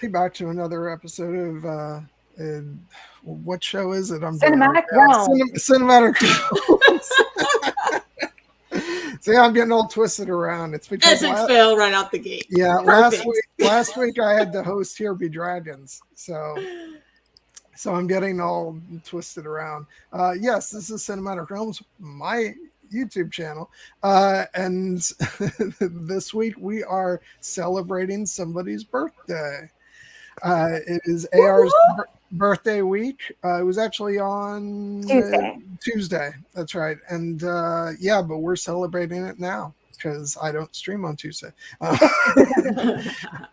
back to another episode of what show is it? I'm Cinematic Realm. Cinematic Realm. See, I'm getting all twisted around. It's because Epic fail right out the gate. Yeah, Perfect. last week I had the host here be dragons, so I'm getting all twisted around. Yes, this is Cinematic Realms, my YouTube channel, and this week we are celebrating somebody's birthday. It is AR's birthday week. It was actually on Tuesday. That's right. And but we're celebrating it now because I don't stream on Tuesday.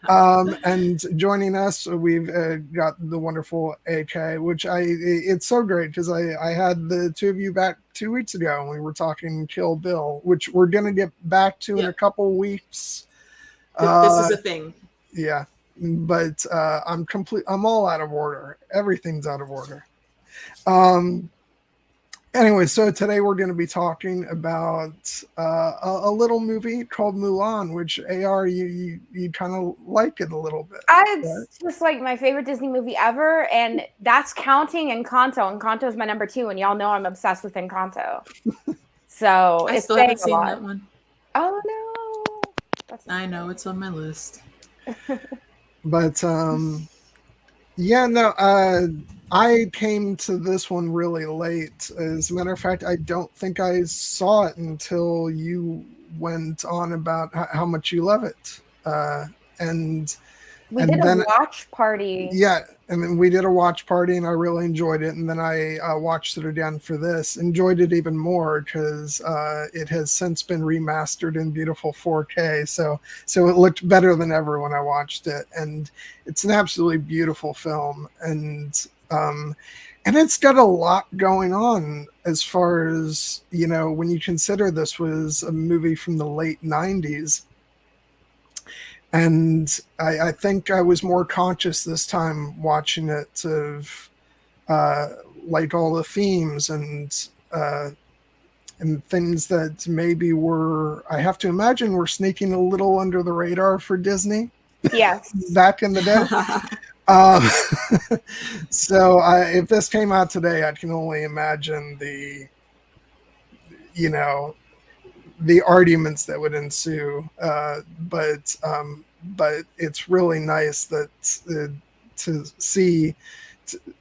And joining us, we've got the wonderful AK, which it's so great because I had the two of you back 2 weeks ago and we were talking Kill Bill, which we're going to get back to in a couple weeks. This is a thing. Yeah. But I'm all out of order. Everything's out of order. Anyway, so today we're going to be talking about a little movie called Mulan, which AR you kind of like it a little bit. It's just like my favorite Disney movie ever, and that's counting Encanto. Encanto is my number 2, and y'all know I'm obsessed with Encanto. So I still haven't seen that one. Oh no! I know it's on my list. But I came to this one really late. As a matter of fact, I don't think I saw it until you went on about how much you love it. And we did a watch party. Yeah, and then we did a watch party, and I really enjoyed it. And then I watched it again for this. Enjoyed it even more because it has since been remastered in beautiful 4K. So it looked better than ever when I watched it. And it's an absolutely beautiful film. And it's got a lot going on as far as, when you consider this was a movie from the late 90s. And I think I was more conscious this time watching it of like all the themes and things that maybe I have to imagine were sneaking a little under the radar for Disney. Yes. Back in the day. So if this came out today, I can only imagine the arguments that would ensue. But it's really nice that to see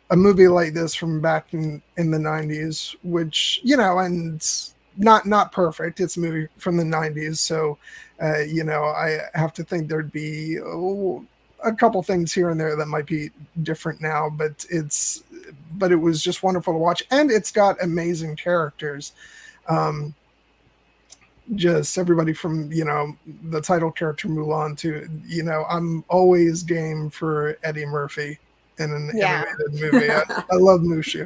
a movie like this from back in the 90s, which, and not perfect. It's a movie from the 90s. So, I have to think there'd be a couple things here and there that might be different now, but it was just wonderful to watch. And it's got amazing characters. Just everybody from, the title character Mulan to, I'm always game for Eddie Murphy in an animated movie. I love Mushu.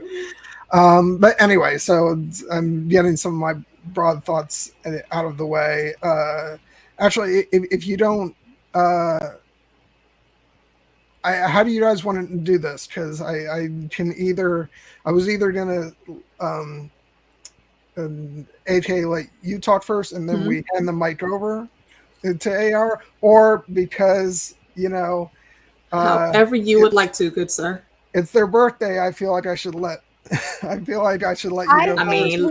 But anyway, so I'm getting some of my broad thoughts out of the way. Actually, if you don't, how do you guys want to do this? Because I was either going to, AK, let you talk first, and then we hand the mic over to AR, or because however you would like to, good sir. It's their birthday. I feel like I should let. I feel like I should let you go. I mean,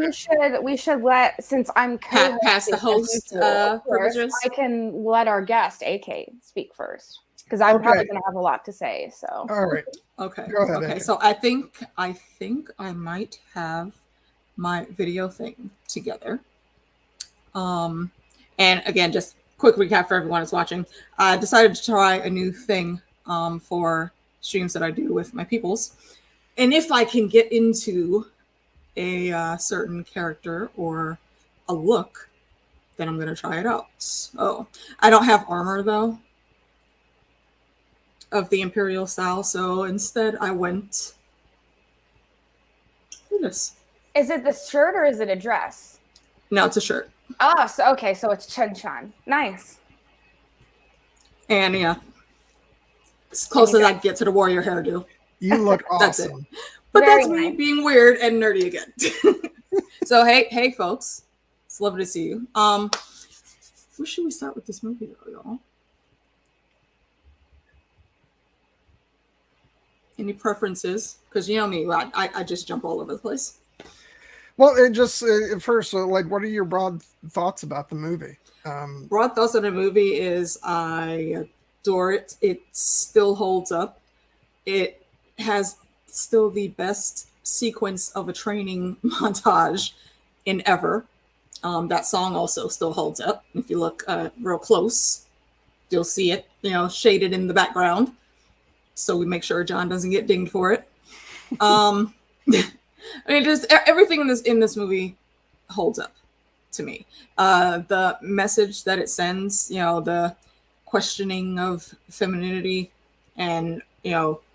we should let, since I'm pass the host privileges. I can let our guest AK speak first because I'm probably going to have a lot to say. So all right, okay, go ahead. Okay, so I think I might have my video thing together. And again, just quick recap for everyone that's watching. I decided to try a new thing for streams that I do with my peoples. And if I can get into a certain character or a look, then I'm going to try it out. So I don't have armor though of the Imperial style. So instead I went for this. Is it the shirt or is it a dress? No, it's a shirt. Oh, so it's Chun Chan. Nice. And yeah, as close as I get to the warrior hairdo. You look awesome. That's it. But Very that's me nice. being weird and nerdy again. So hey folks, it's lovely to see you. Where should we start with this movie though, y'all? Any preferences? Because you know me, I just jump all over the place. Well, it just first, like, what are your broad thoughts about the movie? Broad thoughts on the movie is I adore it. It still holds up. It has still the best sequence of a training montage in ever. That song also still holds up. If you look real close, you'll see it, shaded in the background. So we make sure John doesn't get dinged for it. I mean, just everything in this movie holds up to me. The message that it sends, the questioning of femininity and,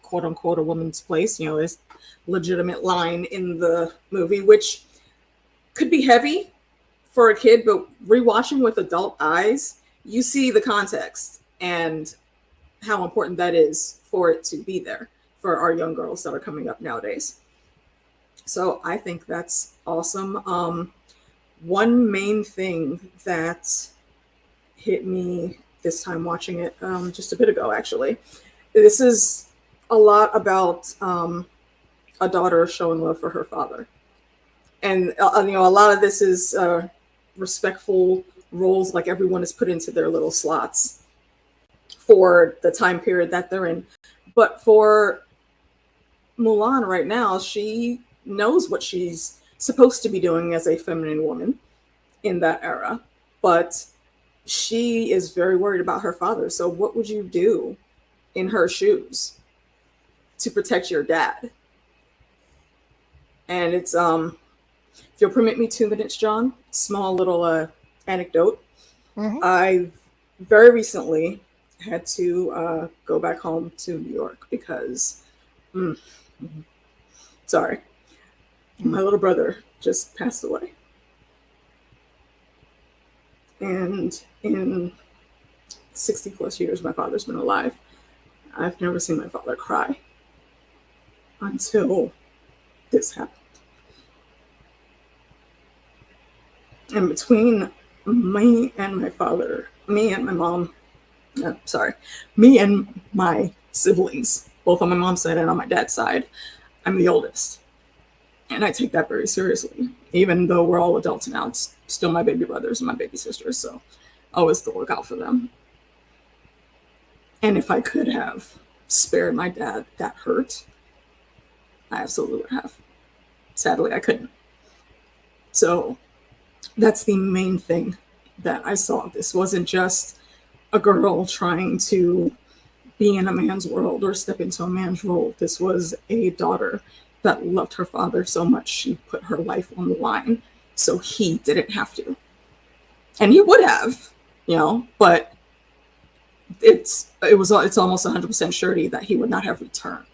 quote unquote, a woman's place, this legitimate line in the movie, which could be heavy for a kid, but rewatching with adult eyes, you see the context and how important that is for it to be there for our young girls that are coming up nowadays. So I think that's awesome. One main thing that hit me this time watching it just a bit ago, actually, this is a lot about a daughter showing love for her father. And, a lot of this is respectful roles, like everyone is put into their little slots for the time period that they're in. But for Mulan right now, she knows what she's supposed to be doing as a feminine woman in that era, but she is very worried about her father. So what would you do in her shoes to protect your dad? And it's if you'll permit me 2 minutes, John, small little anecdote. Mm-hmm. I very recently had to go back home to New York because sorry, my little brother just passed away. And in 60 plus years my father's been alive, I've never seen my father cry until this happened. And between me and my father, me and my mom, me and my siblings, both on my mom's side and on my dad's side, I'm the oldest. And I take that very seriously. Even though we're all adults now, it's still my baby brothers and my baby sisters, so I always still look out for them. And if I could have spared my dad that hurt, I absolutely would have. Sadly, I couldn't. So that's the main thing that I saw. This wasn't just a girl trying to be in a man's world or step into a man's role. This was a daughter that loved her father so much she put her life on the line so he didn't have to. And he would have, but it's almost 100% surety that he would not have returned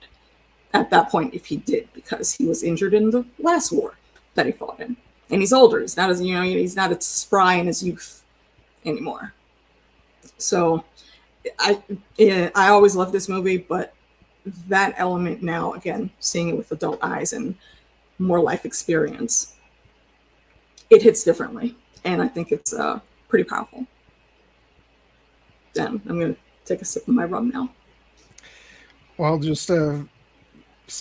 at that point if he did, because he was injured in the last war that he fought in. And he's older. He's not he's not as spry in his youth anymore. So I always loved this movie, but that element now, again, seeing it with adult eyes and more life experience, it hits differently. And I think it's pretty powerful. Then I'm going to take a sip of my rum now. Well, just a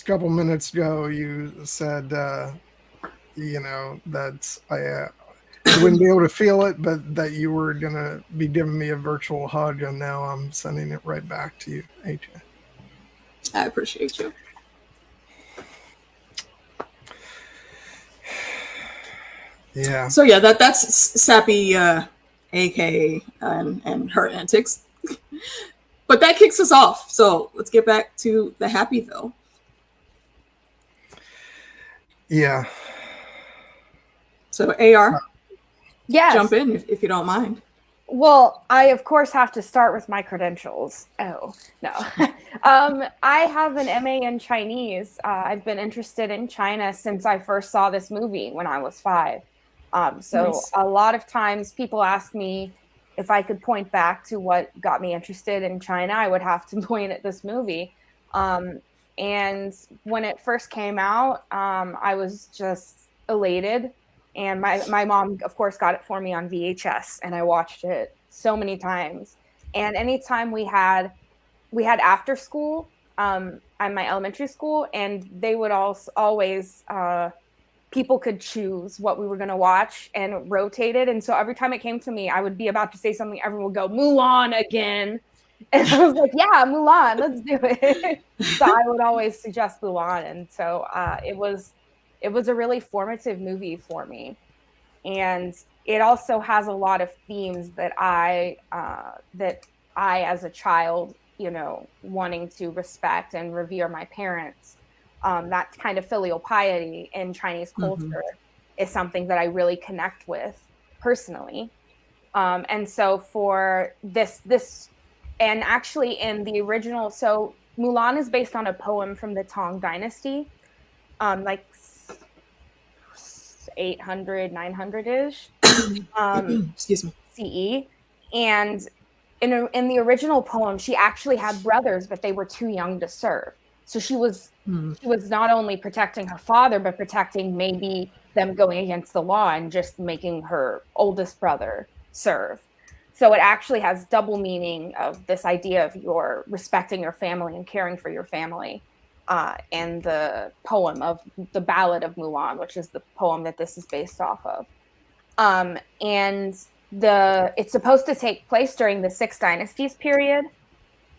couple minutes ago, you said, that I wouldn't be able to feel it, but that you were going to be giving me a virtual hug, and now I'm sending it right back to you, AJ. I appreciate you. Yeah. So yeah, that's Sappy, aka and her antics. But that kicks us off. So let's get back to the Happyville. Yeah. So AR, Yes. jump in if you don't mind. Well, I of course have to start with my credentials. Oh, no. I have an MA in Chinese. I've been interested in China since I first saw this movie when I was 5. So Nice. A lot of times people ask me if I could point back to what got me interested in China, I would have to point at this movie. And when it first came out, I was just elated. And my mom, of course, got it for me on VHS, and I watched it so many times. And anytime we had after school, at my elementary school, and they would always people could choose what we were going to watch and rotate it. And so every time it came to me, I would be about to say something, everyone would go, Mulan again. And I was like, yeah, Mulan, let's do it. So I would always suggest Mulan. And so it was a really formative movie for me. And it also has a lot of themes that I as a child, wanting to respect and revere my parents, that kind of filial piety in Chinese culture is something that I really connect with personally. And so for this, and actually in the original, so Mulan is based on a poem from the Tang Dynasty, like 800, 900-ish, excuse me, CE. And in the original poem, she actually had brothers, but they were too young to serve. So she was not only protecting her father, but protecting maybe them going against the law and just making her oldest brother serve. So it actually has double meaning of this idea of your respecting your family and caring for your family. And the poem of the Ballad of Mulan, which is the poem that this is based off of. And it's supposed to take place during the Six Dynasties period.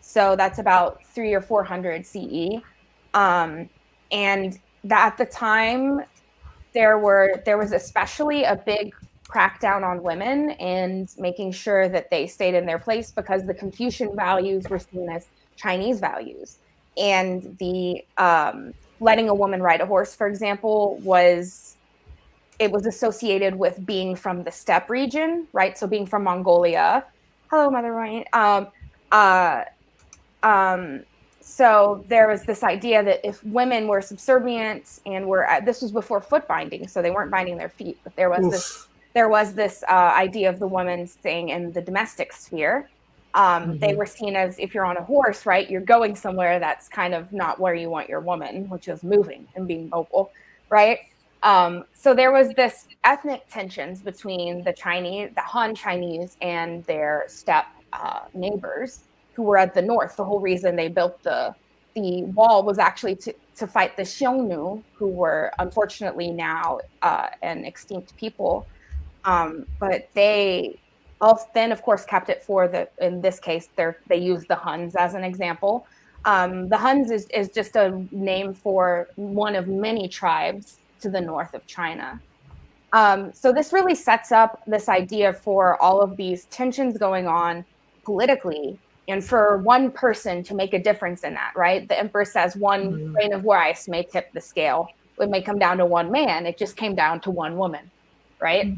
So that's about 300 or 400 CE. And at the time, there was especially a big crackdown on women and making sure that they stayed in their place, because the Confucian values were seen as Chinese values. And the letting a woman ride a horse, for example, was associated with being from the steppe region, right? So being from Mongolia. Hello, Mother Ryan. So there was this idea that if women were subservient and this was before foot binding, so they weren't binding their feet, but there was this idea of the woman staying in the domestic sphere. They were seen as, if you're on a horse, right, you're going somewhere that's kind of not where you want your woman, which is moving and being mobile, right? So there was this ethnic tensions between the Han Chinese and their steppe neighbors who were at the north. The whole reason they built the wall was actually to fight the Xiongnu, who were unfortunately now an extinct people. But they then, of course, kept it in this case, they used the Huns as an example. The Huns is just a name for one of many tribes to the north of China. So this really sets up this idea for all of these tensions going on politically, and for one person to make a difference in that, right? The emperor says one grain of rice may tip the scale. It may come down to one man. It just came down to one woman, right?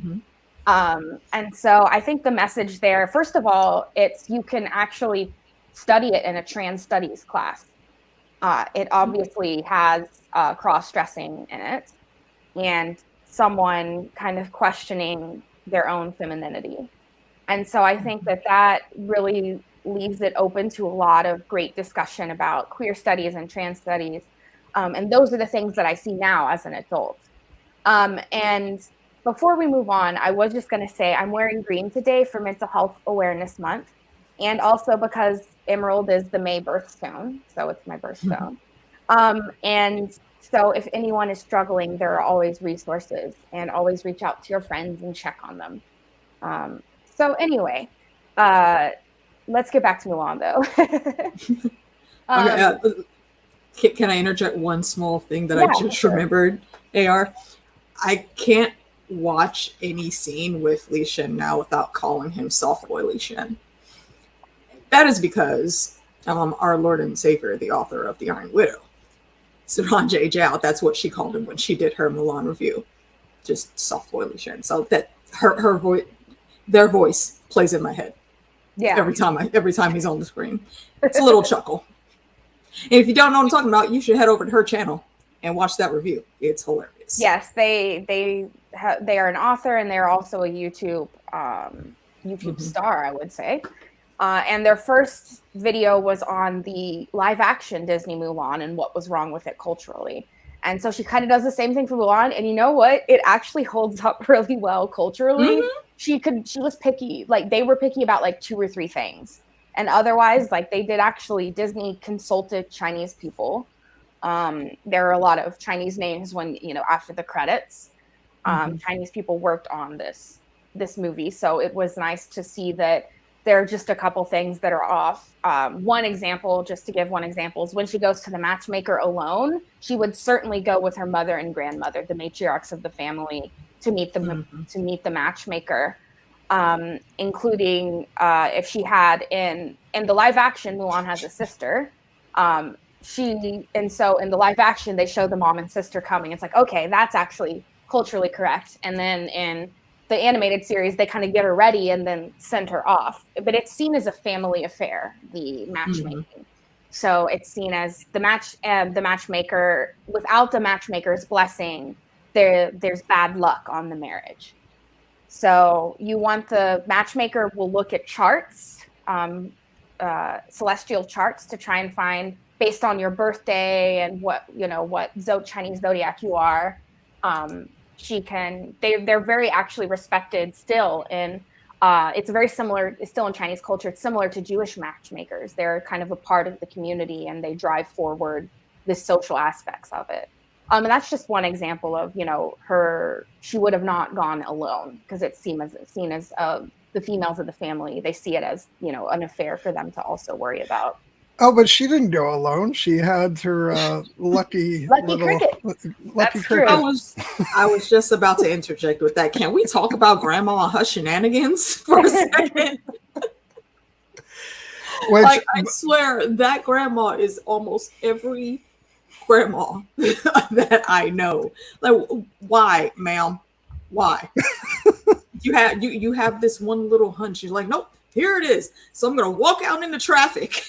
And so I think the message there, first of all, you can actually study it in a trans studies class. It obviously has cross-dressing in it, and someone kind of questioning their own femininity. And so I think that really leaves it open to a lot of great discussion about queer studies and trans studies. And those are the things that I see now as an adult. And before we move on, I was just going to say I'm wearing green today for Mental Health Awareness Month, and also because emerald is the May birthstone, so it's my birthstone. And so if anyone is struggling, there are always resources, and always reach out to your friends and check on them. So anyway, let's get back to Mulan, though. Can I interject one small thing that I just remembered, AR? I can't watch any scene with Li Shen now without calling him Soft Boy Li Shen. That is because our Lord and Savior, the author of The Iron Widow, Saran J. Zhao, that's what she called him when she did her Mulan review. Just Soft Boy Li Shen. So that her voice, their voice plays in my head. Yeah. Every time he's on the screen. It's a little chuckle. And if you don't know what I'm talking about, you should head over to her channel and watch that review. It's hilarious. Yes, they are an author, and they're also a YouTube star, I would say. And their first video was on the live action Disney Mulan and what was wrong with it culturally. And so she kind of does the same thing for Mulan. And you know what? It actually holds up really well culturally. She was picky. Like, they were picky about like 2 or 3 things. And otherwise, like they did actually, Disney consulted Chinese people. There are a lot of Chinese names when, after the credits, Chinese people worked on this movie. So it was nice to see that there are just a couple things that are off. One example, just to give one example, is when she goes to the matchmaker alone, she would certainly go with her mother and grandmother, the matriarchs of the family, to meet the matchmaker, including if she had in the live action, Mulan has a sister. So in the live action, they show the mom and sister coming. It's like, okay, that's actually culturally correct. And then in the animated series, they kind of get her ready and then send her off. But it's seen as a family affair, the matchmaking. So it's seen as the matchmaker. Without the matchmaker's blessing, there's bad luck on the marriage. So you want the matchmaker will look at charts, celestial charts, to try and find, based on your birthday and what Chinese zodiac you are. They're very actually respected still in it's very similar, it's still in Chinese culture. It's similar to Jewish matchmakers. They're kind of a part of the community and they drive forward the social aspects of it. And that's just one example of, she would have not gone alone, because it's seen as the females of the family, they see it as, an affair for them to also worry about. Oh, but she didn't go alone. She had her lucky cricket. Lucky That's cricket. true. I was just about to interject with that. Can we talk about Grandma and her shenanigans for a second? I swear that grandma is almost every grandma that I know. Like, why, ma'am? Why? you have this one little hunch. You're like, nope, here it is. So I'm gonna walk out into traffic.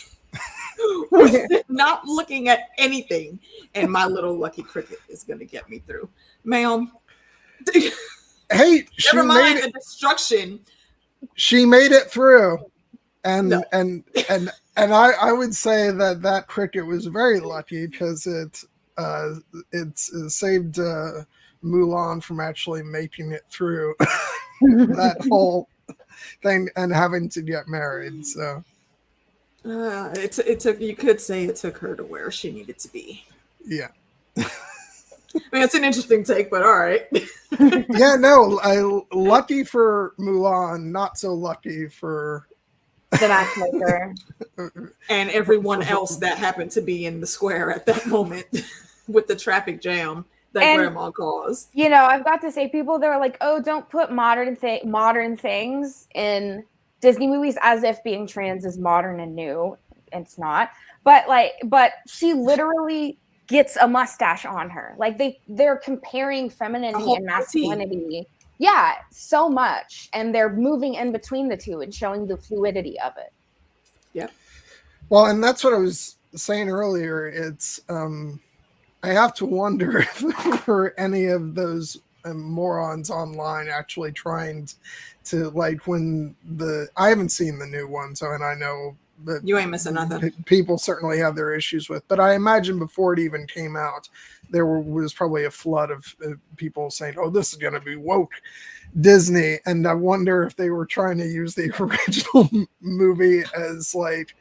Not looking at anything, and my little lucky cricket is going to get me through, ma'am. Hey, never mind the destruction. She made it through, and I would say that cricket was very lucky, because it saved Mulan from actually making it through that whole thing and having to get married. So. It took, you could say it took her to where she needed to be. Yeah. I mean, it's an interesting take, but all right. Yeah, no, lucky for Mulan, not so lucky for the matchmaker and everyone else that happened to be in the square at that moment with the traffic jam that grandma caused. I've got to say, people that are like, oh, don't put modern things in Disney movies as if being trans is modern and new. It's not. But she literally gets a mustache on her. Like they're comparing femininity and masculinity. Yeah, so much. And they're moving in between the two and showing the fluidity of it. Yeah. Well, and that's what I was saying earlier. It's I have to wonder if there were any of those morons online actually trying to, like, when I haven't seen the new one, and I know that you ain't missing nothing. People certainly have their issues with, but I imagine before it even came out, there was probably a flood of people saying, "Oh, this is going to be woke Disney," and I wonder if they were trying to use the original movie as like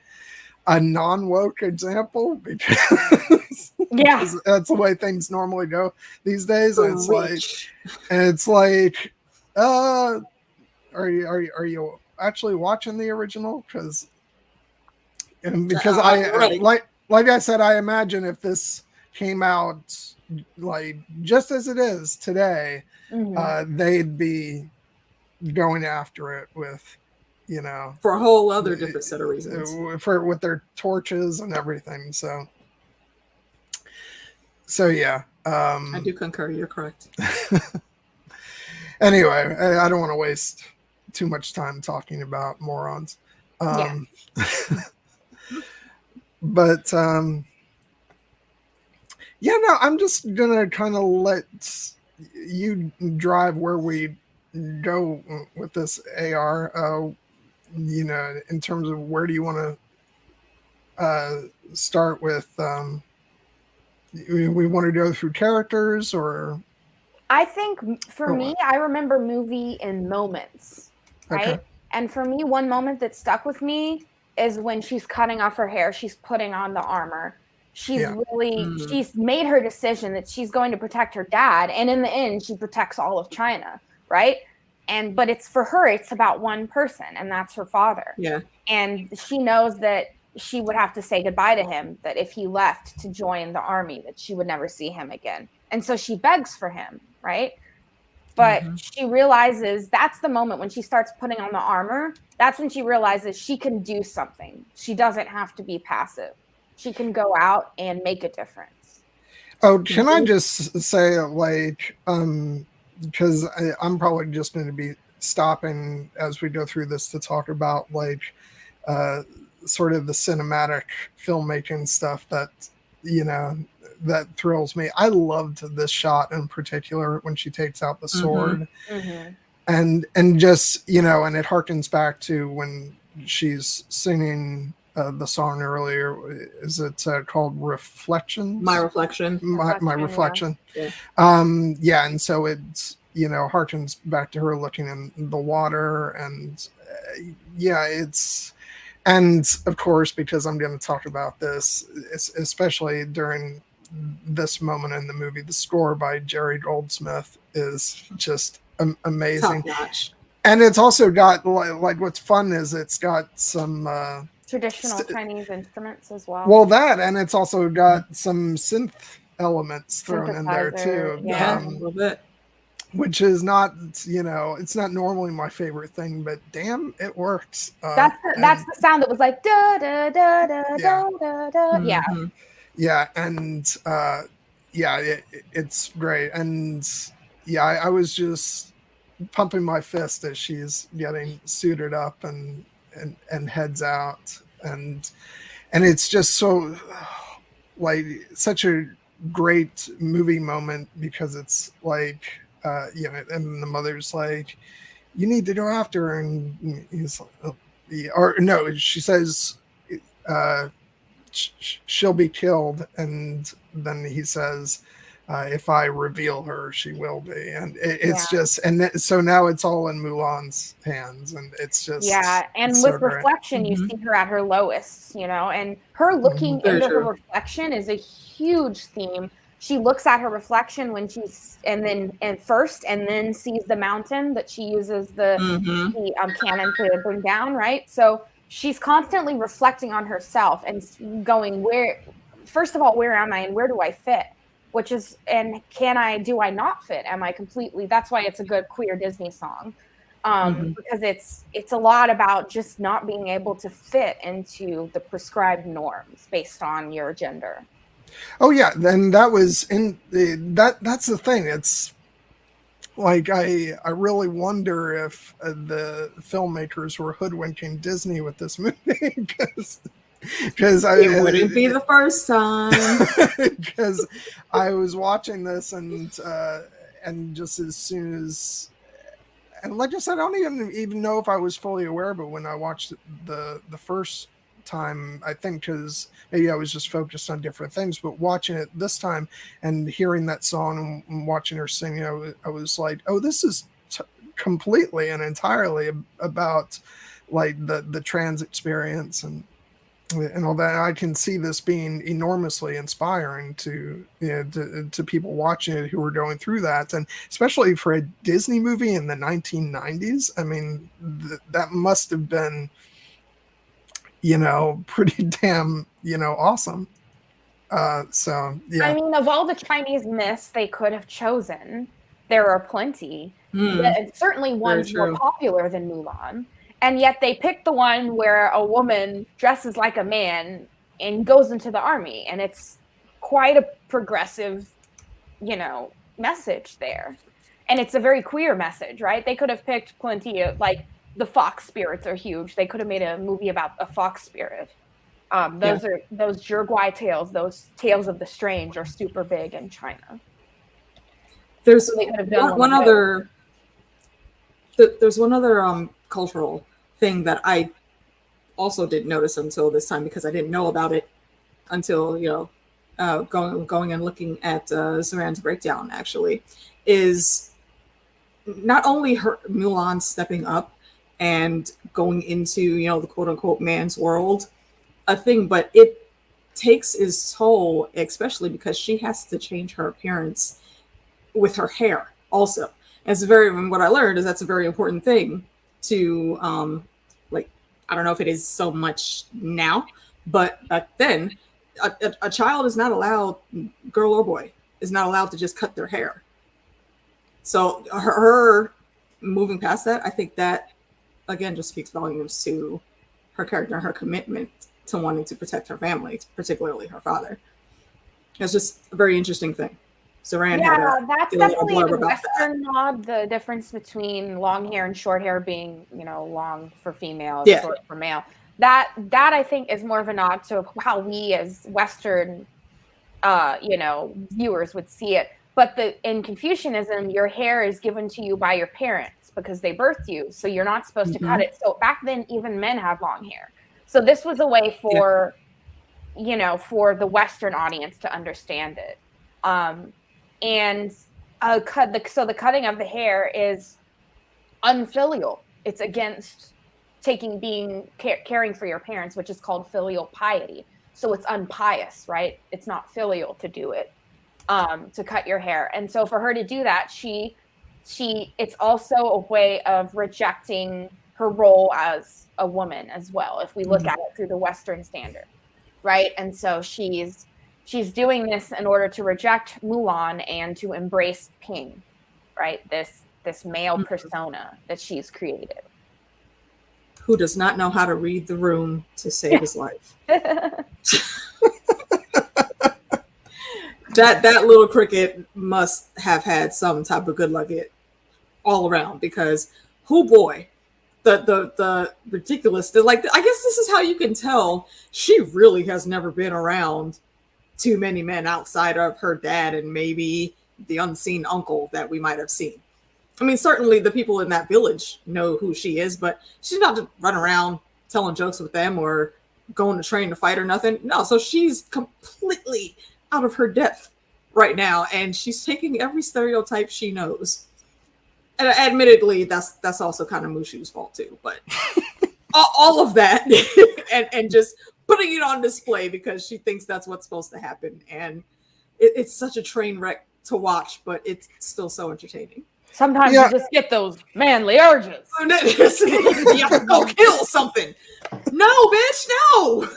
a non-woke example, because that's the way things normally go these days. And it's like, are you actually watching the original? Because like I said, I imagine if this came out like just as it is today, they'd be going after it with, for a whole other different set of reasons, with their torches and everything. So yeah, I do concur. You're correct. Anyway, I don't want to waste too much time talking about morons. But I'm just gonna kind of let you drive where we go with this AR. In terms of where do you want to start with? We want to go through characters, or I think for me, I remember movie in moments, right? Okay. And for me, one moment that stuck with me is when she's cutting off her hair, she's putting on the armor. She's Yeah. she's made her decision that she's going to protect her dad, and in the end she protects all of China, right? But it's for her, it's about one person, and that's her father. Yeah. And she knows that she would have to say goodbye to him, that if he left to join the army, that she would never see him again. And so she begs for him, right? But she realizes that's the moment when she starts putting on the armor. That's when she realizes she can do something. She doesn't have to be passive. She can go out and make a difference. Oh, can I just say, like, because I'm probably just going to be stopping as we go through this to talk about, like, sort of the cinematic filmmaking stuff that, you know, that thrills me. I loved this shot in particular when she takes out the sword, and just, you know, and it harkens back to when she's singing the song earlier. Is it called Reflections? My Reflection. My Reflection. Yeah. Yeah, and so it's, you know, harkens back to her looking in the water, and yeah, it's, and of course, because I'm going to talk about this, especially during this moment in the movie, the score by Jerry Goldsmith is just amazing. Top notch. And it's also got, like what's fun is it's got some traditional Chinese instruments as well. Well, that, and it's also got some synth elements thrown in there too. Yeah, a little bit. Which is not, you know, it's not normally my favorite thing, but damn, it works. That's the sound that was like da da da da da da da. Yeah. Yeah, and yeah, it's great, and yeah, I was just pumping my fist as she's getting suited up and heads out, and it's just so, like, such a great movie moment, because it's like, you know, and the mother's like, you need to go after her, and he's like, or no, she says, she'll be killed, and then he says, if I reveal her, she will be, and it's just, and so now it's all in Mulan's hands, and it's just, and with so Reflection, you see her at her lowest, you know, and her looking into her reflection is a huge theme. She looks at her reflection when she's, and then sees the mountain that she uses the cannon to bring down, right? So she's constantly reflecting on herself and going, where, first of all, where am I and where do I fit? Which is, and do I not fit? Am I completely, that's why it's a good queer Disney song. Because it's a lot about just not being able to fit into the prescribed norms based on your gender. Oh yeah, then that was in that's the thing. It's like, I really wonder if the filmmakers were hoodwinking Disney with this movie, because it wouldn't be the first time. Because I was watching this, and just as soon as, and like I said, I don't even know if I was fully aware, but when I watched the first time, I think because maybe I was just focused on different things, but watching it this time and hearing that song and watching her sing, I was like, oh, this is completely and entirely about, like, the trans experience and all that. I can see this being enormously inspiring to, you know, to people watching it who are going through that, and especially for a Disney movie in the 1990s. I mean, that must have been, you know, pretty damn, you know, awesome. So yeah. I mean, of all the Chinese myths they could have chosen, there are plenty. Certainly ones more popular than Mulan. And yet they picked the one where a woman dresses like a man and goes into the army. And it's quite a progressive, you know, message there. And it's a very queer message, right? They could have picked plenty of, like, the fox spirits are huge. They could have made a movie about a fox spirit. Those Zhirguai tales, those tales of the strange, are super big in China. There's one other cultural thing that I also didn't notice until this time, because I didn't know about it until, you know, going and looking at Saran's breakdown, actually, is not only Mulan stepping up and going into, you know, the quote unquote man's world a thing, but it takes its toll, especially because she has to change her appearance with her hair also. And what I learned is that's a very important thing to, like, I don't know if it is so much now, but back then, a child is not allowed, girl or boy, is not allowed to just cut their hair. So her moving past that, I think that again just speaks volumes to her character and her commitment to wanting to protect her family, particularly her father. It's just a very interesting thing. So Rand had that's definitely the Western nod. The difference between long hair and short hair being, you know, long for female, short for male. That I think is more of a nod to how we as Western, you know, viewers would see it. But in Confucianism, your hair is given to you by your parents because they birthed you, so you're not supposed to cut it. So back then, even men had long hair. So this was a way for, you know, for the Western audience to understand it. And so the cutting of the hair is unfilial. It's against caring for your parents, which is called filial piety. So it's unpious, right? It's not filial to do it, to cut your hair. And so for her to do that, it's also a way of rejecting her role as a woman as well, if we look at it through the Western standard, right? And so she's doing this in order to reject Mulan and to embrace Ping, right? This male persona that she's created. Who does not know how to read the room to save his life. That little cricket must have had some type of good luck all around, because the ridiculous, like, I guess this is how you can tell she really has never been around too many men outside of her dad and maybe the unseen uncle that we might have seen. I mean, certainly the people in that village know who she is, but she's not just running around telling jokes with them or going to train to fight or nothing. No, so she's completely out of her depth right now, and she's taking every stereotype she knows. And admittedly, that's also kind of Mushu's fault too, but all of that and just putting it on display because she thinks that's what's supposed to happen. And it's such a train wreck to watch, but it's still so entertaining. Sometimes you just get those manly urges. You have to go kill something. No, bitch, no.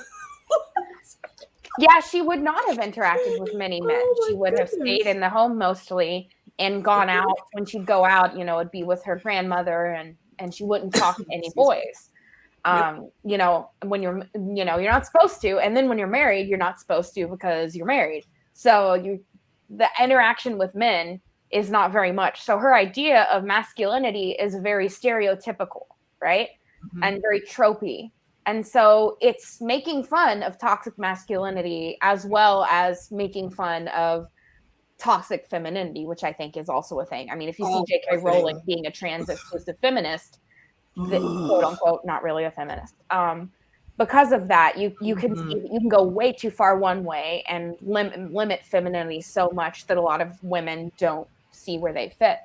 Yeah, she would not have interacted with many men. She would have stayed in the home mostly and gone out. When she'd go out, you know, it'd be with her grandmother, and she wouldn't talk to any boys. You know, when you're not supposed to. And then when you're married, you're not supposed to because you're married. So the interaction with men is not very much. So her idea of masculinity is very stereotypical, right? And very tropey. And so it's making fun of toxic masculinity as well as making fun of toxic femininity, which I think is also a thing. I mean, if you see J.K. Rowling being a trans exclusive feminist, quote unquote, not really a feminist. Because of that, you can go way too far one way and limit femininity so much that a lot of women don't see where they fit.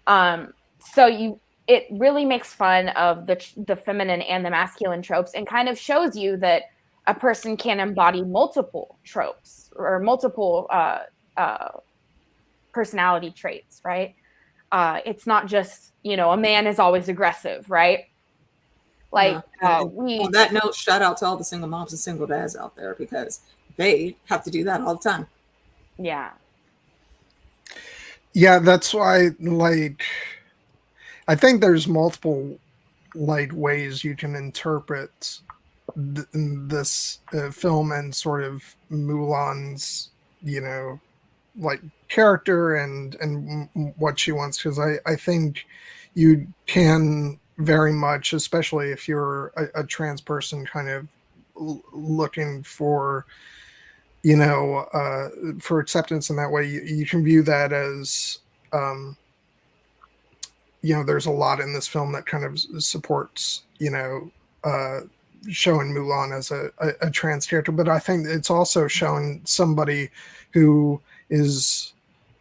So it really makes fun of the feminine and the masculine tropes, and kind of shows you that a person can embody multiple tropes or multiple personality traits, right? It's not just, you know, a man is always aggressive, right? Like on that note, shout out to all the single moms and single dads out there, because they have to do that all the time. Yeah. Yeah, that's why, like, I think there's multiple, like, ways you can interpret this film and sort of Mulan's, you know, like, character and what she wants, because I think you can very much, especially if you're a trans person, kind of looking for, you know, for acceptance in that way, you can view that as, you know, there's a lot in this film that kind of supports, you know, showing Mulan as a trans character. But I think it's also showing somebody who is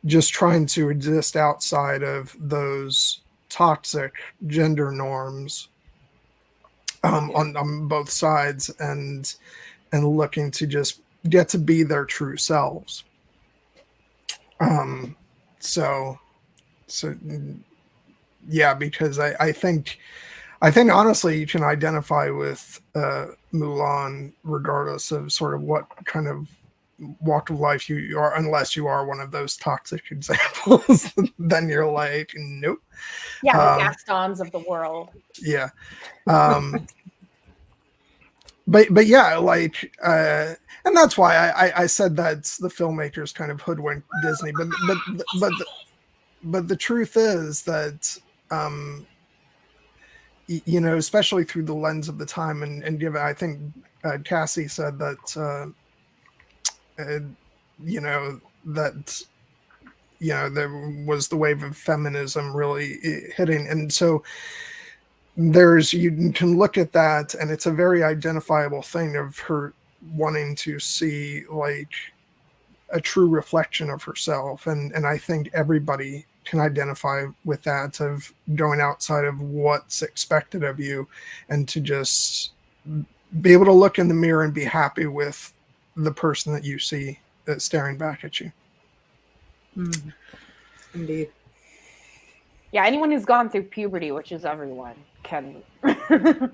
just trying to exist outside of those toxic gender norms on both sides, and looking to just get to be their true selves. So yeah, because I think honestly you can identify with Mulan regardless of sort of what kind of walk of life you are, unless you are one of those toxic examples. Then you're like, nope. Yeah, the Gastons of the world. Yeah. But yeah, like, and that's why I said that the filmmakers kind of hoodwinked Disney. But the truth is that, you know, especially through the lens of the time, and given, I think Cassie said that, you know, that, you know, there was the wave of feminism really hitting, and so you can look at that, and it's a very identifiable thing of her wanting to see like a true reflection of herself, and I think everybody can identify with that, of going outside of what's expected of you, and to just be able to look in the mirror and be happy with the person that you see that's staring back at you. Indeed. Yeah, anyone who's gone through puberty, which is everyone, can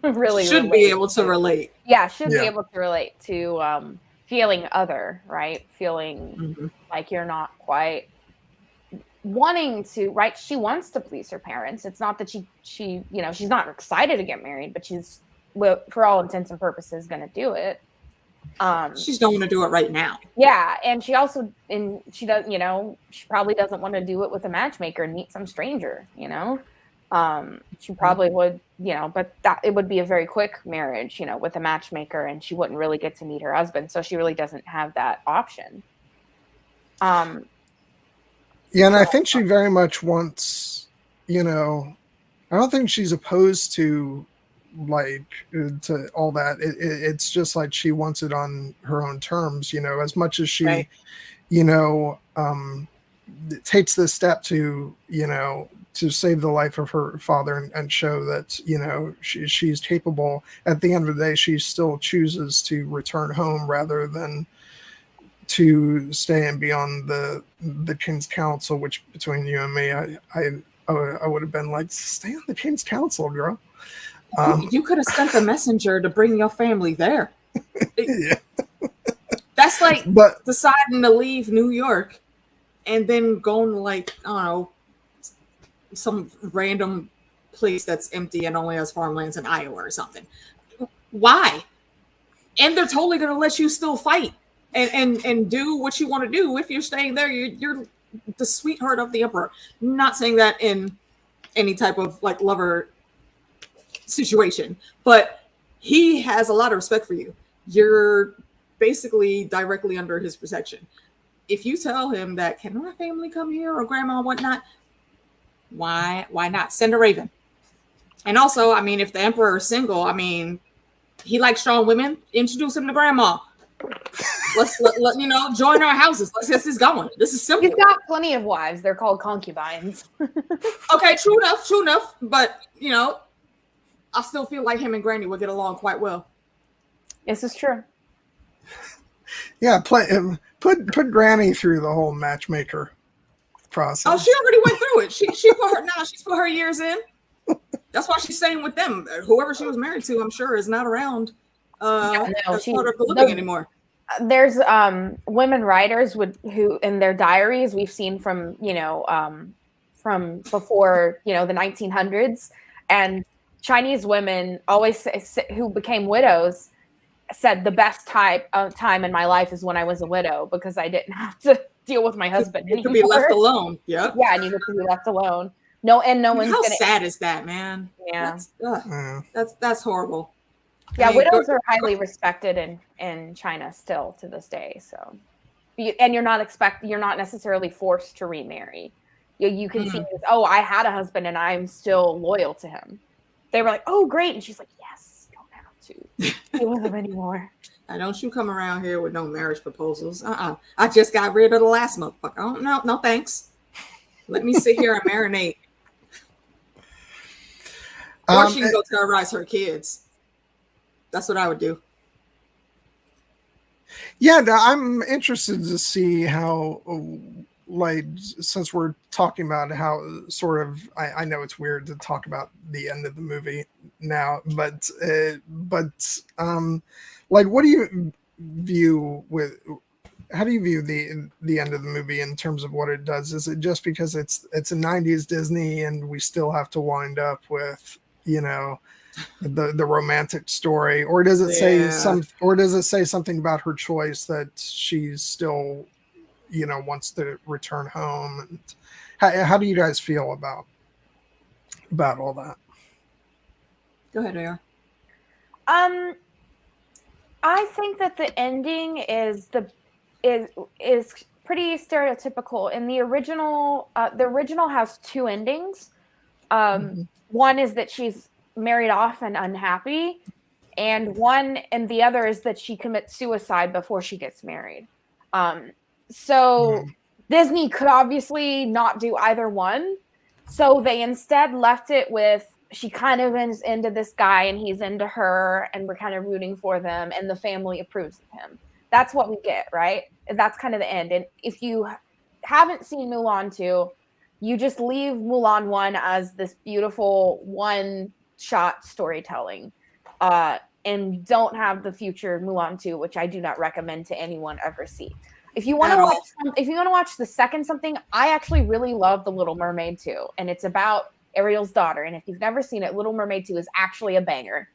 really should be able to relate. Yeah, should be able to relate to feeling other, right? Feeling like you're not quite wanting to, right? She wants to please her parents. It's not that she you know, she's not excited to get married, but she's, well, for all intents and purposes, going to do it. She's don't want to do it right now. Yeah, and she also, and she does, you know, she probably doesn't want to do it with a matchmaker and meet some stranger, you know. She probably would, you know, but that it would be a very quick marriage, you know, with a matchmaker, and she wouldn't really get to meet her husband, so she really doesn't have that option. Yeah, and I think she very much wants, you know, I don't think she's opposed to like to all that. It's just like she wants it on her own terms, you know, as much as she, you know, takes this step to, you know, to save the life of her father and show that, you know, she's capable. At the end of the day, she still chooses to return home rather than to stay and be on the King's Council, which between you and me, I would have been like, stay on the King's Council, girl. You could have sent a messenger to bring your family there. Yeah. That's like deciding to leave New York and then going to, like, I don't know, some random place that's empty and only has farmlands in Iowa or something. Why? And they're totally going to let you still fight and do what you want to do. If you're staying there, you're the sweetheart of the emperor. Not saying that in any type of like lover situation, but he has a lot of respect for you. You're basically directly under his protection. If you tell him that, can my family come here, or grandma or whatnot, why not send a raven? And also, I mean, if the emperor is single, I mean, he likes strong women, introduce him to grandma. Let's let you know, join our houses. Let's get this going. This is simple. He's got plenty of wives. They're called concubines. Okay, true enough. But you know, I still feel like him and Granny would get along quite well. This is true. Yeah, put Granny through the whole matchmaker process. Oh, she already went through it. She's put her years in. That's why she's staying with them. Whoever she was married to, I'm sure, is not around. As part of the living anymore. There's women writers who in their diaries we've seen from, you know, from before, you know, the 1900s, and Chinese women always who became widows said the best time in my life is when I was a widow, because I didn't have to deal with my husband anymore. To be left alone. Yeah. Yeah, and you get to be left alone. No, and no one's. How sad is that, man? Yeah. That's horrible. Yeah, I mean, widows are highly respected in China still to this day. So, and you're not necessarily forced to remarry. You can see, oh, I had a husband and I'm still loyal to him. They were like, oh, great, and she's like, yes, you don't have to deal with him anymore. Now, don't you come around here with no marriage proposals. I just got rid of the last motherfucker. Oh, no, thanks. Let me sit here and marinate. Or she can go terrorize her kids. That's what I would do. Yeah, I'm interested to see how, like, since we're talking about how sort of, I know it's weird to talk about the end of the movie now, but like, what do you view with? How do you view the end of the movie in terms of what it does? Is it just because it's a '90s Disney and we still have to wind up with, you know, the romantic story, or does it say something about her choice that she's still, you know, wants to return home? And how do you guys feel about all that? Go ahead, AR. I think that the ending is pretty stereotypical. In the original has two endings. One is that she's married off and unhappy, and the other is that she commits suicide before she gets married. So Disney could obviously not do either one, so they instead left it with she kind of is into this guy and he's into her and we're kind of rooting for them and the family approves of him. That's what we get, right? That's kind of the end. And if you haven't seen Mulan 2, you just leave Mulan 1 as this beautiful one-shot storytelling, and don't have the future Mulan 2, which I do not recommend to anyone ever see. If you want to watch the second something, I actually really love The Little Mermaid 2, and it's about Ariel's daughter. And if you've never seen it, Little Mermaid 2 is actually a banger.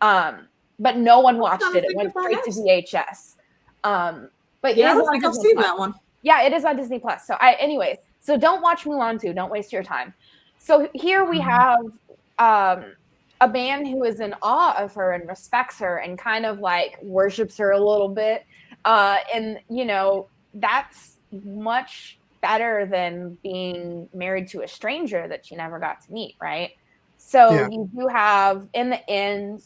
But no one watched it. It went straight to VHS. But yeah, I don't think I've seen that one. Yeah, it is on Disney Plus. So anyways, so don't watch Mulan 2. Don't waste your time. So here we have a man who is in awe of her and respects her and kind of like worships her a little bit. And you know, that's much better than being married to a stranger that she never got to meet, right? So you do have, in the end,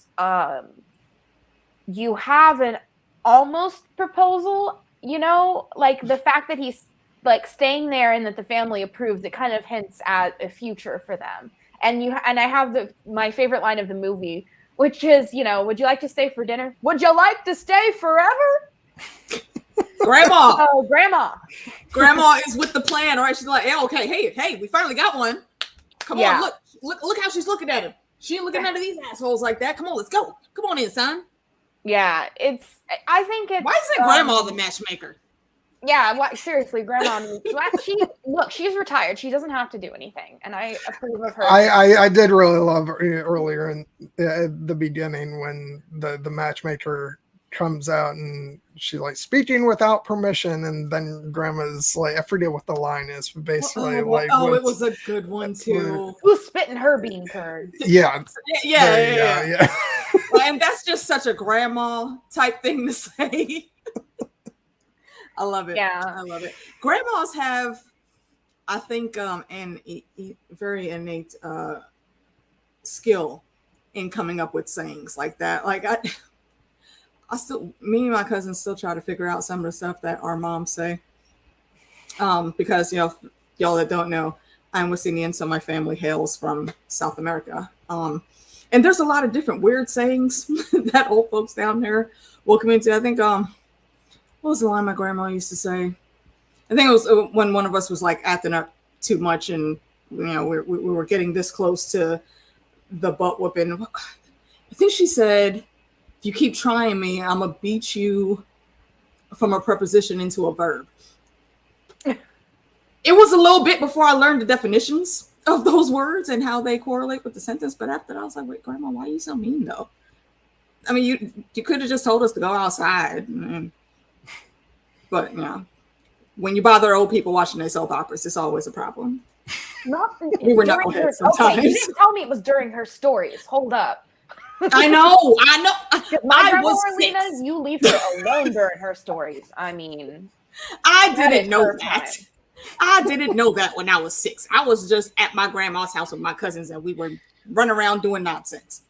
you have an almost proposal, you know, like the fact that he's like staying there and that the family approves, it kind of hints at a future for them. And I have my favorite line of the movie, which is, you know, would you like to stay for dinner? Would you like to stay forever? Grandma. Oh, grandma. Grandma is with the plan, right? She's like, yeah, okay, hey, we finally got one. Come on, look how she's looking at him. She ain't looking at these assholes like that. Come on, let's go. Come on in, son. Yeah, I think it's. Why is it grandma the matchmaker? Yeah, seriously, grandma. She's retired. She doesn't have to do anything, and I approve of her. I did really love earlier in the beginning when the matchmaker comes out and she's like speaking without permission, and then grandma's like, I forget what the line is, but basically it was a good one too. Who's spitting her bean curd? Yeah. And that's just such a grandma type thing to say. I love it. Yeah, I love it. Grandmas have, I think, an very innate skill in coming up with sayings like that. Like me and my cousins still try to figure out some of the stuff that our moms say. Because, you know, y'all that don't know, I'm West Indian, so my family hails from South America. And there's a lot of different weird sayings that old folks down there will come into. I think, what was the line my grandma used to say? I think it was when one of us was like acting up too much, and you know we were getting this close to the butt whooping. I think she said, "If you keep trying me, I'm gonna beat you from a preposition into a verb." It was a little bit before I learned the definitions of those words and how they correlate with the sentence. But after that, I was like, "Wait, Grandma, why are you so mean though?" I mean, you could have just told us to go outside. But, you know, when you bother old people watching their soap operas, it's always a problem. We were knuckleheads sometimes. Okay, you didn't tell me it was during her stories. Hold up. I know. My grandma Orlina, you leave her alone during her stories. I mean, I didn't know that. I didn't know that when I was 6. I was just at my grandma's house with my cousins, and we were running around doing nonsense.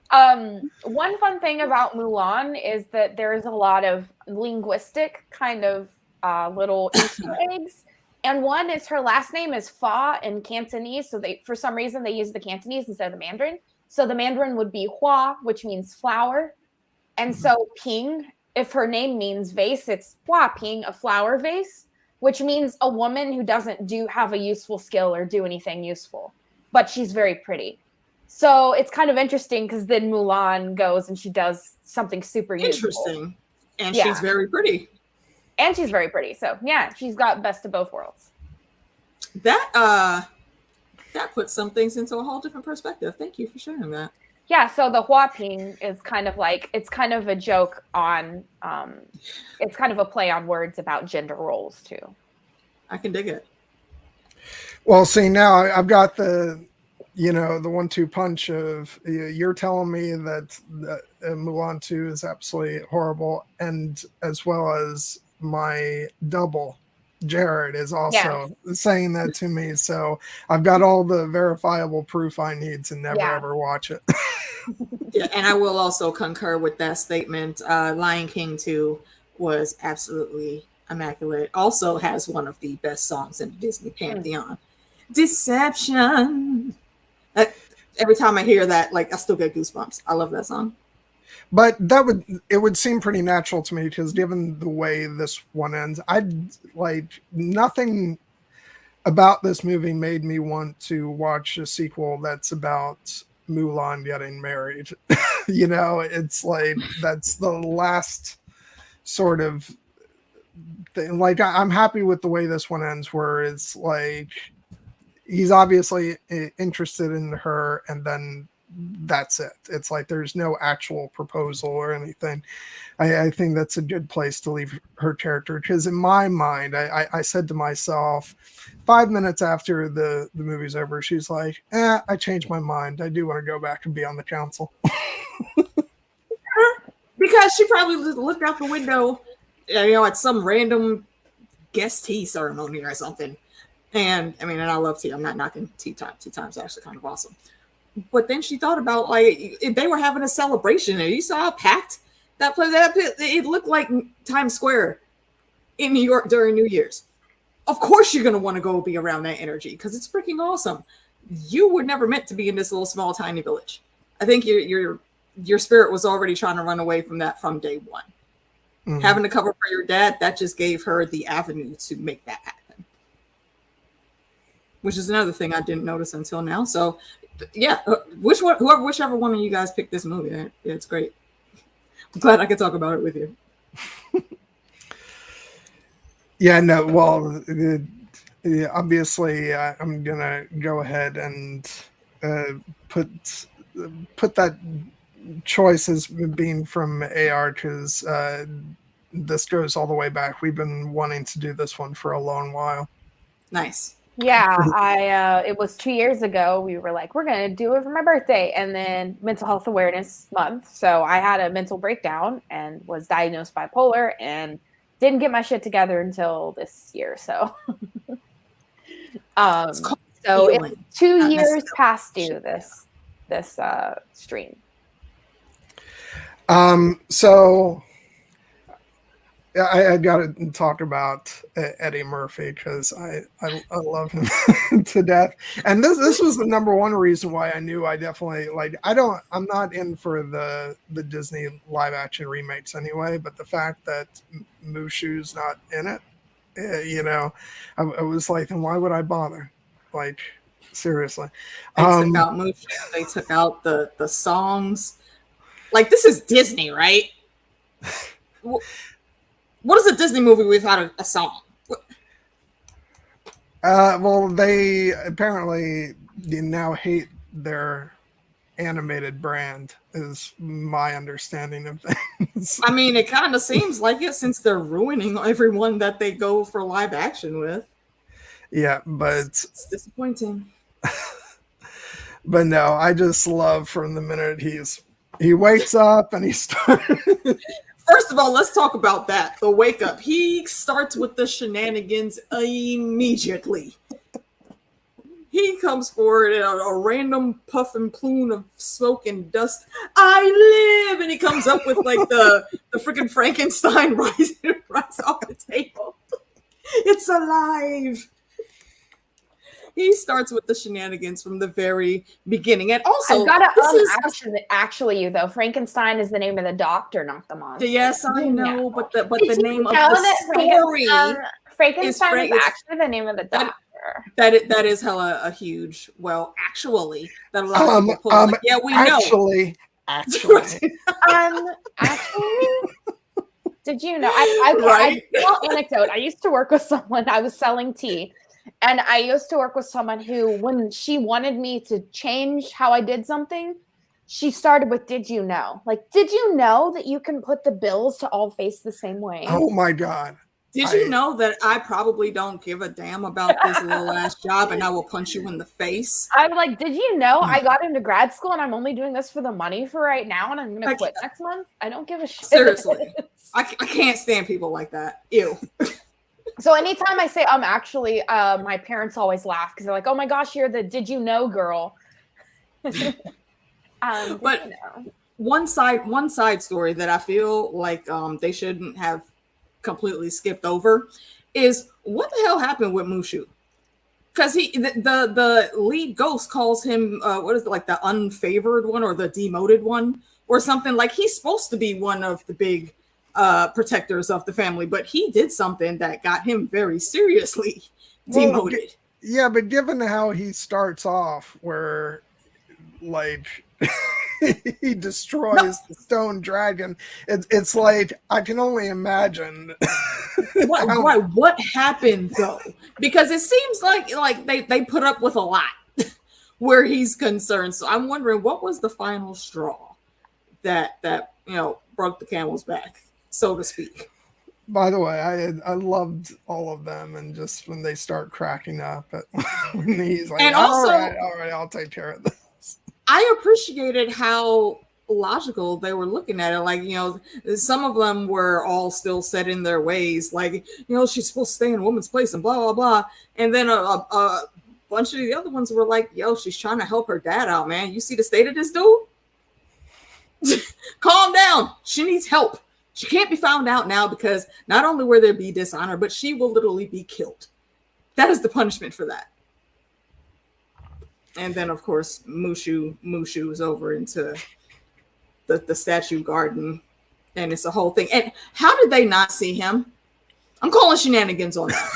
One fun thing about Mulan is that there is a lot of linguistic kind of little Easter eggs. And one is her last name is Fa in Cantonese. So for some reason they use the Cantonese instead of the Mandarin. So the Mandarin would be Hua, which means flower. And so Ping, if her name means vase, it's Hua Ping, a flower vase, which means a woman who doesn't have a useful skill or do anything useful, but she's very pretty. So it's kind of interesting because then Mulan goes and she does something super Interesting. useful. And she's very pretty. And she's very pretty. So yeah, she's got best of both worlds. That puts some things into a whole different perspective. Thank you for sharing that. Yeah, so the Huaping is kind of like, it's kind of a joke on, it's kind of a play on words about gender roles too. I can dig it. Well, see, now I've got the 1-2 punch of you're telling me that Mulan 2 is absolutely horrible, and as well as my double Jared is also saying that to me. So I've got all the verifiable proof I need to never ever watch it. Yeah, and I will also concur with that statement. Lion King 2 was absolutely immaculate. Also has one of the best songs in the Disney pantheon. Deception. Every time I hear that, like, I still get goosebumps. I love that song. But it would seem pretty natural to me because given the way this one ends, nothing about this movie made me want to watch a sequel that's about Mulan getting married. It's like that's the last sort of thing. Like, I'm happy with the way this one ends, where it's like he's obviously interested in her, and then that's it. It's like there's no actual proposal or anything. I think that's a good place to leave her character, because in my mind, I said to myself 5 minutes after the movie's over, she's like, I changed my mind. I do want to go back and be on the council. Because she probably looked out the window, at some random guest tea ceremony or something. And I mean, and I love tea. I'm not knocking tea time. Tea time's actually kind of awesome. But then she thought about, like, if they were having a celebration and you saw how packed that place, it looked like Times Square in New York during New Year's. Of course you're going to want to go be around that energy because it's freaking awesome. You were never meant to be in this little small tiny village. I think your spirit was already trying to run away from that from day one. Mm-hmm. Having to cover for your dad, that just gave her the avenue to make that happen. Which is another thing I didn't notice until now. So yeah, whichever one of you guys picked this movie, it's great. I'm glad I could talk about it with you. Yeah, no, well, obviously, I'm gonna go ahead and put that choice as being from AR, because this goes all the way back. We've been wanting to do this one for a long while. Nice. Yeah, it was 2 years ago. We were like, we're going to do it for my birthday. And then Mental Health Awareness Month. So I had a mental breakdown and was diagnosed bipolar and didn't get my shit together until this year. So, it's 2 years past due this stream. So I got to talk about Eddie Murphy because I love him to death, and this was the number one reason why I knew I definitely I'm not in for the Disney live action remakes anyway, but the fact that Mushu's not in it, I was like, then why would I bother? Like, seriously, they took out Mushu. They took out the songs. Like, this is Disney, right? What is a Disney movie without a song? Well, they apparently now hate their animated brand, is my understanding of things. I mean, it kind of seems like it, since they're ruining everyone that they go for live action with. Yeah, but it's disappointing. But no, I just love from the minute he wakes up and he starts. First of all, let's talk about that. The wake up. He starts with the shenanigans immediately. He comes forward in a random puff and plume of smoke and dust. I live! And he comes up with like the freaking Frankenstein rise off the table. It's alive. he starts with the shenanigans from the very beginning. And also, I've got to this is actually, you though. Frankenstein is the name of the doctor, not the monster. yes, I know, but the Did name you of know the that Frankenstein is it's- actually the name of the doctor. that is hella a huge. Well, actually, that a lot of people pull. Like, yeah, we know. Actually, Actually, did you know? I small anecdote. I used to work with someone. I was selling tea, and I used to work with someone who, when she wanted me to change how I did something, she started with, "Did you know?" Like, did you know that you can put the bills to all face the same way? oh my God. Did you know that I probably don't give a damn about this little ass job and I will punch you in the face? I'm like, did you know I got into grad school and I'm only doing this for the money for right now and I'm going to quit next month? I don't give a shit. Seriously. I can't stand people like that. Ew. So anytime I say actually, my parents always laugh because they're like, oh my gosh, you're the did you know girl. But you know? one side story that I feel like they shouldn't have completely skipped over is what the hell happened with Mushu? Because the lead ghost calls him what is it, like the unfavored one or the demoted one or something. Like he's supposed to be one of the big protectors of the family, but he did something that got him very seriously demoted. Yeah, but given how he starts off, where like he destroys the stone dragon, it's like I can only imagine. What happened though? Because it seems like they put up with a lot where he's concerned. So I'm wondering what was the final straw that broke the camel's back, so to speak. By the way, I loved all of them, and just when they start cracking up, when he's like, and all also, right, I'll take care of this. I appreciated how logical they were looking at it. Like, some of them were all still set in their ways. Like, she's supposed to stay in a woman's place and blah, blah, blah. And then a bunch of the other ones were like, she's trying to help her dad out, man. You see the state of this dude? Calm down. She needs help. She can't be found out now because not only will there be dishonor, but she will literally be killed. That is the punishment for that. And then, of course, Mushu is over into the statue garden, and it's a whole thing. And how did they not see him? I'm calling shenanigans on that.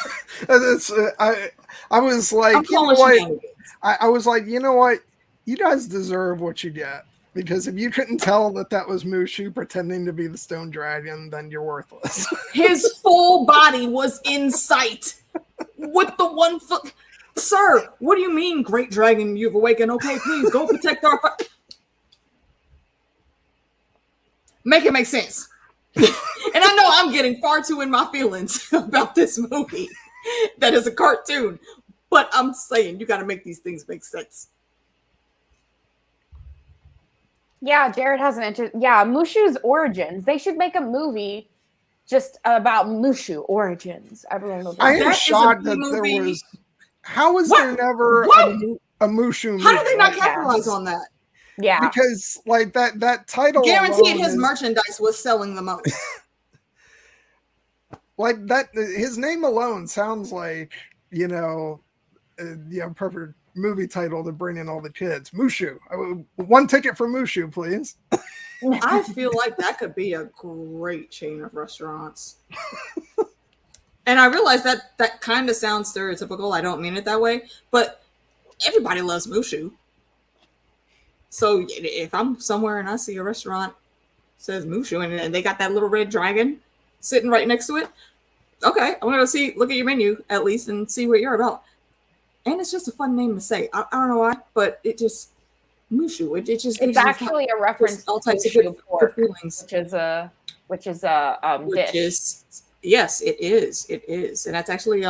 I was like, I'm calling shenanigans. I was like, you know what? You guys deserve what you get. Because if you couldn't tell that was Mushu pretending to be the stone dragon, then you're worthless. His full body was in sight with the 1 foot. Sir, what do you mean, great dragon, you've awakened? Okay, please go protect our... Make it make sense. And I know I'm getting far too in my feelings about this movie that is a cartoon, but I'm saying you got to make these things make sense. Yeah, Jared has an interest. Yeah, Mushu's origins. They should make a movie just about Mushu origins. Everyone will. I am shocked that there was. How was there never a Mushu movie? How did they not capitalize on that? Yeah, because like that title. Guaranteed, his merchandise was selling the most. Like that, his name alone sounds like perfect movie title to bring in all the kids. Mushu. 1 ticket for Mushu, please. I feel like that could be a great chain of restaurants. And I realize that kind of sounds stereotypical. I don't mean it that way, but everybody loves Mushu. So if I'm somewhere and I see a restaurant that says Mushu and they got that little red dragon sitting right next to it, okay, I'm gonna look at your menu at least and see what you're about. And it's just a fun name to say. I don't know why, but it just Mushu. It's actually a reference all types of good feelings, which is a dish. Yes, it is. It is, and that's actually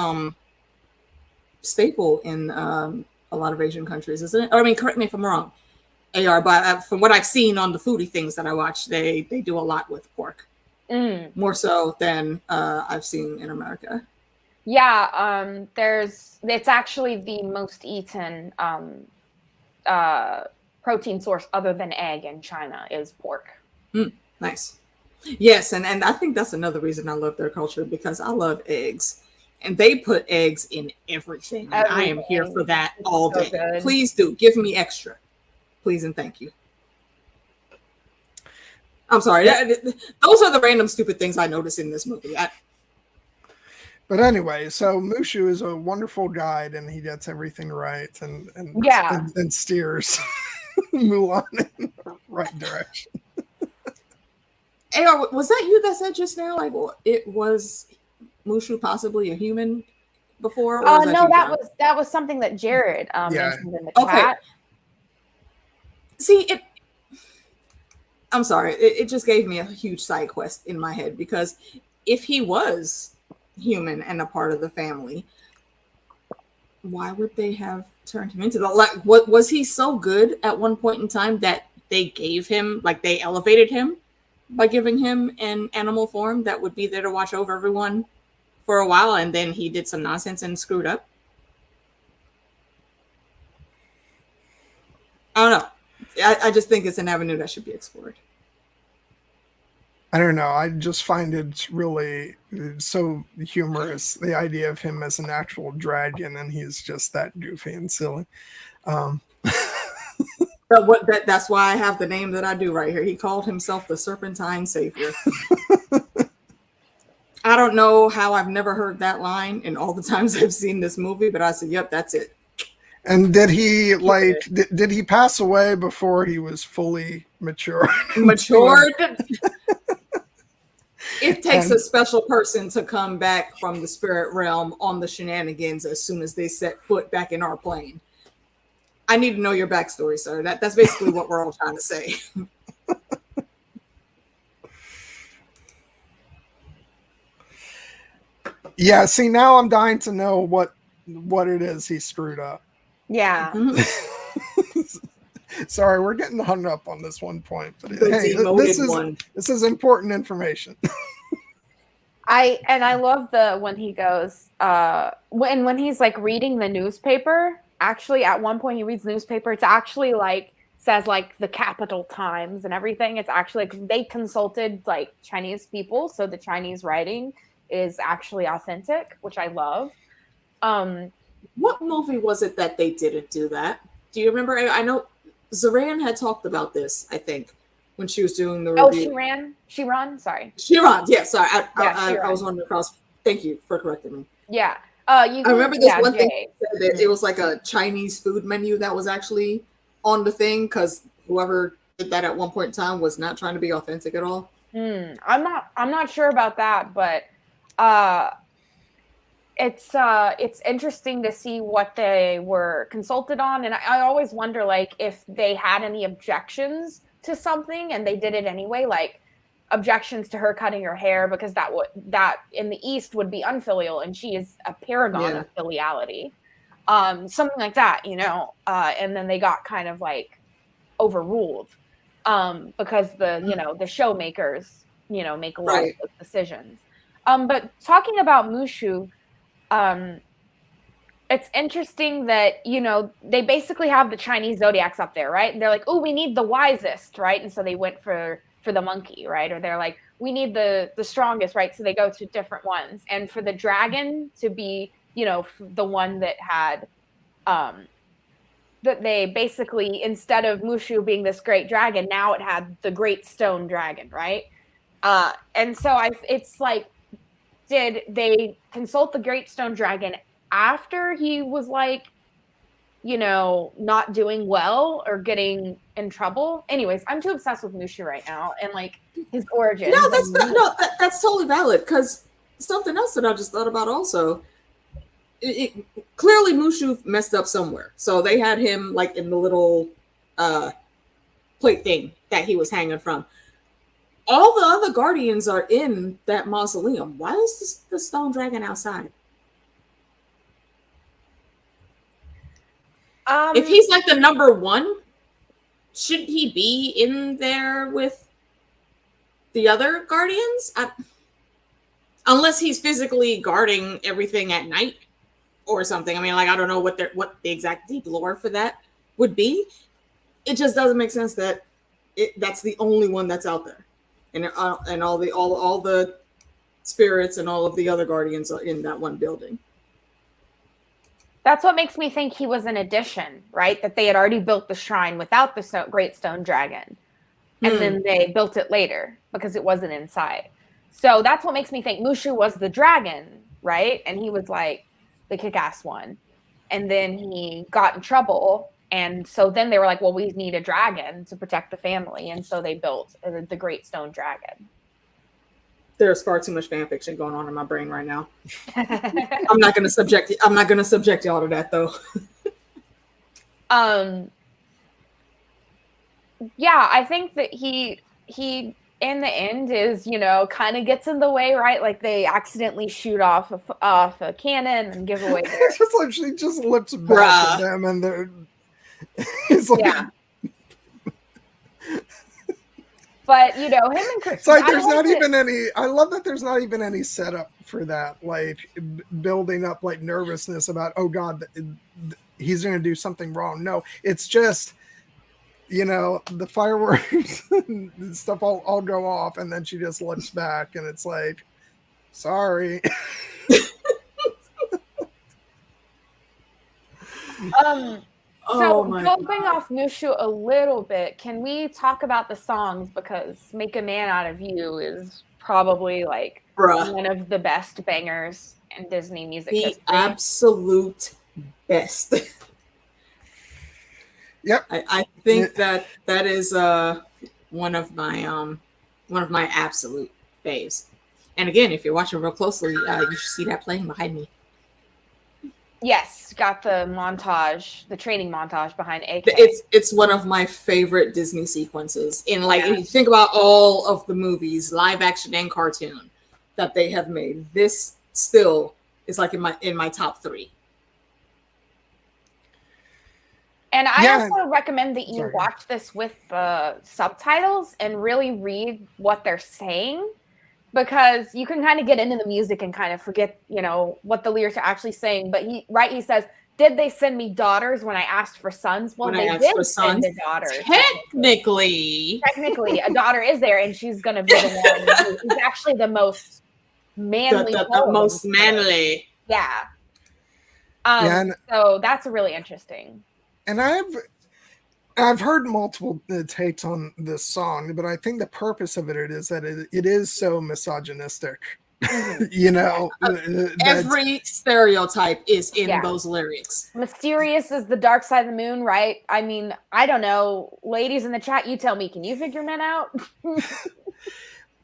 staple in a lot of Asian countries, isn't it? Or, I mean, correct me if I'm wrong. AR, but from what I've seen on the foodie things that I watch, they do a lot with pork, more so than I've seen in America. Yeah, it's actually the most eaten protein source other than egg in China is pork. Nice. Yes, and I think that's another reason I love their culture, because I love eggs. And they put eggs in everything. And I am here for that all so day. good. Please do. Give me extra. Please and thank you. I'm sorry. Those are the random stupid things I notice in this movie. But anyway, so Mushu is a wonderful guide, and he gets everything right, and steers Mulan in the right direction. AR, was that you that said just now, like, it was Mushu possibly a human before? Oh no, that was something that Jared mentioned in the chat. See, I'm sorry, it just gave me a huge side quest in my head, because if he was human and a part of the family, why would they have turned him into that? Like, what was he so good at one point in time that they gave him, like, they elevated him by giving him an animal form that would be there to watch over everyone for a while, and then he did some nonsense and screwed up? I don't know. I just think it's an avenue that should be explored. I don't know. I just find it really so humorous, the idea of him as an actual dragon, and he's just that goofy and silly. But that's why I have the name that I do right here. He called himself the Serpentine Savior. I don't know how I've never heard that line in all the times I've seen this movie, but I said, yep, that's it. And did he did he pass away before he was fully mature? Matured? It takes a special person to come back from the spirit realm on the shenanigans as soon as they set foot back in our plane. I need to know your backstory, sir. That's basically what we're all trying to say. Yeah, see, now I'm dying to know what it is he screwed up. Yeah. Sorry, we're getting hung up on this one point, but hey, this is important information. I love when he goes when he's like reading the newspaper. Actually, at one point he reads the newspaper. It's actually like says like the capital times and everything. It's actually like they consulted like Chinese people, so the Chinese writing is actually authentic, which I love. What movie was it that they didn't do that? Do you remember? I know Zoran had talked about this, I think, when she was doing the review. Oh, Shiran, sorry. Shiran, yeah, sorry. I was wondering across. Thank you for correcting me. Yeah. I remember this one thing said that it was like a Chinese food menu that was actually on the thing, because whoever did that at one point in time was not trying to be authentic at all. I'm not sure about that, but it's interesting to see what they were consulted on, and I always wonder like if they had any objections to something and they did it anyway, like objections to her cutting her hair because that in the East would be unfilial, and she is a paragon of filiality, something like that, and then they got kind of like overruled because the show makers make a lot of those decisions. But talking about Mushu, it's interesting that, they basically have the Chinese zodiacs up there, right? And they're like, oh, we need the wisest, right? And so they went for the monkey, right? Or they're like, we need the strongest, right? So they go to different ones. And for the dragon to be, the one that had, that they basically, instead of Mushu being this great dragon, now it had the great stone dragon, right? And so it's like, did they consult the great stone dragon after he was like, not doing well or getting in trouble? Anyways, I'm too obsessed with Mushu right now and like his origin. No, that's totally valid, because something else that I just thought about also. Clearly Mushu messed up somewhere, so they had him like in the little plate thing that he was hanging from. All the other guardians are in that mausoleum. Why is the stone dragon outside? If he's like the number one, shouldn't he be in there with the other guardians? Unless he's physically guarding everything at night or something. I mean, like, I don't know what the exact deep lore for that would be. It just doesn't make sense that that's the only one that's out there. And all the spirits and all of the other guardians are in that one building. That's what makes me think he was an addition, right? That they had already built the shrine without the Great Stone Dragon. And then they built it later because it wasn't inside. So that's what makes me think Mushu was the dragon, right? And he was like the kick-ass one. And then he got in trouble. And so then they were like, well, we need a dragon to protect the family. And so they built the Great Stone Dragon. There's far too much fan fiction going on in my brain right now. I'm not going to subject y'all to that, though. Yeah, I think that he in the end is, kind of gets in the way, right? Like they accidentally shoot off a cannon and give away their... It's just like she just looks back at them and they're... It's like... Yeah. But, him and Chris... It's like there's not even any... I love that there's not even any setup for that. Like, building up, like, nervousness about, oh, God, he's going to do something wrong. No, it's just, the fireworks and stuff all go off, and then she just looks back, and it's like, sorry. So jumping off Mushu a little bit, can we talk about the songs? Because Make a Man Out of You is probably like one of the best bangers in Disney music history. The absolute best. Yep. I think that is one of my absolute faves. And again, if you're watching real closely, you should see that playing behind me. Yes, got the montage, the training montage behind AK. It's one of my favorite Disney sequences. If you think about all of the movies, live action and cartoon, that they have made, this still is like in my top 3. And I also recommend that you watch this with the subtitles and really read what they're saying, because you can kind of get into the music and kind of forget, what the lyrics are actually saying. But he says, did they send me daughters when I asked for sons? Well, they did send the daughters. Technically, a daughter is there, and she's going to be the one who's actually the most manly. The most manly. Yeah. So that's really interesting. And I've heard multiple takes on this song, but I think the purpose of it is that it is so misogynistic. Every stereotype is in those lyrics. Mysterious is the dark side of the moon, right? I mean, I don't know. Ladies in the chat, you tell me, can you figure men out?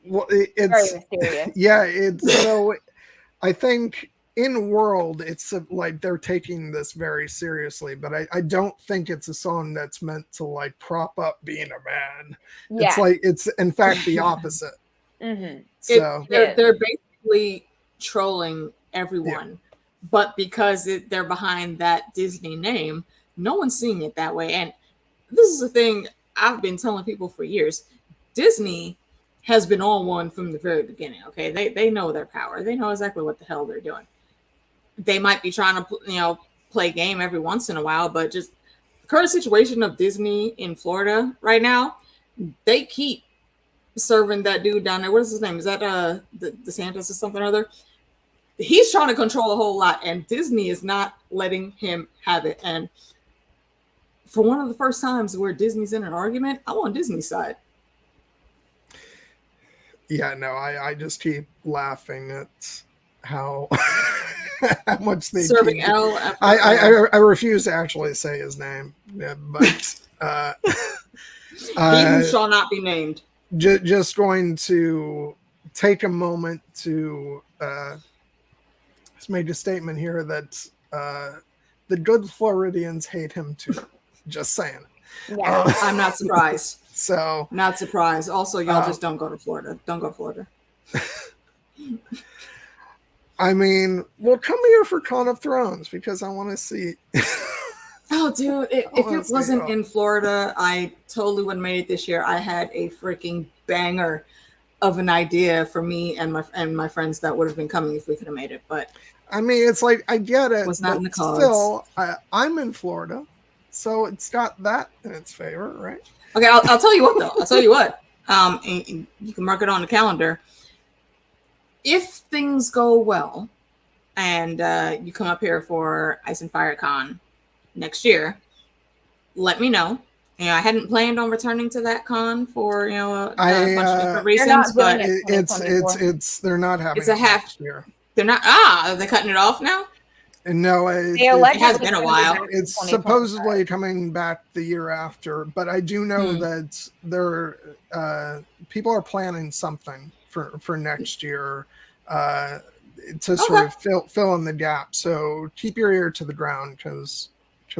Well, it's very mysterious. Yeah, so I think in world, it's like they're taking this very seriously, but I don't think it's a song that's meant to like prop up being a man. Yeah. It's like, it's in fact the opposite. Mm-hmm. So they're basically trolling everyone, but because they're behind that Disney name, no one's seeing it that way. And this is the thing I've been telling people for years. Disney has been on one from the very beginning. Okay, they know their power. They know exactly what the hell they're doing. They might be trying to, play game every once in a while, but just the current situation of Disney in Florida right now, they keep serving that dude down there. What is his name? Is that the DeSantis or something or other? He's trying to control a whole lot, and Disney is not letting him have it. And for one of the first times where Disney's in an argument, I'm on Disney's side. Yeah, no, I just keep laughing at how how much they serving L. I refuse to actually say his name, but he shall not be named. Just going to take a moment to make a statement here that the good Floridians hate him too. Just saying. Yeah, I'm not surprised. So not surprised. Also, y'all just don't go to Florida. Don't go to Florida. I mean, well, come here for Con of Thrones because I want to see. Oh, dude! If it wasn't in Florida, I totally would have made it this year. I had a freaking banger of an idea for me and my friends that would have been coming if we could have made it. But I mean, it's like I get it. Was not in the cards. Still, I'm in Florida, so it's got that in its favor, right? Okay, I'll tell you what though. I'll tell you what. And you can mark it on the calendar. if things go well and you come up here for Ice and Fire Con next year, let me know. I hadn't planned on returning to that con for a bunch of different reasons, but it's they're not having it's a half next year. They're not. Are they cutting it off now? No, it has been a while. It's supposedly coming back the year after, but I do know that there people are planning something for next year to sort of fill in the gap. So keep your ear to the ground because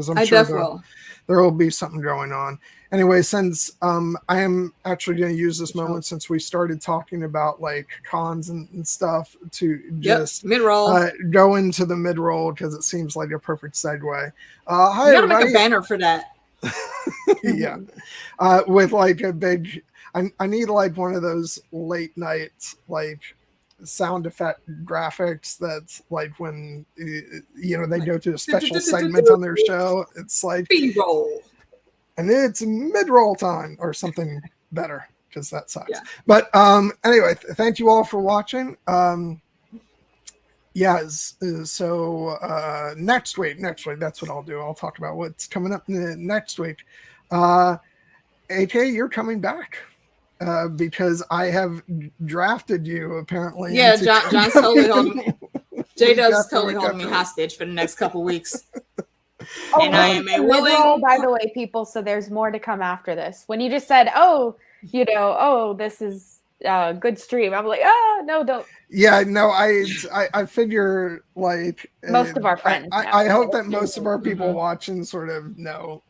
I'm sure there will be something going on. Anyway, since I am actually going to use this moment since we started talking about like cons and stuff to just mid-roll go into the mid-roll because it seems like a perfect segue. Hi, you gotta make a banner for that. Yeah, with like a big. I need like one of those late night like sound effect graphics that's like when they go to a special segment on their show. It's like B-roll. And it's mid-roll time or something better because that sucks. Yeah. But anyway, thank you all for watching. So next week, that's what I'll do. I'll talk about what's coming up next week. AK, you're coming back because I have drafted you apparently. Yeah, John's totally holding me. J-Dub's totally holding me hostage for the next couple weeks. And I am a willing. By the way, people, so there's more to come after this. When you just said, this is a good stream, I'm like, no, don't. Yeah, no, I figure like most of our friends. I hope that most of our people watching sort of know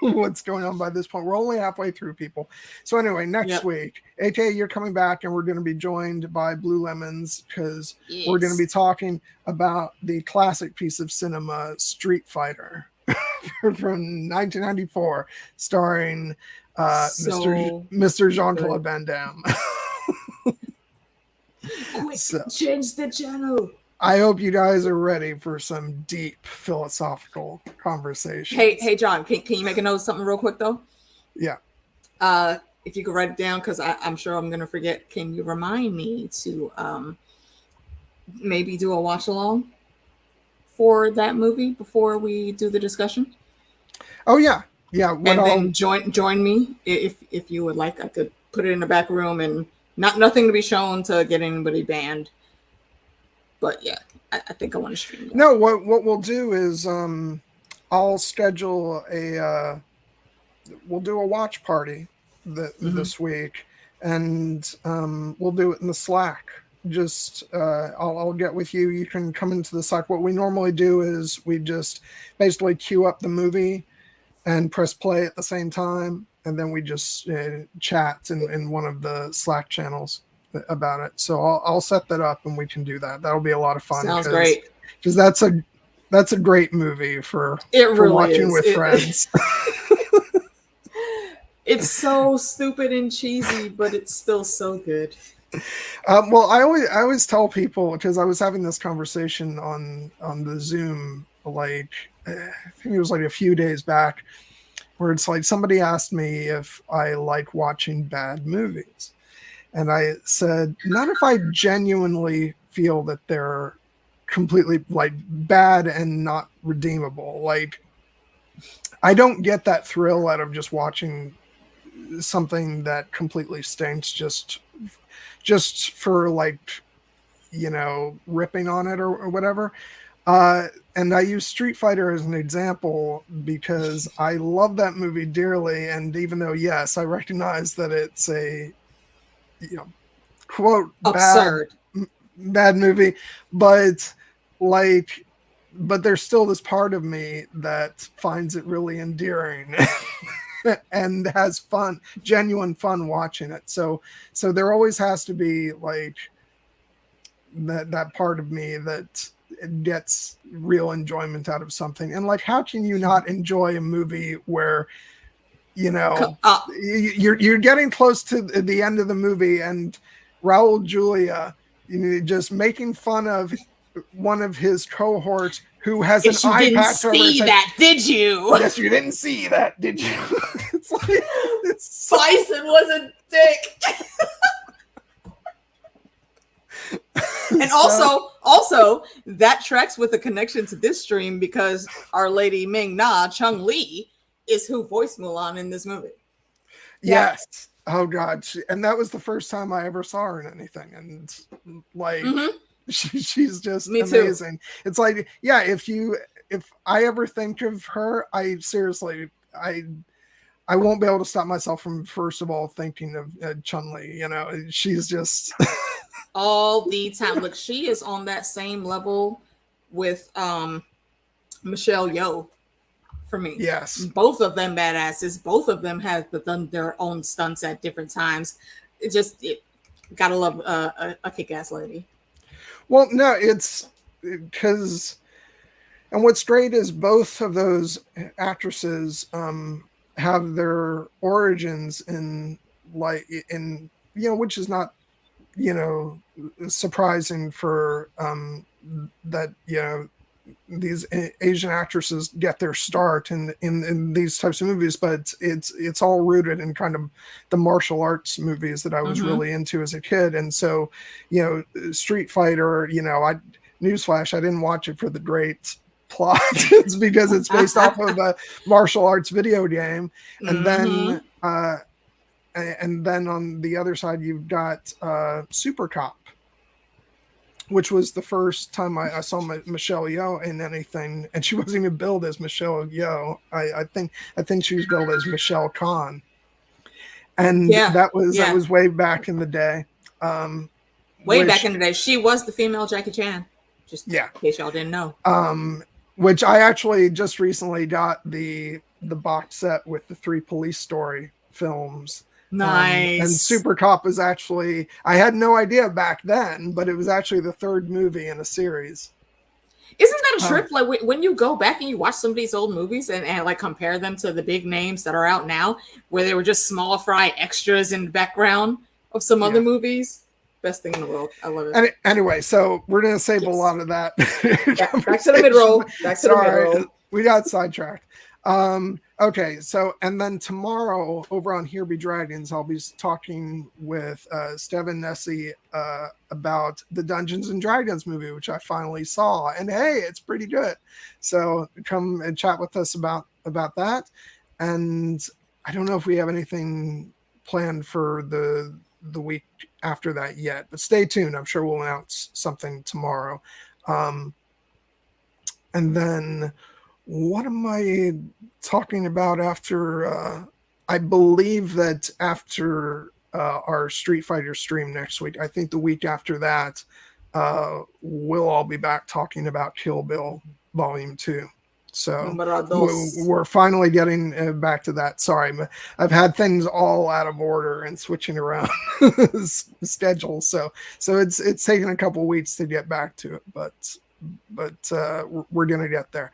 what's going on by this point. We're only halfway through, people. So anyway, next week, AK, you're coming back, and we're going to be joined by Blue Lemons because we're going to be talking about the classic piece of cinema, Street Fighter, from 1994, starring Mr. Jean-Claude Van Damme. Quick, change the channel. I hope you guys are ready for some deep philosophical conversation. Hey, John, can you make a note of something real quick though? Yeah. If you could write it down, because I'm sure I'm gonna forget. Can you remind me to maybe do a watch along for that movie before we do the discussion? Oh yeah. Then join me if you would like. I could put it in the back room and. Nothing to be shown to get anybody banned. But yeah, I think I want to stream that. No, what we'll do is I'll schedule we'll do a watch party this week, and we'll do it in the Slack. Just I'll get with you. You can come into the Slack. What we normally do is we just basically queue up the movie and press play at the same time. And then we just chat in one of the Slack channels about it. So I'll set that up and we can do that. That'll be a lot of fun. Sounds great. Because that's a great movie for watching with friends. It's so stupid and cheesy, but it's still so good. Well, I always tell people, because I was having this conversation on the Zoom, like I think it was like a few days back, where it's like somebody asked me if I like watching bad movies. And I said, not if I genuinely feel that they're completely like bad and not redeemable. Like, I don't get that thrill out of just watching something that completely stinks just for like, ripping on it or whatever. And I use Street Fighter as an example because I love that movie dearly. And even though, yes, I recognize that it's a, quote, absurd bad movie, but there's still this part of me that finds it really endearing and has genuine fun watching it. So there always has to be like that part of me that gets real enjoyment out of something. And like, how can you not enjoy a movie where you're getting close to the end of the movie and Raul Julia just making fun of one of his cohorts who has an eye patch over his head. That, did you? Yes, you didn't see that, did you? It's like Bison was a dick. And also that tracks with the connection to this stream because our lady Ming Na Chung Lee is who voiced Mulan in this movie. Yes. Oh God. And that was the first time I ever saw her in anything. And like, she's just amazing. It's like, yeah, if I ever think of her, I won't be able to stop myself from, first of all, thinking of Chun-Li. You know, she's just all the time. Look, she is on that same level with Michelle Yeoh for me. Yes. Both of them badasses. Both of them have done their own stunts at different times. Gotta love a kick-ass lady. Well, no, it's because, and what's great is both of those actresses have their origins in which is not, surprising for that, these Asian actresses get their start in these types of movies, but it's all rooted in kind of the martial arts movies that I was really into as a kid. And so, Street Fighter, newsflash, I didn't watch it for the great plot. It's because it's based off of a martial arts video game. And then on the other side, you've got Super Cop, which was the first time I saw Michelle Yeoh in anything, and she wasn't even billed as Michelle Yeoh. I think she was billed as Michelle Khan, and that was way back in the day. Back in the day, she was the female Jackie Chan. Just in case y'all didn't know. Which I actually just recently got the box set with the 3 Police Story films. Nice. And Super Cop is actually, I had no idea back then, but it was actually the 3rd movie in a series. Isn't that a trip? Like when you go back and you watch some of these old movies and like compare them to the big names that are out now, where they were just small fry extras in the background of some other movies. Best thing in the world. I love it. Anyway, so we're going to save a lot of that. Back to the mid-roll. We got sidetracked. Okay, so, and then tomorrow over on Here Be Dragons, I'll be talking with Steven Nessie about the Dungeons and Dragons movie, which I finally saw, and hey, it's pretty good. So come and chat with us about that. And I don't know if we have anything planned for the week after that yet, but stay tuned. I'm sure we'll announce something tomorrow. And then what am I talking about after? I believe that after our Street Fighter stream next week, I think the week after that, we'll all be back talking about Kill Bill Volume 2. So we're finally getting back to that. Sorry, I've had things all out of order and switching around schedules. So it's taken a couple weeks to get back to it, but we're gonna get there.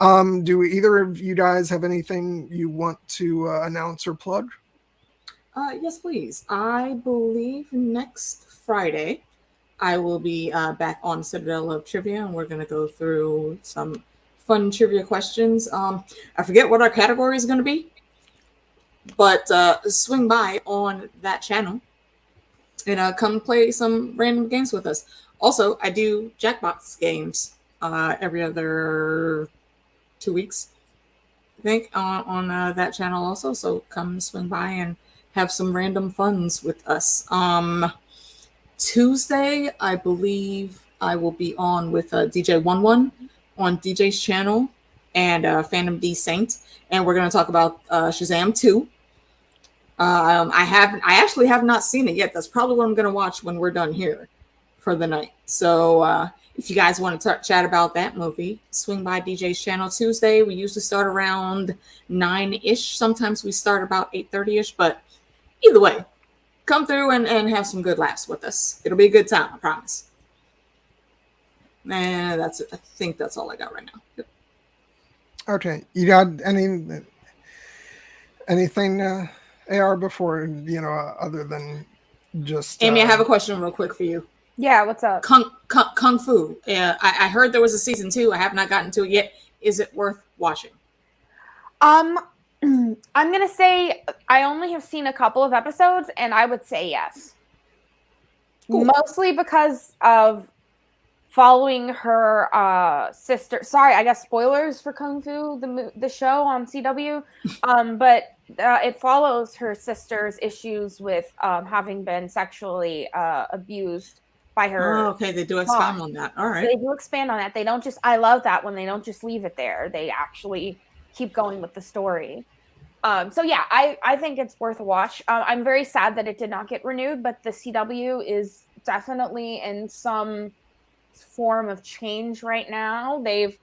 Do either of you guys have anything you want to announce or plug? Yes, please. I believe next Friday I will be back on Citadel of Trivia, and we're going to go through some fun trivia questions. I forget what our category is going to be, but swing by on that channel and come play some random games with us. Also, I do Jackbox games every other 2 weeks, I think, on that channel also. So come swing by and have some random funs with us. Tuesday, I believe I will be on with DJ 11 on DJ's channel and Phantom D Saint, and we're going to talk about Shazam 2. I actually have not seen it yet. That's probably what I'm going to watch when we're done here for the night. So if you guys want to chat about that movie, swing by DJ's channel Tuesday. We usually start around 9-ish. Sometimes we start about 8:30-ish, but either way, come through and have some good laughs with us. It'll be a good time, I promise. And that's it. I think that's all I got right now. Yep. Okay. You got anything AR before, other than just Amy, I have a question real quick for you. Yeah, what's up? Kung Fu. I heard there was a season 2. I have not gotten to it yet. Is it worth watching? I'm gonna say I only have seen a couple of episodes, and I would say yes. Cool. Mostly because of following her sister. Sorry, I guess spoilers for Kung Fu, the show on CW. But it follows her sister's issues with having been sexually abused by her. Oh, okay, they do expand on that. All right. So they do expand on that. They don't just, I love that when they don't just leave it there. They actually keep going with the story. So yeah, I think it's worth a watch. I'm very sad that it did not get renewed, but the CW is definitely in some form of change right now. They've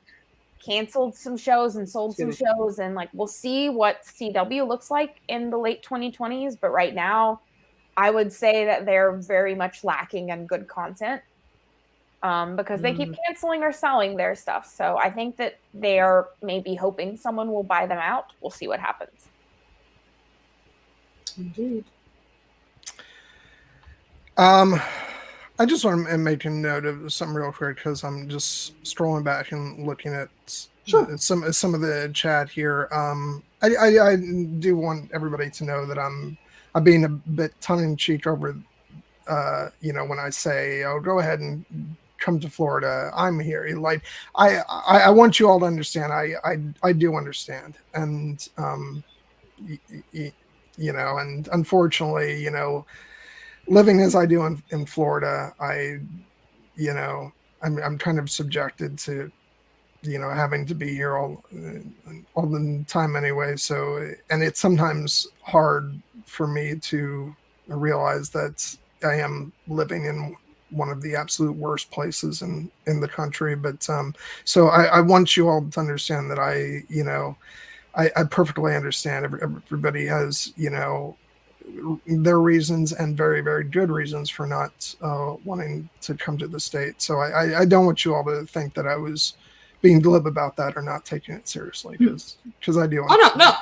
canceled some shows and sold some shows, and like we'll see what CW looks like in the late 2020s. But right now, I would say that they're very much lacking in good content because they keep canceling or selling their stuff. So I think that they are maybe hoping someone will buy them out. We'll see what happens. Indeed. I just want to make a note of something real quick because I'm just scrolling back and looking at some of the chat here. I do want everybody to know that I'm being a bit tongue in cheek over, when I say, "Oh, go ahead and come to Florida. I'm here." Like, I want you all to understand. I do understand, and and unfortunately, living as I do in Florida, I'm kind of subjected to, having to be here all the time anyway. So, and it's sometimes hard for me to realize that I am living in one of the absolute worst places in the country. But so I want you all to understand that I perfectly understand. Everybody has, their reasons and very, very good reasons for not wanting to come to the state. So I don't want you all to think that I was being glib about that or not taking it seriously, because I do. Oh, no.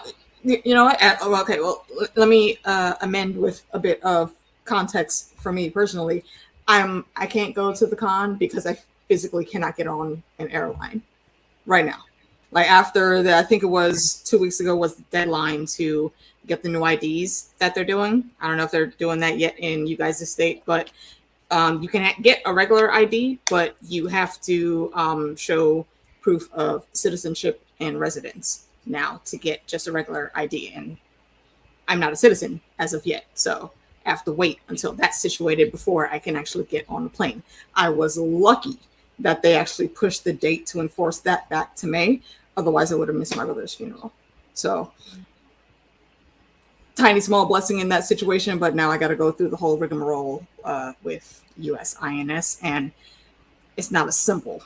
You know what? Okay, well, let me amend with a bit of context for me personally. I can't go to the con because I physically cannot get on an airline right now. Like after I think it was 2 weeks ago was the deadline to get the new IDs that they're doing. I don't know if they're doing that yet in you guys' state, but you can get a regular ID, but you have to show proof of citizenship and residence now to get just a regular ID. And I'm not a citizen as of yet, so I have to wait until that's situated before I can actually get on the plane. I was lucky that they actually pushed the date to enforce that back to May. Otherwise, I would have missed my brother's funeral. So, tiny, small blessing in that situation. But now I got to go through the whole rigmarole with USINS. And it's not as simple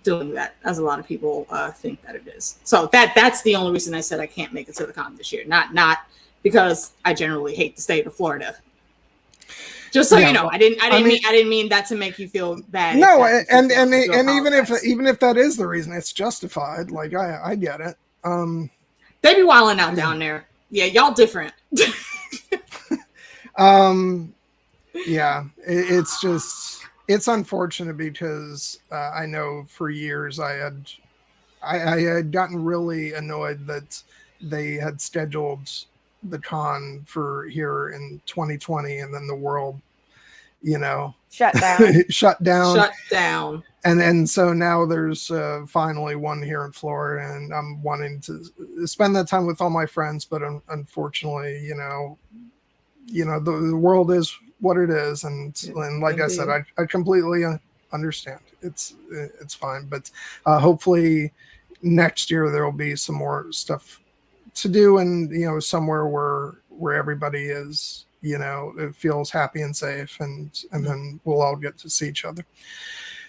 doing that as a lot of people think that it is. So that's the only reason I said I can't make it to the con this year. Not because I generally hate the state of Florida. Just so you know, I didn't mean that to make you feel bad. No, and even if that is the reason, it's justified. Like I get it. They be wilding out down there. Yeah, y'all different. It's unfortunate because I know for years I had gotten really annoyed that they had scheduled the con for here in 2020 and then the world shut down and so now there's finally one here in Florida, and I'm wanting to spend that time with all my friends, but unfortunately the world is what it is, and like I said, I completely understand. It's fine, but hopefully next year there will be some more stuff to do, and somewhere where everybody is it feels happy and safe, and then we'll all get to see each other.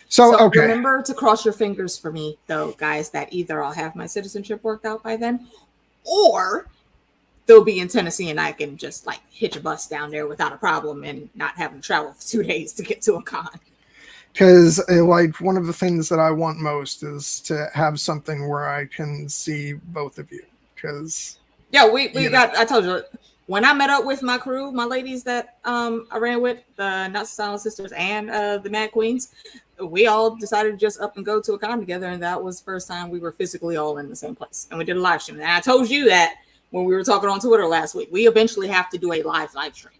So okay, remember to cross your fingers for me though, guys, that either I'll have my citizenship worked out by then, or they'll be in Tennessee and I can just like hitch a bus down there without a problem and not having to travel for 2 days to get to a con. Because like one of the things that I want most is to have something where I can see both of you. Because I told you when I met up with my crew, my ladies that I ran with, the Not So Silent Sisters and the Mad Queens, we all decided to just up and go to a con together, and that was the first time we were physically all in the same place. And we did a live stream. And I told you that when we were talking on Twitter last week, we eventually have to do a live stream.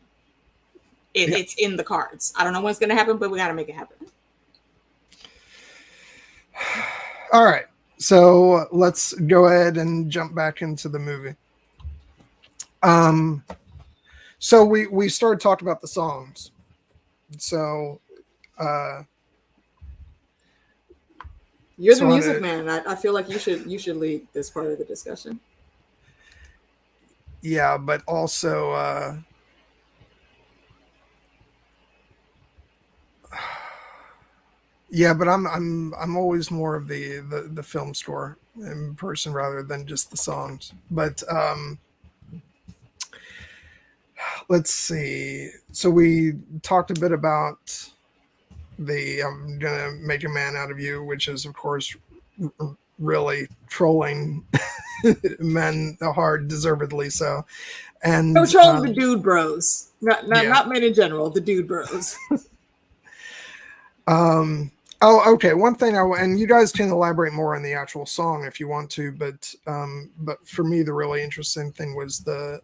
It's in the cards. I don't know when it's going to happen, but we got to make it happen. All right. So let's go ahead and jump back into the movie. So we started talking about the songs. So You're So the on music a- man. I feel like you should lead this part of the discussion. yeah, but also yeah, but I'm always more of the film score in person rather than just the songs. But let's see. So we talked a bit about the I'm gonna make a man out of you, which is of course really trolling men hard, deservedly so. And No, trolling the dude bros. yeah. Not men in general, the dude bros. Oh, okay. One thing, and you guys can elaborate more on the actual song if you want to, but for me, the really interesting thing was the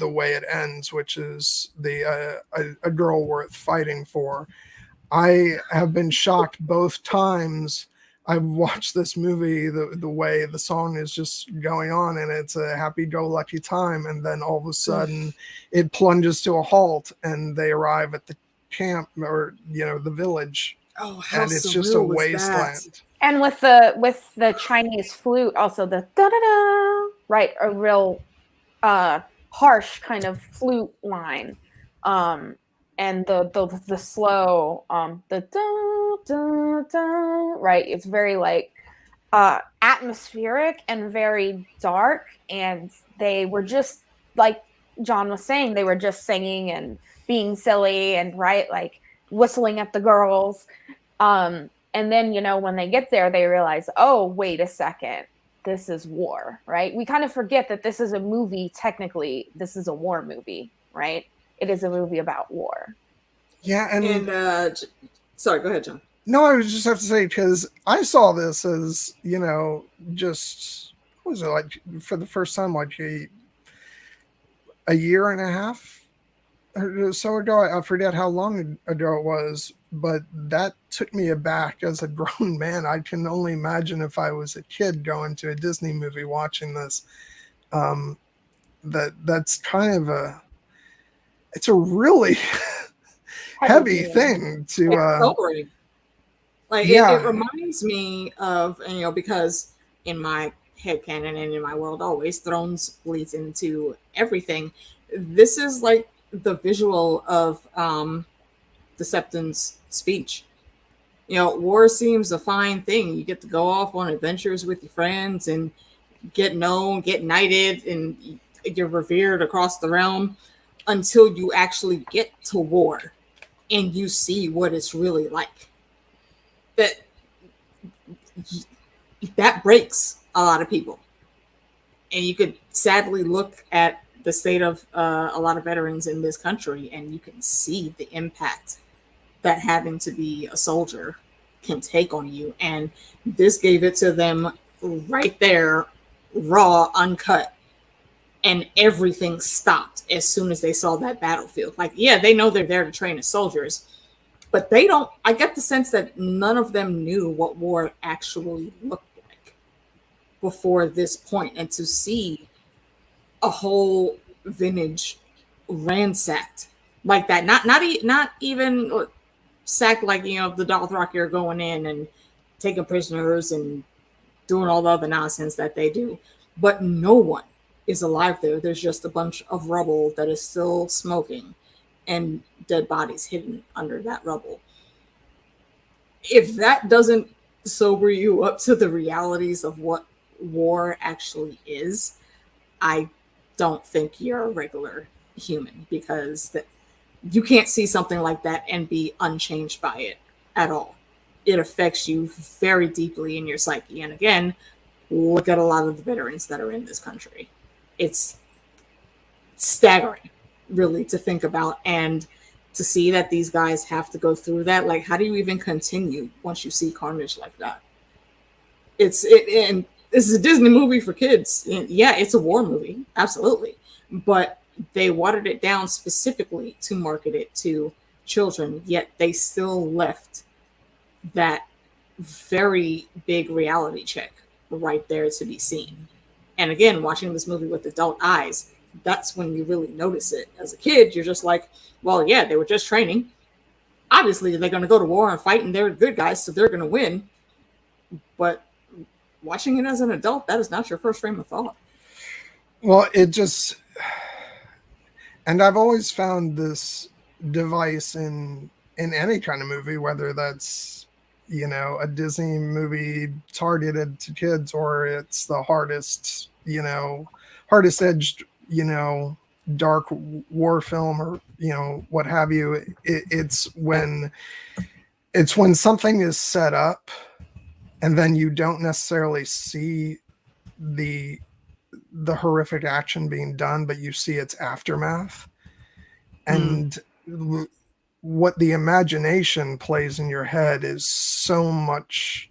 way it ends, which is a girl worth fighting for. I have been shocked both times I've watched this movie, the way the song is just going on, and it's a happy-go-lucky time, and then all of a sudden it plunges to a halt, and they arrive at the camp, or the village, Oh, how and it's just a surreal was that? wasteland. And with the Chinese flute, also the da da da, right? A real harsh kind of flute line, and the slow the da da da, right? It's very like atmospheric and very dark, and they were just like John was saying, they were just singing and being silly and right, like whistling at the girls. And then, when they get there, they realize, oh, wait a second, this is war, right? We kind of forget that this is a movie. Technically, this is a war movie, right? It is a movie about war. Yeah, and sorry, go ahead, John. No, I would just have to say, because I saw this as, just, what was it, like, for the first time, like a year and a half or so ago. I forget how long ago it was, but that took me aback as a grown man. I can only imagine if I was a kid going to a Disney movie watching this. That's kind of it's a really heavy thing to sobering. Like it reminds me of, because in my headcanon and in my world always Thrones bleeds into everything. This is like the visual of the Septon's speech. War seems a fine thing. You get to go off on adventures with your friends and get known, get knighted, and you're revered across the realm until you actually get to war and you see what it's really like. That breaks a lot of people. And you could sadly look at the state of a lot of veterans in this country, and you can see the impact that having to be a soldier can take on you. And this gave it to them right there, raw, uncut. And everything stopped as soon as they saw that battlefield. Like, yeah, they know they're there to train as soldiers, but I get the sense that none of them knew what war actually looked like before this point. And to see a whole village ransacked like that, not even sacked like, the Dothraki are going in and taking prisoners and doing all the other nonsense that they do, but no one is alive there. There's just a bunch of rubble that is still smoking and dead bodies hidden under that rubble. If that doesn't sober you up to the realities of what war actually is, I don't think you're a regular human, because you can't see something like that and be unchanged by it at all. It affects you very deeply in your psyche. And again, look at a lot of the veterans that are in this country. It's staggering, really, to think about, and to see that these guys have to go through that. Like, how do you even continue once you see carnage like that? And this is a Disney movie for kids. And yeah, it's a war movie, absolutely, but they watered it down specifically to market it to children. Yet they still left that very big reality check right there to be seen. And again, watching this movie with adult eyes, that's when you really notice it. As a kid, you're just like, well, yeah, they were just training. Obviously, they're going to go to war and fight, and they're good guys, so they're going to win. But watching it as an adult, that is not your first frame of thought. Well, it just, and I've always found this device in any kind of movie, whether that's, you know, a Disney movie targeted to kids, or it's the hardest, you know, hardest edged, you know, dark war film, or, you know, what have you. It's when something is set up and then you don't necessarily see the horrific action being done, but you see its aftermath. And what the imagination plays in your head is so much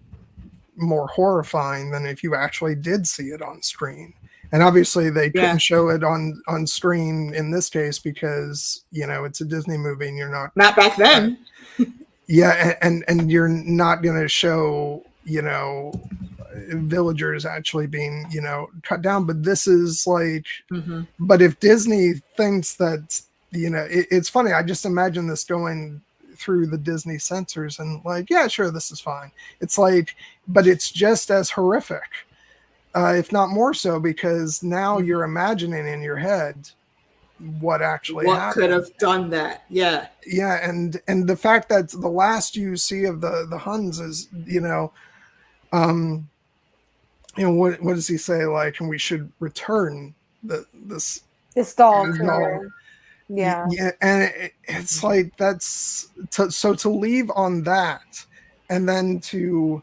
more horrifying than if you actually did see it on screen. And obviously they couldn't show it on screen in this case because, you know, it's a Disney movie and you're not back then. And you're not going to show, you know, villagers actually being, you know, cut down. But this is like, but if Disney thinks that, you know, it's funny. I just imagine this going through the Disney censors and like, yeah, sure, this is fine. It's like, but it's just as horrific, if not more so, because now you're imagining in your head what actually happened. Could have done that. Yeah. And the fact that the last you see of the Huns is, you know, what does he say? Like, and we should return this doll. Yeah. And it's like, that's to leave on that, and then to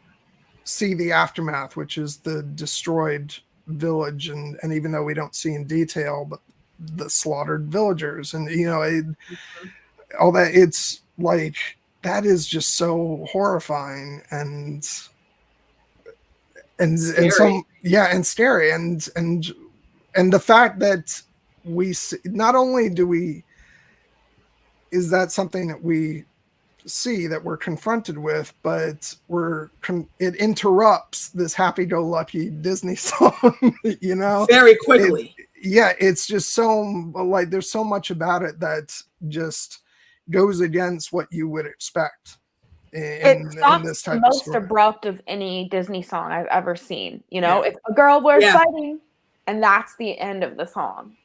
see the aftermath, which is the destroyed village, and even though we don't see in detail, but the slaughtered villagers, and, you know, all that, it's like, that is just so horrifying and so, yeah, and scary, and the fact that we see, not only is that something that we see, that we're confronted with, but it interrupts this happy-go-lucky Disney song, you know, very quickly. It's just so, like, there's so much about it that just goes against what you would expect in this type the most of story. Abrupt of any Disney song I've ever seen. You know, it's a girl we're fighting, and that's the end of the song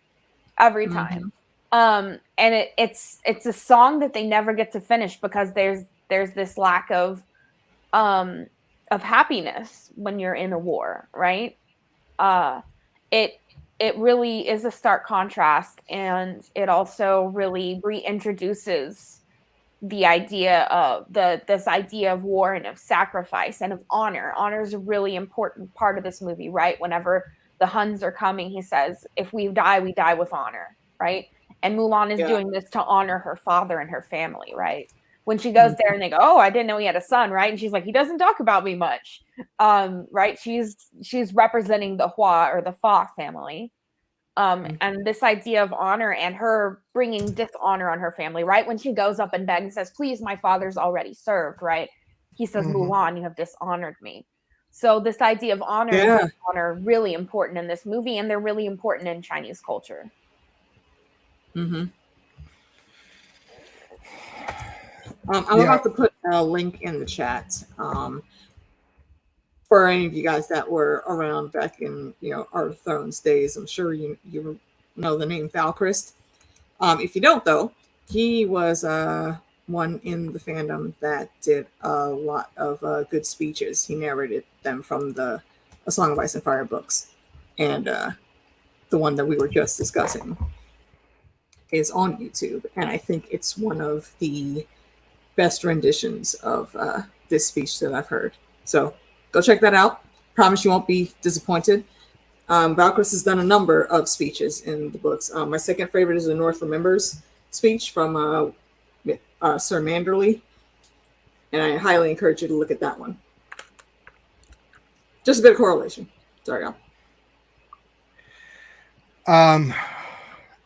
every time. And it's a song that they never get to finish because there's this lack of happiness when you're in a war, right? It really is a stark contrast, and it also really reintroduces the idea of this idea of war and of sacrifice and of honor. Honor is a really important part of this movie, right? Whenever the Huns are coming, he says, if we die with honor, right? And Mulan is doing this to honor her father and her family, right? When she goes there and they go, oh, I didn't know he had a son, right? And she's like, he doesn't talk about me much, right? She's representing the Hua or the Fa family. And this idea of honor and her bringing dishonor on her family, right? When she goes up and begs and says, please, my father's already served, right? He says, Mulan, you have dishonored me. So this idea of honor and dishonor, really important in this movie, and they're really important in Chinese culture. I'm about to put a link in the chat for any of you guys that were around back in, you know, Art of Thrones days. I'm sure you know the name Valchrist. If you don't, though, he was one in the fandom that did a lot of good speeches. He narrated them from the A Song of Ice and Fire books, and the one that we were just discussing is on YouTube, and I think it's one of the best renditions of this speech that I've heard. So go check that out. Promise you won't be disappointed. Valchrist has done a number of speeches in the books. My second favorite is the North Remembers speech from Sir Manderley, and I highly encourage you to look at that one. Just a bit of correlation. Sorry, y'all.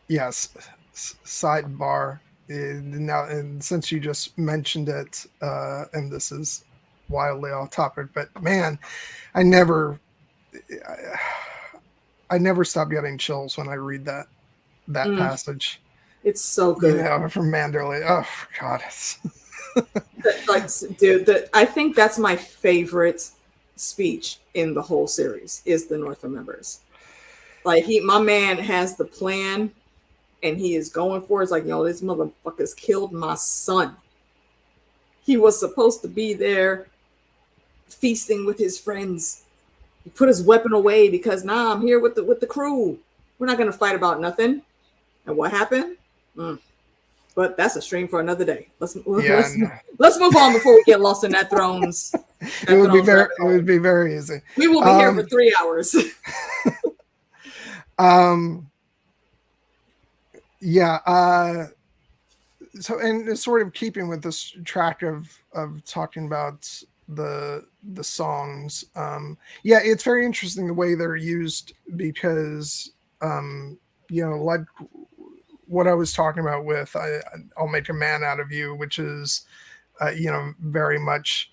Yes. Sidebar. Now, and since you just mentioned it, and this is wildly off topic, but man, I never stop getting chills when I read that passage. It's so good. You know, from Manderley. Oh God, like, dude, I think that's my favorite speech in the whole series is the North Remembers. Like, my man has the plan, and he is going for it. It's like, yo, this motherfucker's killed my son. He was supposed to be there feasting with his friends. He put his weapon away because I'm here with the crew. We're not gonna fight about nothing. And what happened? But that's a stream for another day. Let's move on before we get lost in that Thrones. It would be very easy. We will be here for 3 hours. So, and sort of keeping with this track of talking about the songs, it's very interesting the way they're used, because like what I was talking about with I'll Make a Man Out of You, which is very much,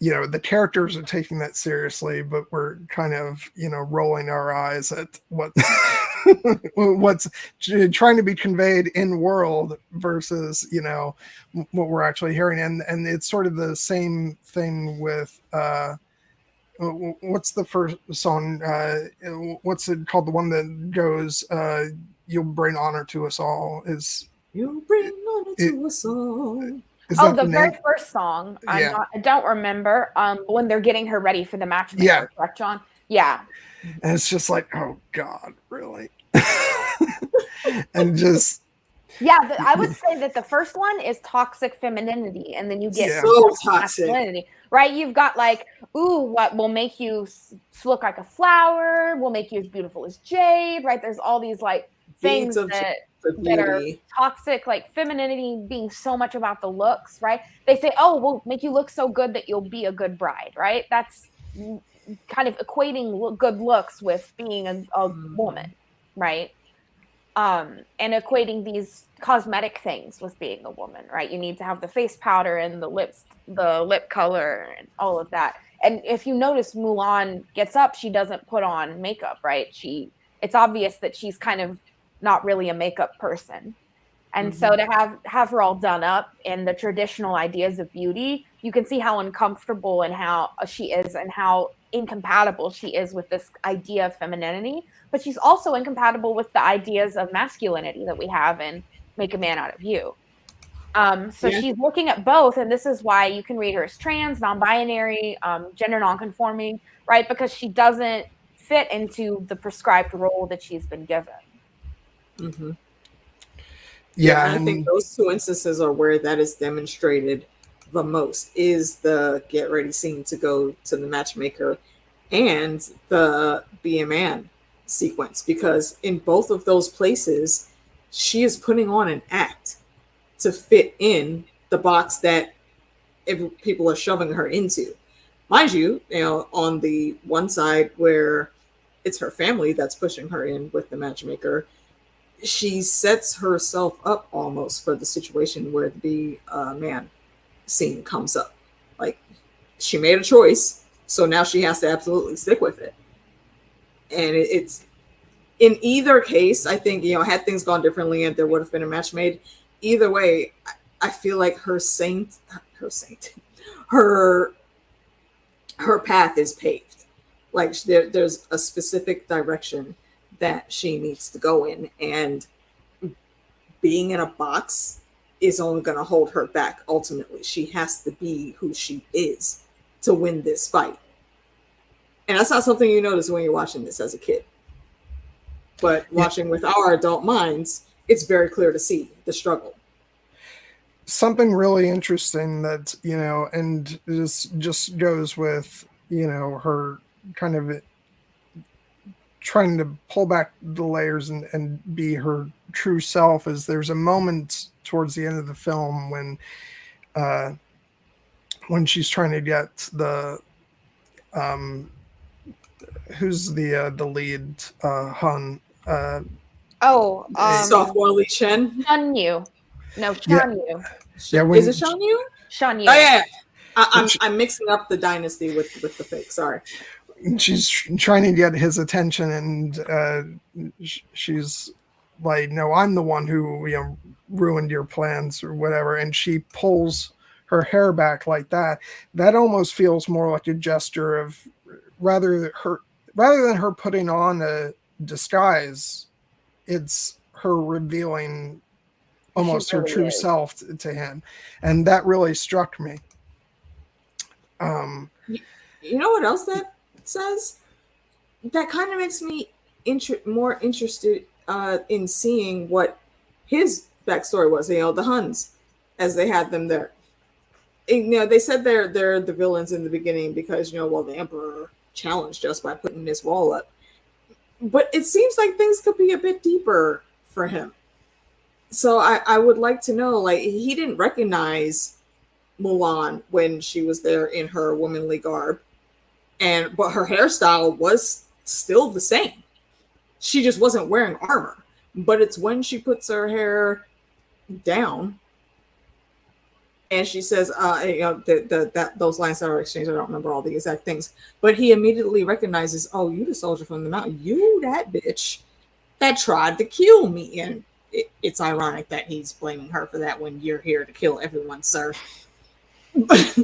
the characters are taking that seriously, but we're kind of rolling our eyes at what what's trying to be conveyed in world versus what we're actually hearing. And it's sort of the same thing with what's the first song, what's it called, the one that goes you'll bring honor to us all, is you'll bring honor to us all. The very first song. I don't remember. When they're getting her ready for the match. Correct, John? Yeah. And it's just like, oh God, really? And just I would say that the first one is toxic femininity, and then you get so toxic masculinity, right? You've got like, what will make you look like a flower, will make you as beautiful as jade, right? There's all these like things that are toxic, like femininity being so much about the looks, right? They say, we'll make you look so good that you'll be a good bride, right? That's kind of equating good looks with being a woman, right? And equating these cosmetic things with being a woman, right? You need to have the face powder and the lip color and all of that. And if you notice, Mulan gets up, she doesn't put on makeup, right? It's obvious that she's kind of not really a makeup person. And so to have her all done up in the traditional ideas of beauty, you can see how uncomfortable and how she is and how incompatible she is with this idea of femininity. But she's also incompatible with the ideas of masculinity that we have in Make a Man Out of You. She's looking at both, and this is why you can read her as trans, non-binary, gender non-conforming, right? Because she doesn't fit into the prescribed role that she's been given. Mm-hmm. Yeah, and I think those two instances are where that is demonstrated the most, is the get ready scene to go to the matchmaker and the Be a Man sequence, because in both of those places she is putting on an act to fit in the box that people are shoving her into. Mind you, on the one side where it's her family that's pushing her in with the matchmaker, she sets herself up almost for the situation where the Be a Man scene comes up. Like, she made a choice, so now she has to absolutely stick with it. And it's in either case, I think, had things gone differently and there would have been a match made, either way, I feel like her path is paved. Like, there's a specific direction that she needs to go in, and being in a box is only going to hold her back. Ultimately, she has to be who she is to win this fight. And that's not something you notice when you're watching this as a kid. But watching with our adult minds, it's very clear to see the struggle. Something really interesting that, and this just goes with, her kind of trying to pull back the layers and be her true self, is there's a moment towards the end of the film when she's trying to get the who's the lead, Hun, sophomore Li Chen. Shan Yu. No, Shan Yu. Yeah, is it Shan Yu? Shan Yu. Oh yeah. I'm mixing up the dynasty with the fake. Sorry. She's trying to get his attention, and she's like, "No, I'm the one who ruined your plans or whatever." And she pulls her hair back like that. That almost feels more like a gesture of rather than her putting on a disguise. It's her revealing almost her true self to him, and that really struck me. You know what else that says? That kind of makes me more interested in seeing what his backstory was. The Huns, as they had them there. And, they said they're the villains in the beginning because the emperor challenged us by putting this wall up. But it seems like things could be a bit deeper for him. So I would like to know, like, he didn't recognize Mulan when she was there in her womanly garb, but her hairstyle was still the same. She just wasn't wearing armor. But it's when she puts her hair down and she says, those lines that are exchanged, I don't remember all the exact things, but he immediately recognizes, oh, you the soldier from the mountain, you that bitch that tried to kill me. And it's ironic that he's blaming her for that when you're here to kill everyone, sir. But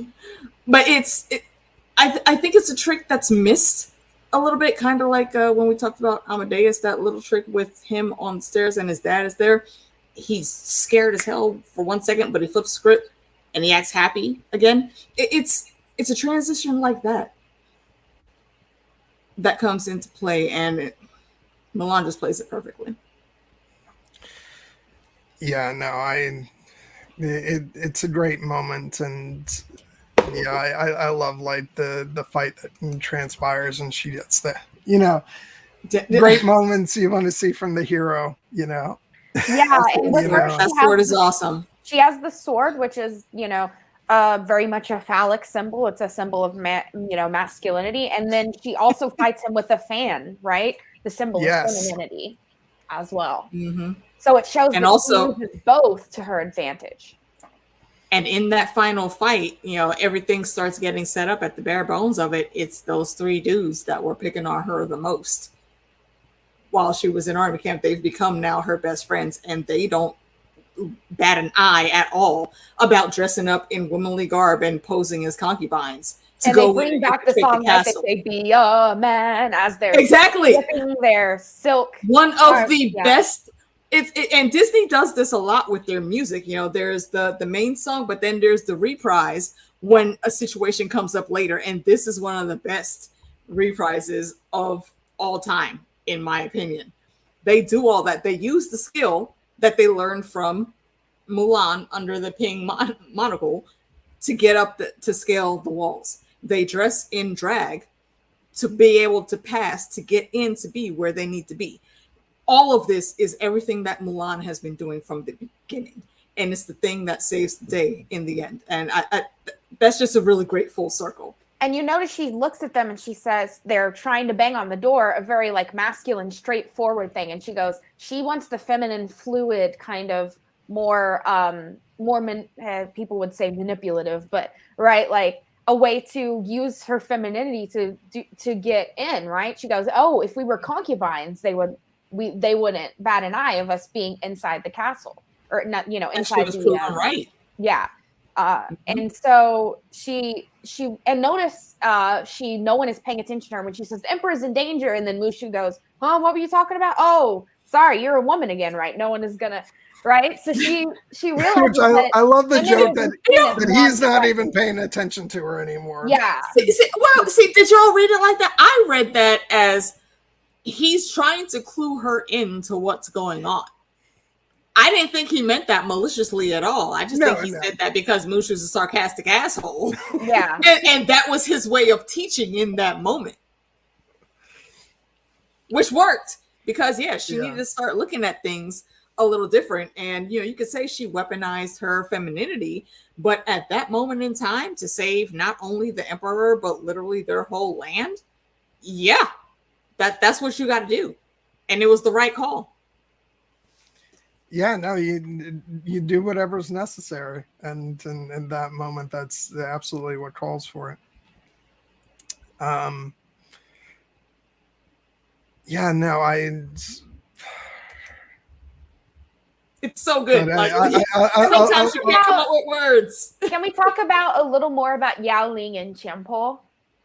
I think it's a trick that's missed a little bit, kind of like when we talked about Amadeus, that little trick with him on the stairs and his dad is there. He's scared as hell for 1 second, but he flips the script and he acts happy again. It's a transition like that comes into play, and Mulan just plays it perfectly. Yeah, no, it's a great moment, and yeah, I love like the fight that transpires, and she gets the great moments you want to see from the hero. Yeah, and with her, that sword is awesome. She has the sword, which is very much a phallic symbol. It's a symbol of masculinity, and then she also fights him with a fan, right? The symbol of femininity as well. Mm-hmm. So it shows and that also she uses both to her advantage. And in that final fight, everything starts getting set up at the bare bones of it. It's those 3 dudes that were picking on her the most while she was in army camp. They've become now her best friends, and they don't bat an eye at all about dressing up in womanly garb and posing as concubines. And they bring back the song like they say, "Be a man," as they're flipping their silk. One of the best. And Disney does this a lot with their music. There's the main song, but then there's the reprise when a situation comes up later. And this is one of the best reprises of all time, in my opinion. They do all that. They use the skill that they learned from Mulan under the Ping monocle to get up to scale the walls. They dress in drag to be able to pass, to get in, to be where they need to be. All of this is everything that Mulan has been doing from the beginning. And it's the thing that saves the day in the end. And I that's just a really great full circle. And you notice she looks at them and she says, they're trying to bang on the door, a very like masculine, straightforward thing. And she goes, she wants the feminine, fluid kind of more people would say manipulative, but right, like a way to use her femininity to get in, right? She goes, oh, if we were concubines, they wouldn't bat an eye of us being inside the castle, or not, inside the right. Yeah. And so she notice no one is paying attention to her when she says the emperor's in danger, and then Mushu goes, "Oh, what were you talking about? Oh, sorry, you're a woman again, right? No one is gonna." Right, so she realizes I love the joke that he's not even paying attention to her anymore. Yeah. See, did y'all read it like that? I read that as he's trying to clue her into what's going on. I didn't think he meant that maliciously at all. I just think he said that because Mushu's a sarcastic asshole. Yeah. and that was his way of teaching in that moment. Which worked because, she needed to start looking at things a little different. And, you could say she weaponized her femininity, but at that moment in time to save not only the emperor, but literally their whole land. That's what you got to do. And it was the right call. yeah, no, you do whatever's necessary, and in that moment, that's absolutely what calls for it. Yeah, no, It's so but good. Like sometimes you can't come up with words. Can we talk about a little more about Yao Ling and Qianpo?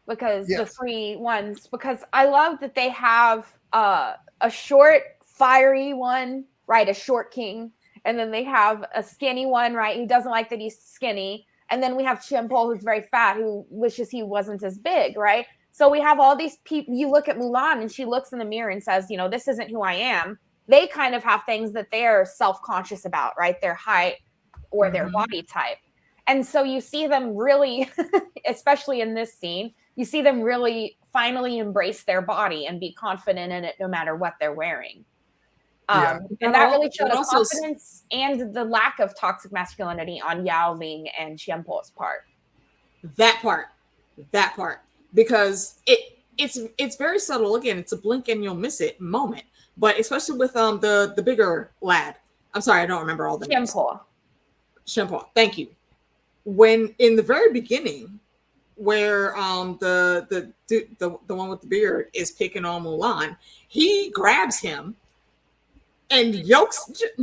Because the yes. three ones, because I love that they have a short, fiery one, right? A short king. And then they have a skinny one, right? Who doesn't like that he's skinny. And then we have Qianpo, who's very fat, who wishes he wasn't as big, right? So we have all these people. You look at Mulan and she looks in the mirror and says, this isn't who I am. They kind of have things that they're self-conscious about, right? Their height or their body type. And so you see them really, especially in this scene, you see them really finally embrace their body and be confident in it no matter what they're wearing. And that really showed a confidence and the lack of toxic masculinity on Yao Ling and Qianpo's part. That part. Because it's very subtle. Again, it's a blink and you'll miss it moment. But especially with the bigger lad. I'm sorry, I don't remember all the names. Qianpo, thank you. When in the very beginning, where the one with the beard is picking on Mulan, he grabs him and literally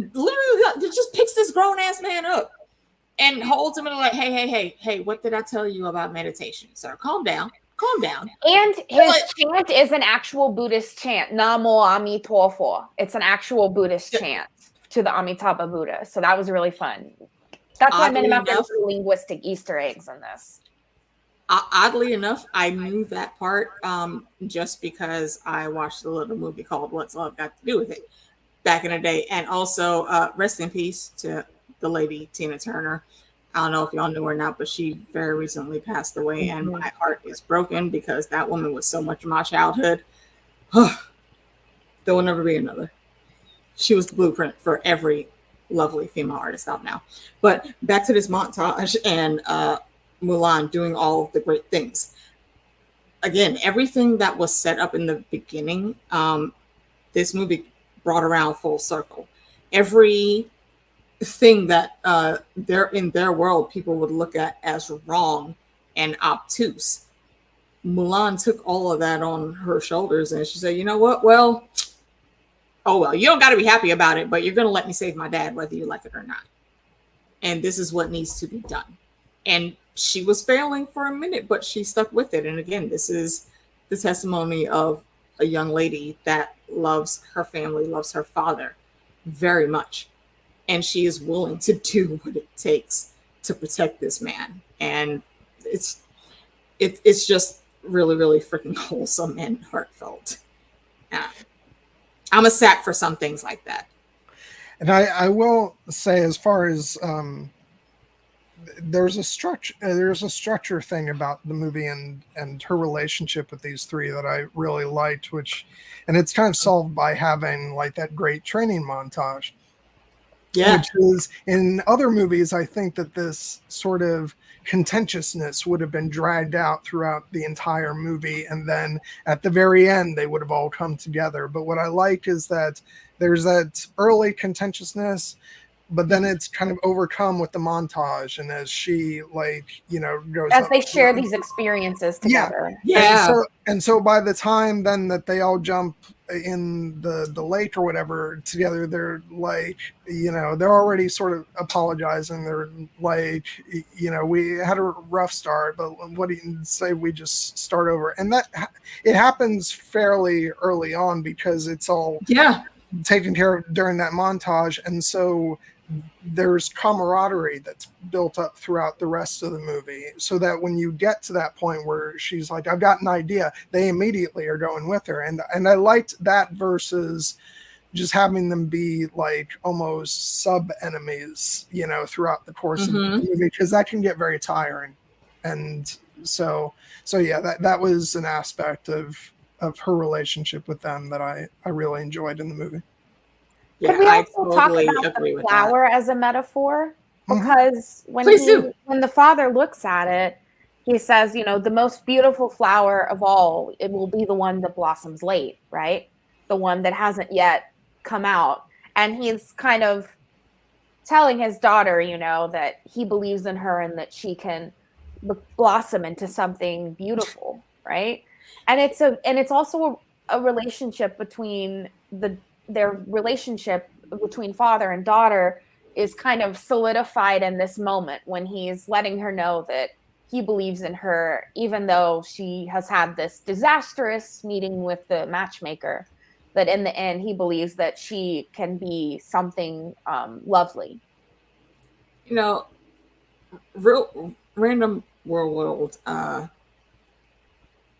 just picks this grown ass man up and holds him and like, hey, what did I tell you about meditation, sir? Calm down. And his chant is an actual Buddhist chant, Namo Amitofo. It's an actual Buddhist chant to the Amitabha Buddha. So that was really fun. That's what I meant about the linguistic Easter eggs in this. Oddly enough, I knew that part just because I watched a little movie called What's Love Got to Do with It back in the day. And also, rest in peace to the lady, Tina Turner. I don't know if y'all knew her or not, but she very recently passed away. And my heart is broken because that woman was so much of my childhood. There will never be another. She was the blueprint for every lovely female artist out now. But back to this montage and Mulan doing all of the great things. Again, everything that was set up in the beginning, this movie brought around full circle. Every thing that they're in their world, people would look at as wrong and obtuse. Mulan took all of that on her shoulders and she said, you know what? Well, you don't got to be happy about it, but you're going to let me save my dad, whether you like it or not. And this is what needs to be done. And she was failing for a minute, but she stuck with it. And again, this is the testimony of a young lady that loves her family, loves her father very much. And she is willing to do what it takes to protect this man. And it's just really, really freaking wholesome and heartfelt. I'm a sap for some things like that. And I will say, as far as there's a structure thing about the movie and her relationship with these three that I really liked, and it's kind of solved by having like that great training montage. Yeah. Which is, in other movies, I think that this sort of contentiousness would have been dragged out throughout the entire movie, and then at the very end they would have all come together. But what I like is that there's that early contentiousness, but then it's kind of overcome with the montage, and as she goes as they share these experiences together. And so by the time then that they all jump in the lake or whatever together, they're like, they're already sort of apologizing. They're like, we had a rough start, but what do you say we just start over? And that it happens fairly early on because it's all taken care of during that montage. And so there's camaraderie that's built up throughout the rest of the movie, so that when you get to that point where she's like, I've got an idea, they immediately are going with her. And I liked that versus just having them be like almost sub enemies, throughout the course of the movie, because that can get very tiring. And so yeah, that was an aspect of her relationship with them that I really enjoyed in the movie. Could we also talk about the flower as a metaphor? Because when the father looks at it, he says, the most beautiful flower of all, it will be the one that blossoms late, right? The one that hasn't yet come out. And he's kind of telling his daughter, you know, that he believes in her and that she can blossom into something beautiful, right? And it's also a relationship between their relationship between father and daughter is kind of solidified in this moment when he's letting her know that he believes in her, even though she has had this disastrous meeting with the matchmaker, that in the end he believes that she can be something lovely. You know, real random world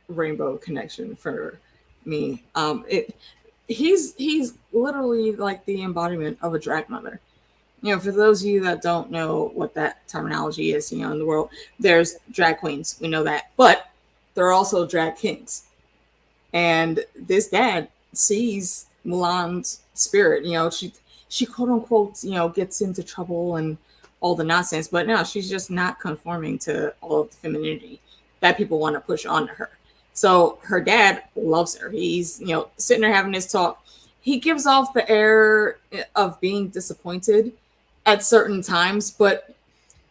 rainbow connection for me. He's literally like the embodiment of a drag mother. You know, for those of you that don't know what that terminology is, you know, in the world, there's drag queens, we know that, but there are also drag kings. And this dad sees Mulan's spirit. You know, she quote unquote, you know, gets into trouble and all the nonsense, but no, she's just not conforming to all of the femininity that people want to push onto her. So her dad loves her. He's, you know, sitting there having this talk. He gives off the air of being disappointed at certain times, but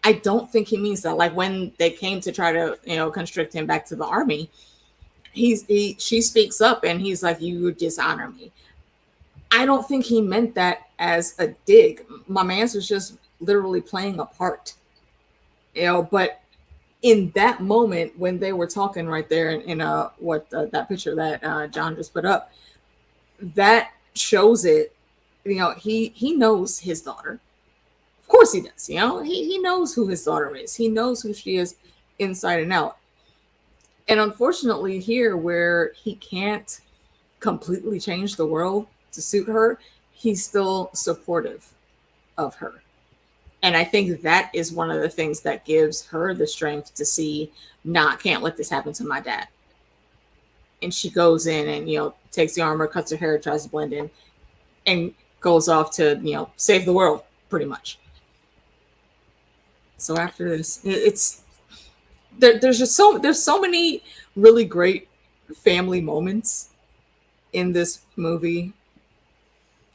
I don't think he means that. Like when they came to try to, you know, constrict him back to the army, she speaks up and he's like, "You dishonor me." I don't think he meant that as a dig. My man's was just literally playing a part, you know. But in that moment when they were talking right there in that picture that John just put up, that shows it. You know, he knows his daughter. Of course he does. You know, he knows who his daughter is. He knows who she is inside and out. And unfortunately, here where he can't completely change the world to suit her, he's still supportive of her. And I think that is one of the things that gives her the strength to see, nah, I can't let this happen to my dad. And she goes in and, you know, takes the armor, cuts her hair, tries to blend in, and goes off to, you know, save the world, pretty much. So after this, there's so many really great family moments in this movie.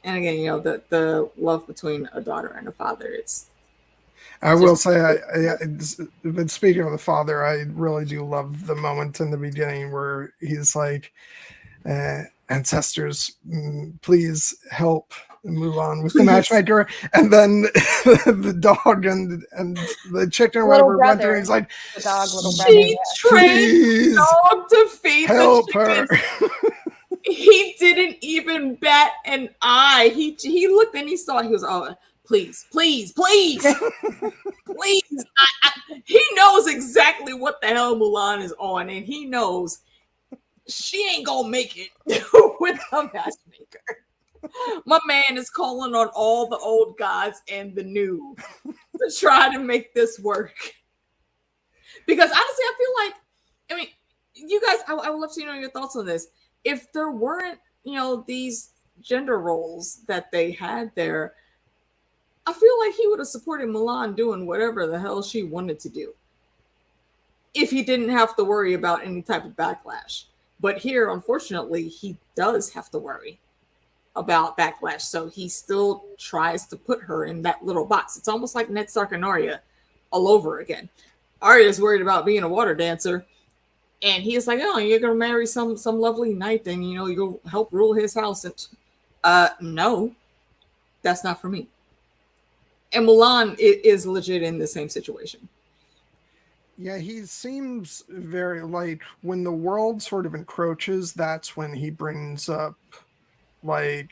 And again, you know, the love between a daughter and a father, I will say, but speaking of the father, I really do love the moment in the beginning where he's like, ancestors, please help Mulan with the matchmaker, and then the dog and the chicken or whatever went through. He's like, the dog, little brother. She trained dog to feed help the her. He didn't even bat an eye. He looked and he saw. He was, oh, please, please, please, please. He knows exactly what the hell Mulan is on, and he knows she ain't gonna make it with a matchmaker. My man is calling on all the old gods and the new to try to make this work. Because honestly, I feel like, I mean, you guys, I would love to know your thoughts on this. If there weren't, you know, these gender roles that they had there, I feel like he would have supported Mulan doing whatever the hell she wanted to do, if he didn't have to worry about any type of backlash. But here, unfortunately, he does have to worry about backlash. So he still tries to put her in that little box. It's almost like Ned Stark and Arya all over again. Arya's worried about being a water dancer, and he's like, "Oh, you're gonna marry some lovely knight, and you know you'll help rule his house." And no, that's not for me. And Mulan is legit in the same situation. Yeah, he seems very like when the world sort of encroaches, that's when he brings up like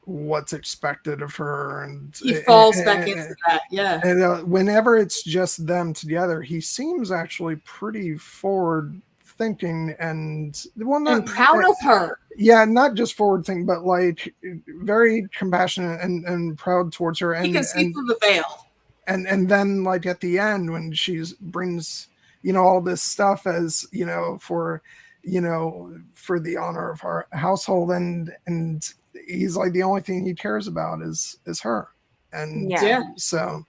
what's expected of her, and he falls back into that. Yeah, and whenever it's just them together, he seems actually pretty forward thinking and and proud of her. Yeah, not just forward thinking, but like very compassionate and proud towards her. And he can see through the veil. And then like at the end when she brings, you know, all this stuff as, you know, for the honor of our household, and he's like the only thing he cares about is her. And yeah. So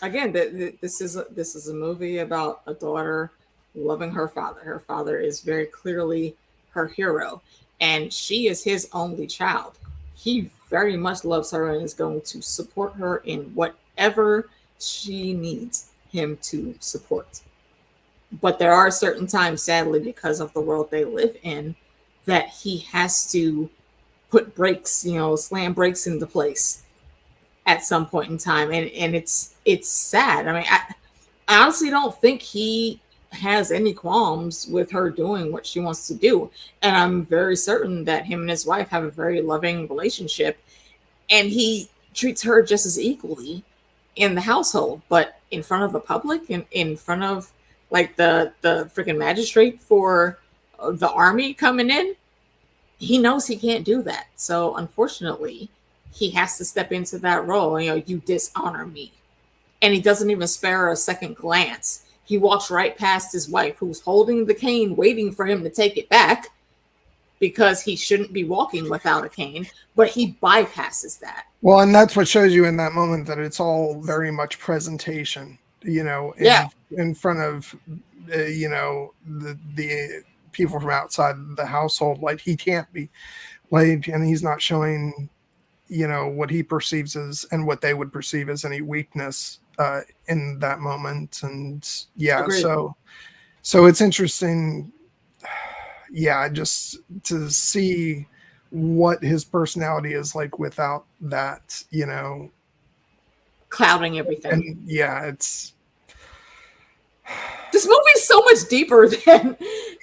again, this is a movie about a daughter loving her father. Her father is very clearly her hero, and she is his only child. He very much loves her and is going to support her in whatever she needs him to support. But there are certain times, sadly, because of the world they live in, that he has to put brakes, slam brakes into place at some point in time. And it's sad. I mean, I honestly don't think he has any qualms with her doing what she wants to do. And I'm very certain that him and his wife have a very loving relationship. And he treats her just as equally in the household, but in front of the public, in front of like the freaking magistrate for the army coming in, he knows he can't do that. So unfortunately, he has to step into that role. You dishonor me. And he doesn't even spare her a second glance. He walks right past his wife, who's holding the cane, waiting for him to take it back because he shouldn't be walking without a cane, but he bypasses that. Well, and that's what shows you in that moment that it's all very much presentation, in front of, the people from outside the household. Like, he can't be like, and he's not showing, what he perceives as and what they would perceive as any weakness in that moment. And Agreed. so it's interesting, just to see what his personality is like without that, clouding everything. And it's this movie's so much deeper than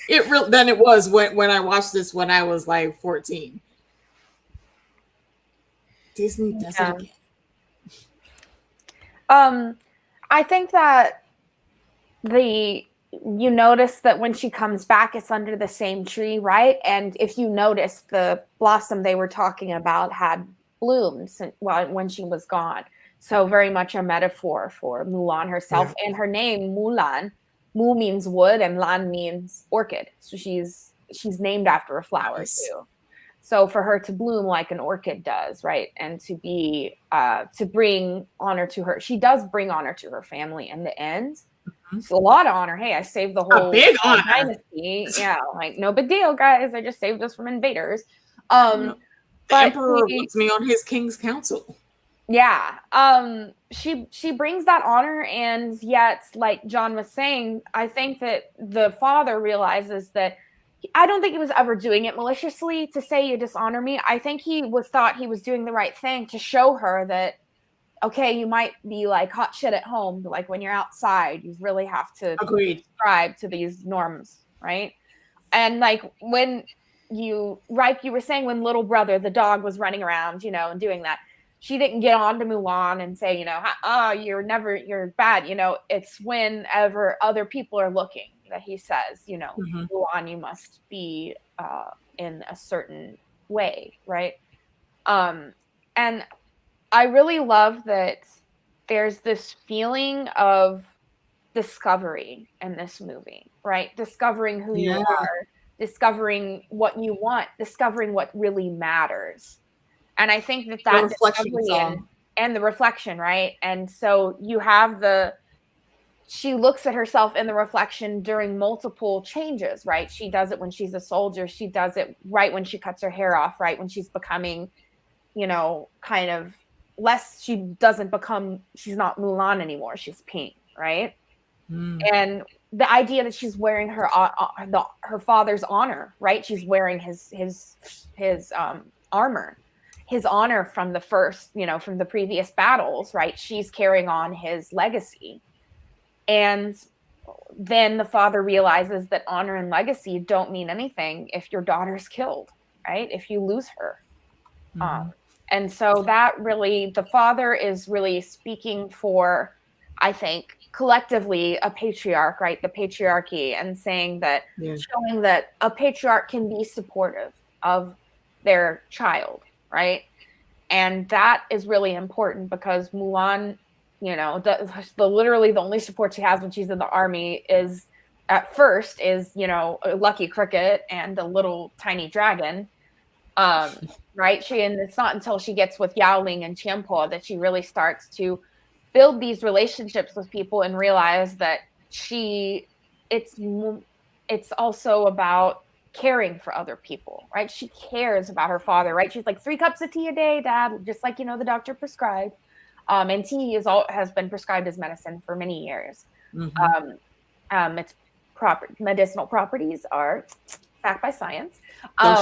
it was when I watched this when I was like 14. Disney does it again. I think that you notice that when she comes back, it's under the same tree, right? And if you notice, the blossom they were talking about had bloomed when she was gone. So very much a metaphor for Mulan herself, and her name Mulan. Mu means wood and Lan means orchid. So she's named after a flower too. So for her to bloom like an orchid does, right? And to be to bring honor to her, she does bring honor to her family in the end. Mm-hmm. It's a lot of honor. Hey, I saved the whole dynasty. Yeah, like no big deal, guys. I just saved us from invaders. The emperor puts me on his king's council. Yeah. She brings that honor, and yet, like John was saying, I think that the father realizes that I don't think he was ever doing it maliciously to say you dishonor me. I think he thought he was doing the right thing to show her that, okay, you might be like hot shit at home, but like when you're outside, you really have to subscribe to these norms, right? And like when you were saying, when little brother, the dog, was running around, and doing that, she didn't get on to Mulan and say, you're bad. It's whenever other people are looking that he says, mm-hmm. Mulan, you must be in a certain way, right? And I really love that there's this feeling of discovery in this movie, right? Discovering who you are, discovering what you want, discovering what really matters. And I think that reflection and the reflection, right? And so you have she looks at herself in the reflection during multiple changes, right? She does it when she's a soldier. She does it right when she cuts her hair off, right? When she's becoming, kind of less, she's not Mulan anymore. She's pink, right? Mm. And the idea that she's wearing her father's honor, right? She's wearing his armor. His honor from the first, from the previous battles, right? She's carrying on his legacy. And then the father realizes that honor and legacy don't mean anything if your daughter's killed, right? If you lose her. Mm-hmm. And so that really, the father is really speaking for, I think, collectively a patriarch, right? The patriarchy, and saying that, showing that a patriarch can be supportive of their child, right? And that is really important because Mulan, literally the only support she has when she's in the army is a Lucky Cricket and a little tiny dragon, right? And it's not until she gets with Yaoling and Tianpo that she really starts to build these relationships with people and realize that it's also about caring for other people, right? She cares about her father, right? She's like, 3 cups of tea a day, Dad, just like, the doctor prescribed. And tea has been prescribed as medicine for many years. Its medicinal properties are backed by science.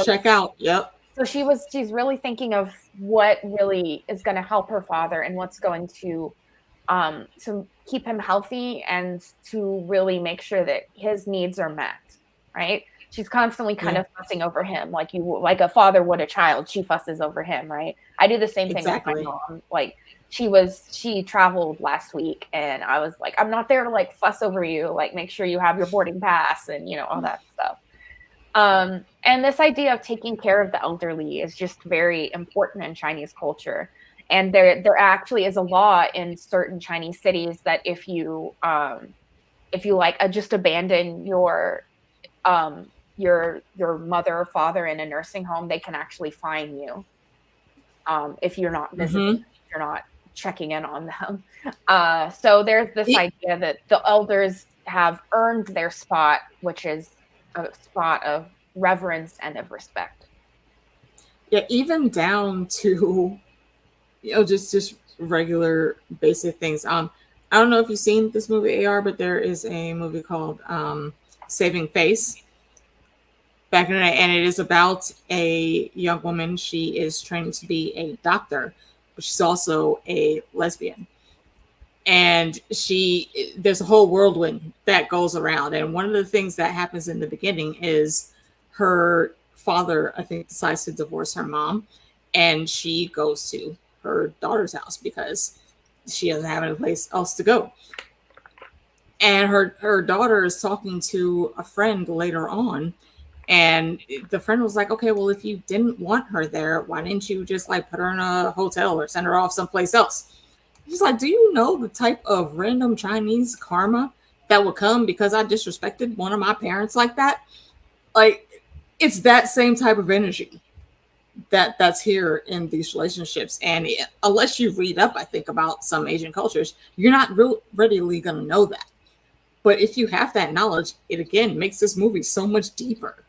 Check out. Yep. So she's really thinking of what really is going to help her father and what's going to keep him healthy and to really make sure that his needs are met, right? She's constantly kind of fussing over him, like a father would a child. She fusses over him, right? I do the same thing with my mom. Like she traveled last week, and I was like, I'm not there to like fuss over you. Like, make sure you have your boarding pass and all that stuff. And this idea of taking care of the elderly is just very important in Chinese culture. And there actually is a law in certain Chinese cities that if you like just abandon your mother or father in a nursing home, they can actually fine you if you're not visiting, if you're not checking in on them. So there's this idea that the elders have earned their spot, which is a spot of reverence and of respect. Yeah, even down to just regular basic things. I don't know if you've seen this movie, AR, but there is a movie called Saving Face back in the day, and it is about a young woman. She is training to be a doctor, but she's also a lesbian. And there's a whole whirlwind that goes around. And one of the things that happens in the beginning is her father, I think, decides to divorce her mom, and she goes to her daughter's house because she doesn't have any place else to go. And her daughter is talking to a friend later on, and the friend was like, okay, well, if you didn't want her there, why didn't you just like put her in a hotel or send her off someplace else? She's like, do you know the type of random Chinese karma that would come because I disrespected one of my parents like that? Like, it's that same type of energy that's here in these relationships. And unless you read up, I think, about some Asian cultures, you're not readily going to know that. But if you have that knowledge, it again makes this movie so much deeper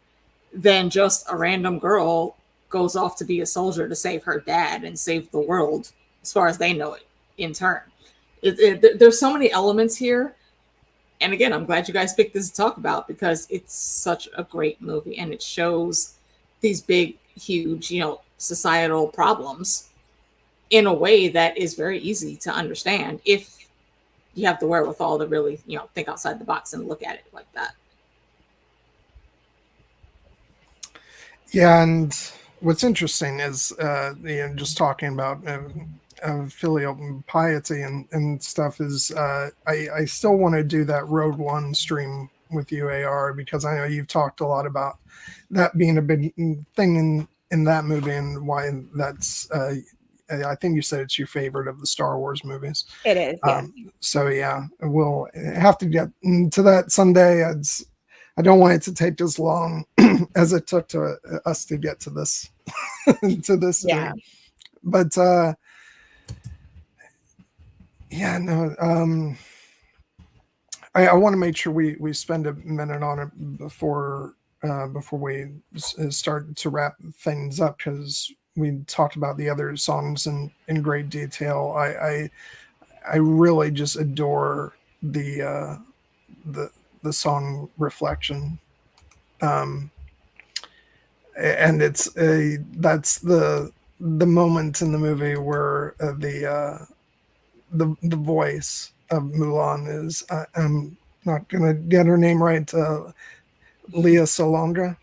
than just a random girl goes off to be a soldier to save her dad and save the world, as far as they know it, in turn. There's so many elements here. And again, I'm glad you guys picked this to talk about because it's such a great movie and it shows these big, huge, societal problems in a way that is very easy to understand if you have the wherewithal to really, think outside the box and look at it like that. Yeah, and what's interesting is, just talking about filial piety and stuff is, I still want to do that Road One stream with you, AR, because I know you've talked a lot about that being a big thing in that movie and why that's. I think you said it's your favorite of the Star Wars movies. It is. Yeah. So yeah, we'll have to get to that someday. I don't want it to take as long as it took to us to get to this Yeah. stream. But I want to make sure we spend a minute on it before we start to wrap things up, because we talked about the other songs in great detail. I really just adore the song Reflection, and it's that's the moment in the movie where the voice of Mulan is, I'm not gonna get her name right, Leah Salonga.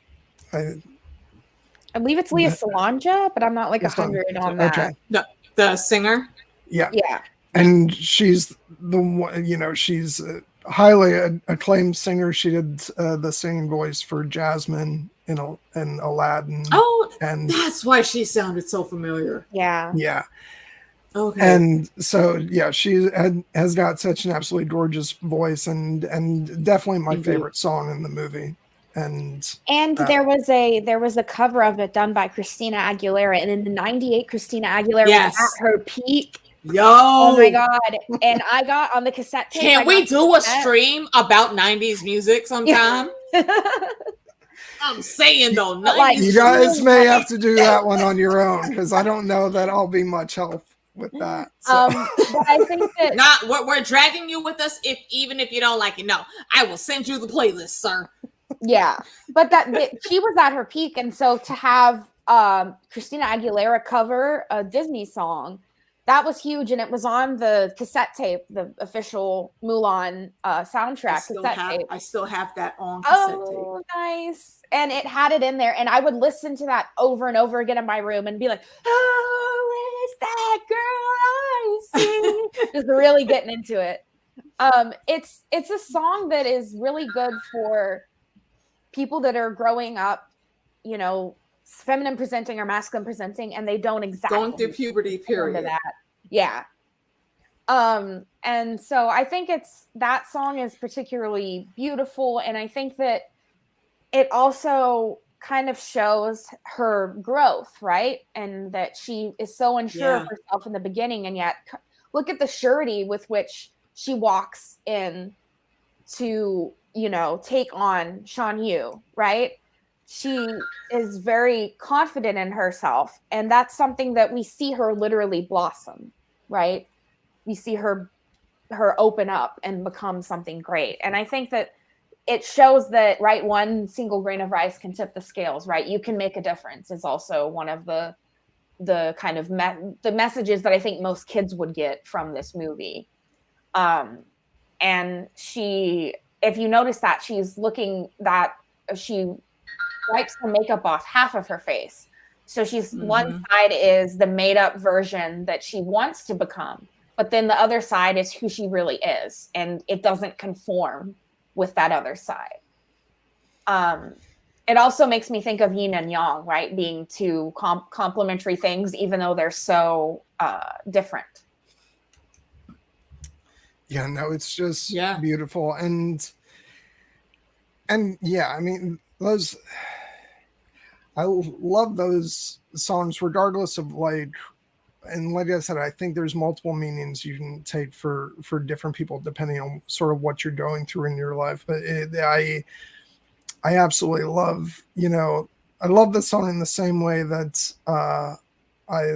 I believe it's Leah Salonga, but I'm not like 100 on that. Okay. The singer. Yeah. Yeah. And she's the one, she's a highly acclaimed singer. She did the singing voice for Jasmine in Aladdin. Oh, and that's why she sounded so familiar. Yeah. Yeah. Okay. And so, yeah, she has got such an absolutely gorgeous voice, and definitely my favorite song in the movie. And there was a cover of it done by Christina Aguilera, and in the '98, Christina Aguilera was at her peak. Yo! Oh my god! And I got on the cassette tape. Can we do a stream about '90s music sometime? I'm saying though, like, You guys may have to do that one on your own because I don't know that I'll be much help with that. So. But I think that not we're dragging you with us even if you don't like it. No, I will send you the playlist, sir. Yeah, but she was at her peak, and so to have Christina Aguilera cover a Disney song, that was huge, and it was on the cassette tape, the official Mulan soundtrack tape. I still have that on cassette tape. Oh, nice! And it had it in there, and I would listen to that over and over again in my room, and be like, "Oh, is that girl I see?" Just really getting into it. It's a song that is really good for people that are growing up, feminine presenting or masculine presenting, and they don't exactly going through puberty period. That. Yeah. And so I think that song is particularly beautiful, and I think that it also kind of shows her growth, right? And that she is so unsure of herself in the beginning, and yet look at the surety with which she walks in to take on Shan Yu, right? She is very confident in herself, and that's something that we see her literally blossom, right? We see her open up and become something great. And I think that it shows that, right, one single grain of rice can tip the scales, right? You can make a difference is also one of the kind of the messages that I think most kids would get from this movie. And she, if you notice that she's looking that she wipes the makeup off half of her face. So she's one side is the made up version that she wants to become, but then the other side is who she really is. And it doesn't conform with that other side. It also makes me think of yin and yang, right? Being two complementary things, even though they're so different. Yeah, no, it's just beautiful. And yeah, I mean, I love those songs regardless of and like I said, I think there's multiple meanings you can take for different people depending on sort of what you're going through in your life. But I absolutely love, I love the song in the same way that I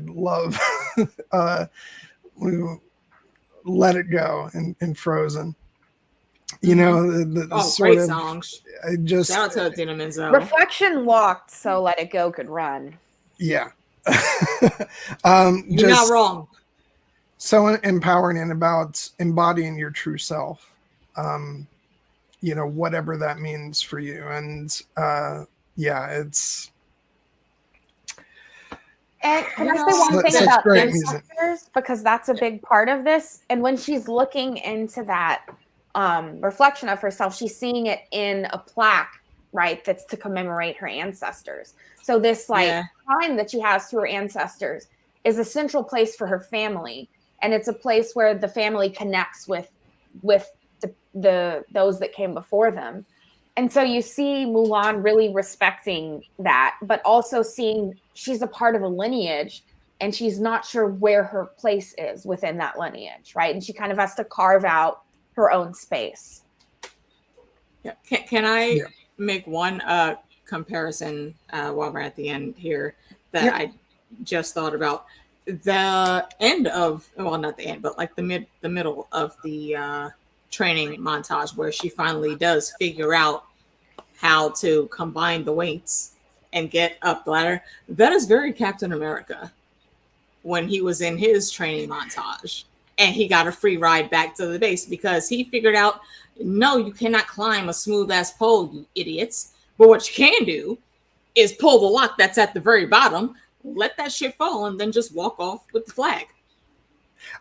love Let It Go in Frozen. The great songs. I just shout out to Idina Menzel. Reflection walked so Let It Go could run. Yeah. You're not wrong. So empowering and about embodying your true self. Whatever that means for you. And it's. And can I say one thing about ancestors? Because that's a big part of this. And when she's looking into that reflection of herself, she's seeing it in a plaque, right? That's to commemorate her ancestors. So this time that she has to her ancestors is a central place for her family. And it's a place where the family connects with the those that came before them. And so you see Mulan really respecting that, but also seeing she's a part of a lineage and she's not sure where her place is within that lineage, right? And she kind of has to carve out her own space. Yeah. Can I make one comparison while we're at the end here that I just thought about? The end of, well, not the end, but like the middle of the training montage where she finally does figure out how to combine the weights and get up the ladder. That is very Captain America when he was in his training montage and he got a free ride back to the base because he figured out, no, you cannot climb a smooth ass pole, you idiots. But what you can do is pull the lock that's at the very bottom, let that shit fall, and then just walk off with the flag.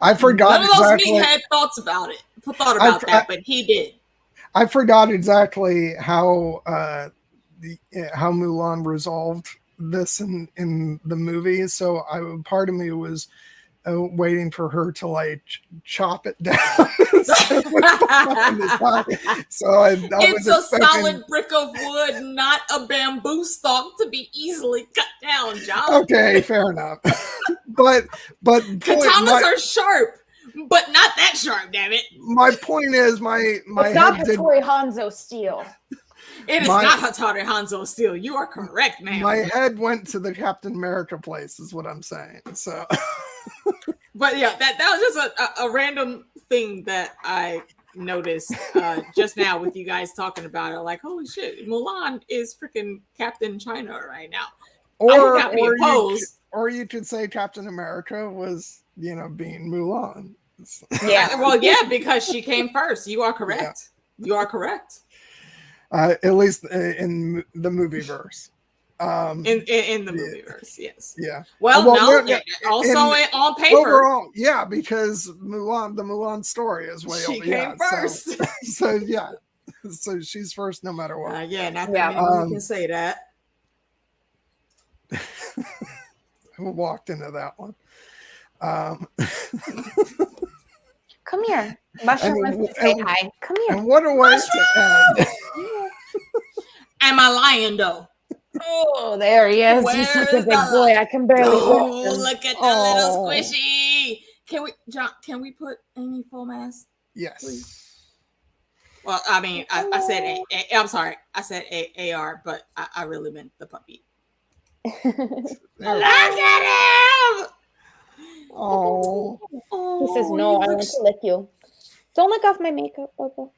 I forgot. None of those meathead thoughts about it. Thought about that, but he did. I forgot exactly how Mulan resolved this in the movie. So part of me was waiting for her to chop it down. It's a solid brick of wood, not a bamboo stalk to be easily cut down, John. Okay, fair enough. but katanas are sharp, but not that sharp. Damn it! My point is, my it's not Hattori Hanzo steel. It is not Hattori Hanzo Steel. You are correct, man. My head went to the Captain America place, is what I'm saying. So, but yeah, that was just a random thing that I noticed just now with you guys talking about it. Like, holy shit, Mulan is freaking Captain China right now. or You could say Captain America was, being Mulan. Yeah. Well, yeah, because she came first. You are correct. Yeah. You are correct. At least in the movie verse. In the movie verse, yes. Yeah. Well, also on paper. Overall, yeah, because the Mulan story is way she came first. So yeah. So she's first no matter what. Not that many can say that. Who walked into that one? Come here. Mushroom wants to say hi. Come here. And what a way to end. Am I lying though? Oh, there he is. He's such a big boy. I can barely lift him. Look at the little squishy. Can we put Amy full mask? Yes. Please? Well, I mean, I said I'm sorry. I said AR, but I really meant the puppy. Look at him! Oh. He says, no, I want to lick you. Don't lick off my makeup, Bobo.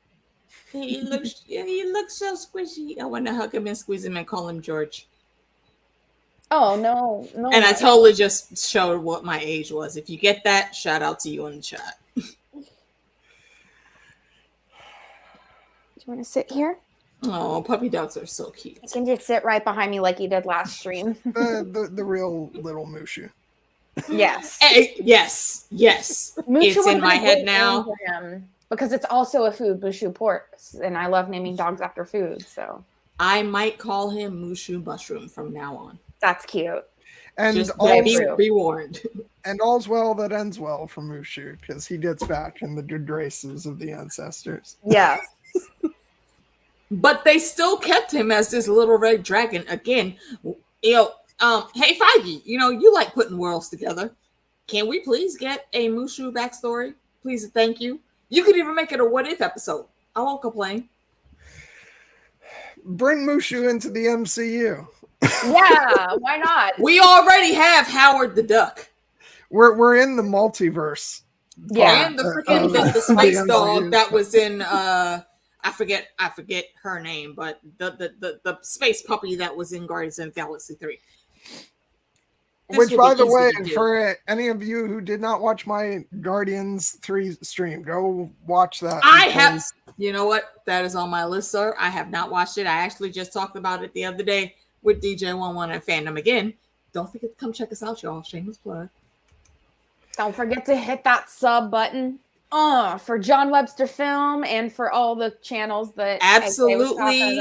He looks so squishy. I want to hug him and squeeze him and call him George. Oh, no. And I totally just showed what my age was. If you get that, shout out to you in the chat. Do you want to sit here? Oh, puppy dogs are so cute. You can just sit right behind me like you did last stream. The real little Mushu. Yes. Yes. Mushu it's in my head now. Because it's also a food, Mushu pork. And I love naming dogs after food. So I might call him Mushu Mushroom from now on. That's cute. And just be warned. And all's well that ends well for Mushu, because he gets back in the good graces of the ancestors. Yeah. But they still kept him as this little red dragon. Again, hey Feige, you like putting worlds together. Can we please get a Mushu backstory? Please, thank you. You could even make it a what if episode. I won't complain. Bring Mushu into the MCU. Yeah, why not? We already have Howard the Duck. We're in the multiverse. Yeah, and the freaking the space dog that was in I forget her name, but the space puppy that was in Guardians of the Galaxy 3. Which, by the way, for any of you who did not watch my Guardians 3 stream, go watch that. I have. You know what? That is on my list, sir. I have not watched it. I actually just talked about it the other day with DJ11 and Fandom again. Don't forget to come check us out, y'all. Shameless plug. Don't forget to hit that sub button for John Webster Film and for all the channels that absolutely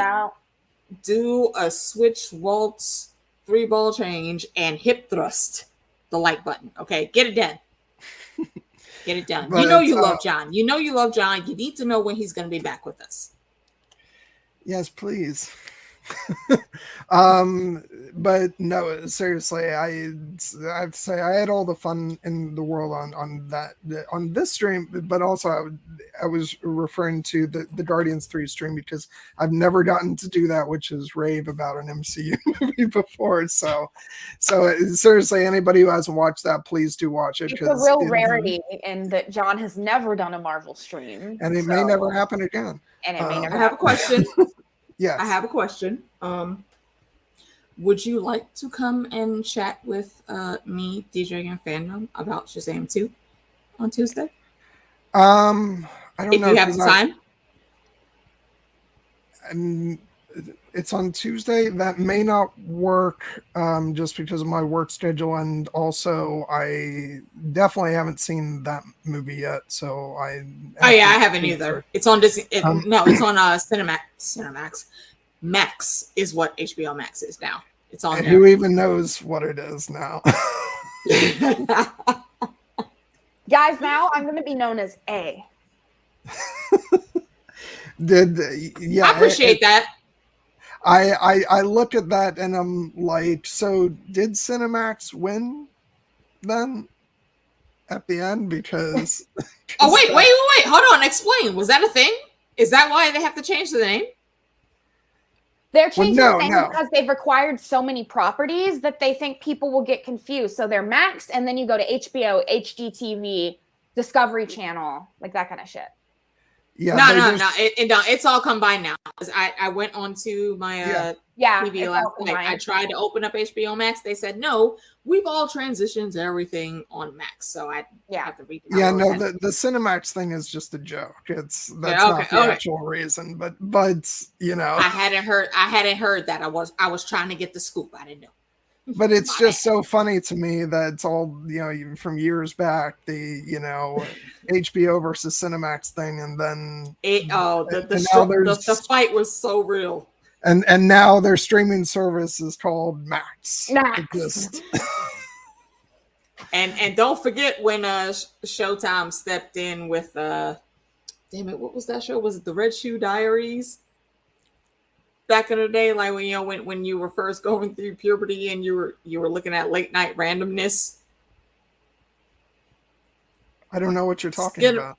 do a switch waltz 3-ball change and hip thrust the like button. Okay, get it done. Get it done. But you love John. You love John. You need to know when he's going to be back with us. Yes, please. But no, seriously, I have to say I had all the fun in the world on this stream, but also I was referring to the Guardians 3 stream because I've never gotten to do that, which is rave about an MCU movie before. So seriously, anybody who hasn't watched that, please do watch it. It's a real rarity in that John has never done a Marvel stream, and it may never happen again. And it may never. I have a question. Yes. I have a question. Would you like to come and chat with me, DJ and Fandom, about Shazam 2 on Tuesday? I don't know. If you have the time. It's on Tuesday. That may not work just because of my work schedule. And also, I definitely haven't seen that movie yet. So I haven't either. It's on Disney. It's on Cinemax. Max is what HBO Max is now. It's on. And who even knows what it is now? Guys, now I'm going to be known as A. I appreciate that. I look at that and I'm like, so did Cinemax win then at the end? Because oh wait, hold on, explain. Was that a thing? Is that why they have to change the name? They're changing no, things no. because they've acquired so many properties that they think people will get confused. So they're Max, and then you go to HBO, HGTV, Discovery Channel, like that kind of shit. Yeah, No, it's all combined now. I went onto my TV last night. I tried to open up HBO Max. They said no. We've all transitioned everything on Max, so I have to read. Yeah, no, the Cinemax thing is just a joke. That's not the actual reason, but you know, I hadn't heard that. I was trying to get the scoop. I didn't know. But it's just so funny to me that it's all, you know, from years back, the, you know, HBO versus Cinemax thing, and then the fight was so real. And now their streaming service is called Max. And don't forget when Showtime stepped in with damn it, what was that show? Was it the Red Shoe Diaries? Back in the day, like when, you know, when you were first going through puberty and you were looking at late night randomness. I don't know what you're talking about.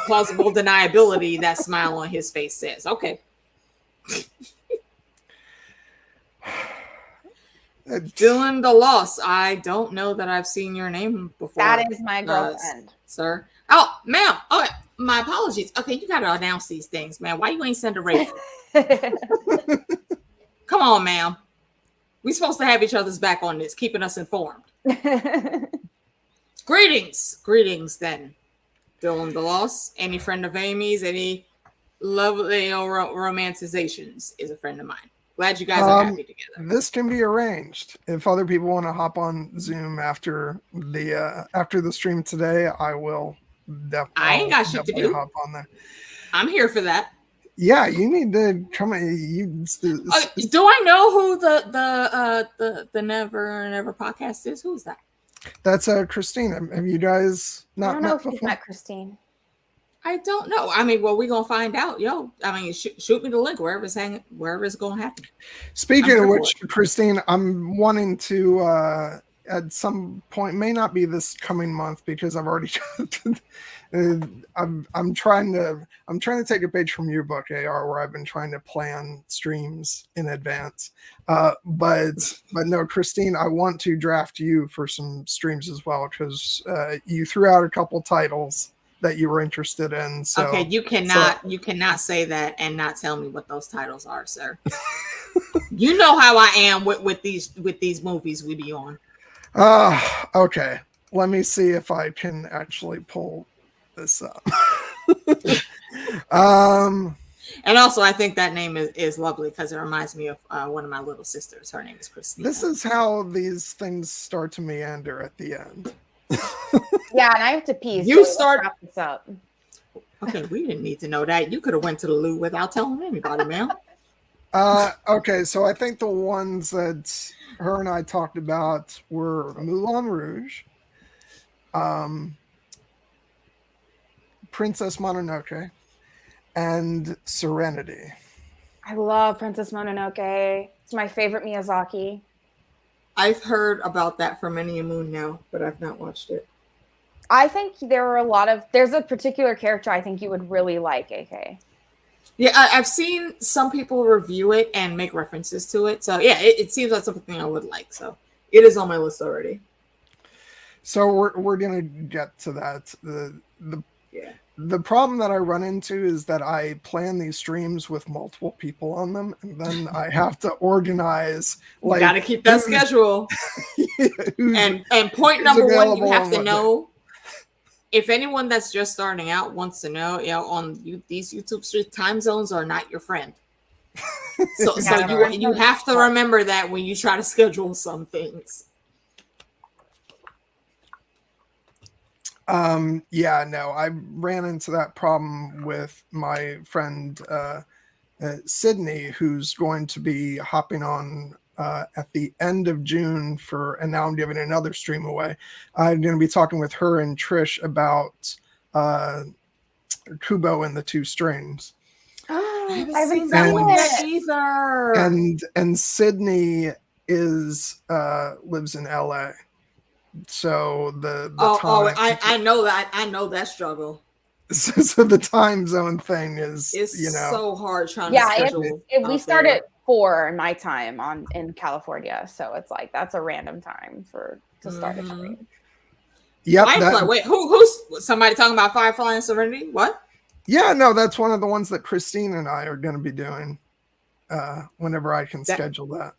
Plausible deniability. That smile on his face says, okay. Dylan the Lost. I don't know that I've seen your name before. That is my girlfriend, sir. Oh, ma'am. Oh, my apologies. Okay, you got to announce these things, man. Why you ain't send a rating? Come on, ma'am. We supposed to have each other's back on this, keeping us informed. Greetings, then. Dylan the Lost. Any friend of Amy's? Any lovely romanticizations is a friend of mine. Glad you guys are happy together. This can be arranged. If other people want to hop on Zoom after the stream today, I will. I ain't got shit to do. Hop on there. I'm here for that. Yeah, you need to come. Do I know who the Never podcast is? Who's that? That's Christine. Have you guys not? I don't know if you've met Christine. I don't know. I mean, well, we're gonna find out. I mean, shoot me the link wherever it's gonna happen. Speaking of which, Christine, I'm wanting to at some point, may not be this coming month because I've already I'm trying to take a page from your book, AR, where I've been trying to plan streams in advance. But no, Christine, I want to draft you for some streams as well, because you threw out a couple titles that you were interested in. So okay, you cannot say that and not tell me what those titles are, sir. You know how I am with these movies we be on. Okay. Let me see if I can actually pull this up. And also, I think that name is lovely because it reminds me of one of my little sisters. Her name is Christina. This is how these things start to meander at the end. Yeah, and I have to pee. You start wrap this up. Okay, we didn't need to know that. You could have went to the loo without telling anybody, ma'am. Okay, so I think the ones that her and I talked about were Moulin Rouge, Princess Mononoke, and Serenity. I love Princess Mononoke. It's my favorite Miyazaki. I've heard about that for many a moon now, but I've not watched it. I think there's a particular character I think you would really like, AK. Yeah, I've seen some people review it and make references to it. So yeah, it seems like something I would like. So it is on my list already. So we're gonna get to that. The problem that I run into is that I plan these streams with multiple people on them, and then I have to organize. Like, you got to keep that schedule. and point number one, you have to know. If anyone that's just starting out wants to know, on these YouTube streams, time zones are not your friend. So you have to remember that when you try to schedule some things. I ran into that problem with my friend Sydney, who's going to be hopping on at the end of June and now I'm giving another stream away. I'm going to be talking with her and Trish about Kubo and the Two Strings. I haven't seen that one yet either. And Sydney lives in LA. So the time I know that struggle. so the time zone thing is, It's you know, so hard trying Yeah, to schedule. we out start there. at 4 in my time in California, so it's like that's a random time to start a Mhm. stream. yep. Firefly. Wait, who's somebody talking about Firefly and Serenity? What? Yeah, no, that's one of the ones that Christine and I are going to be doing whenever I can That- schedule that.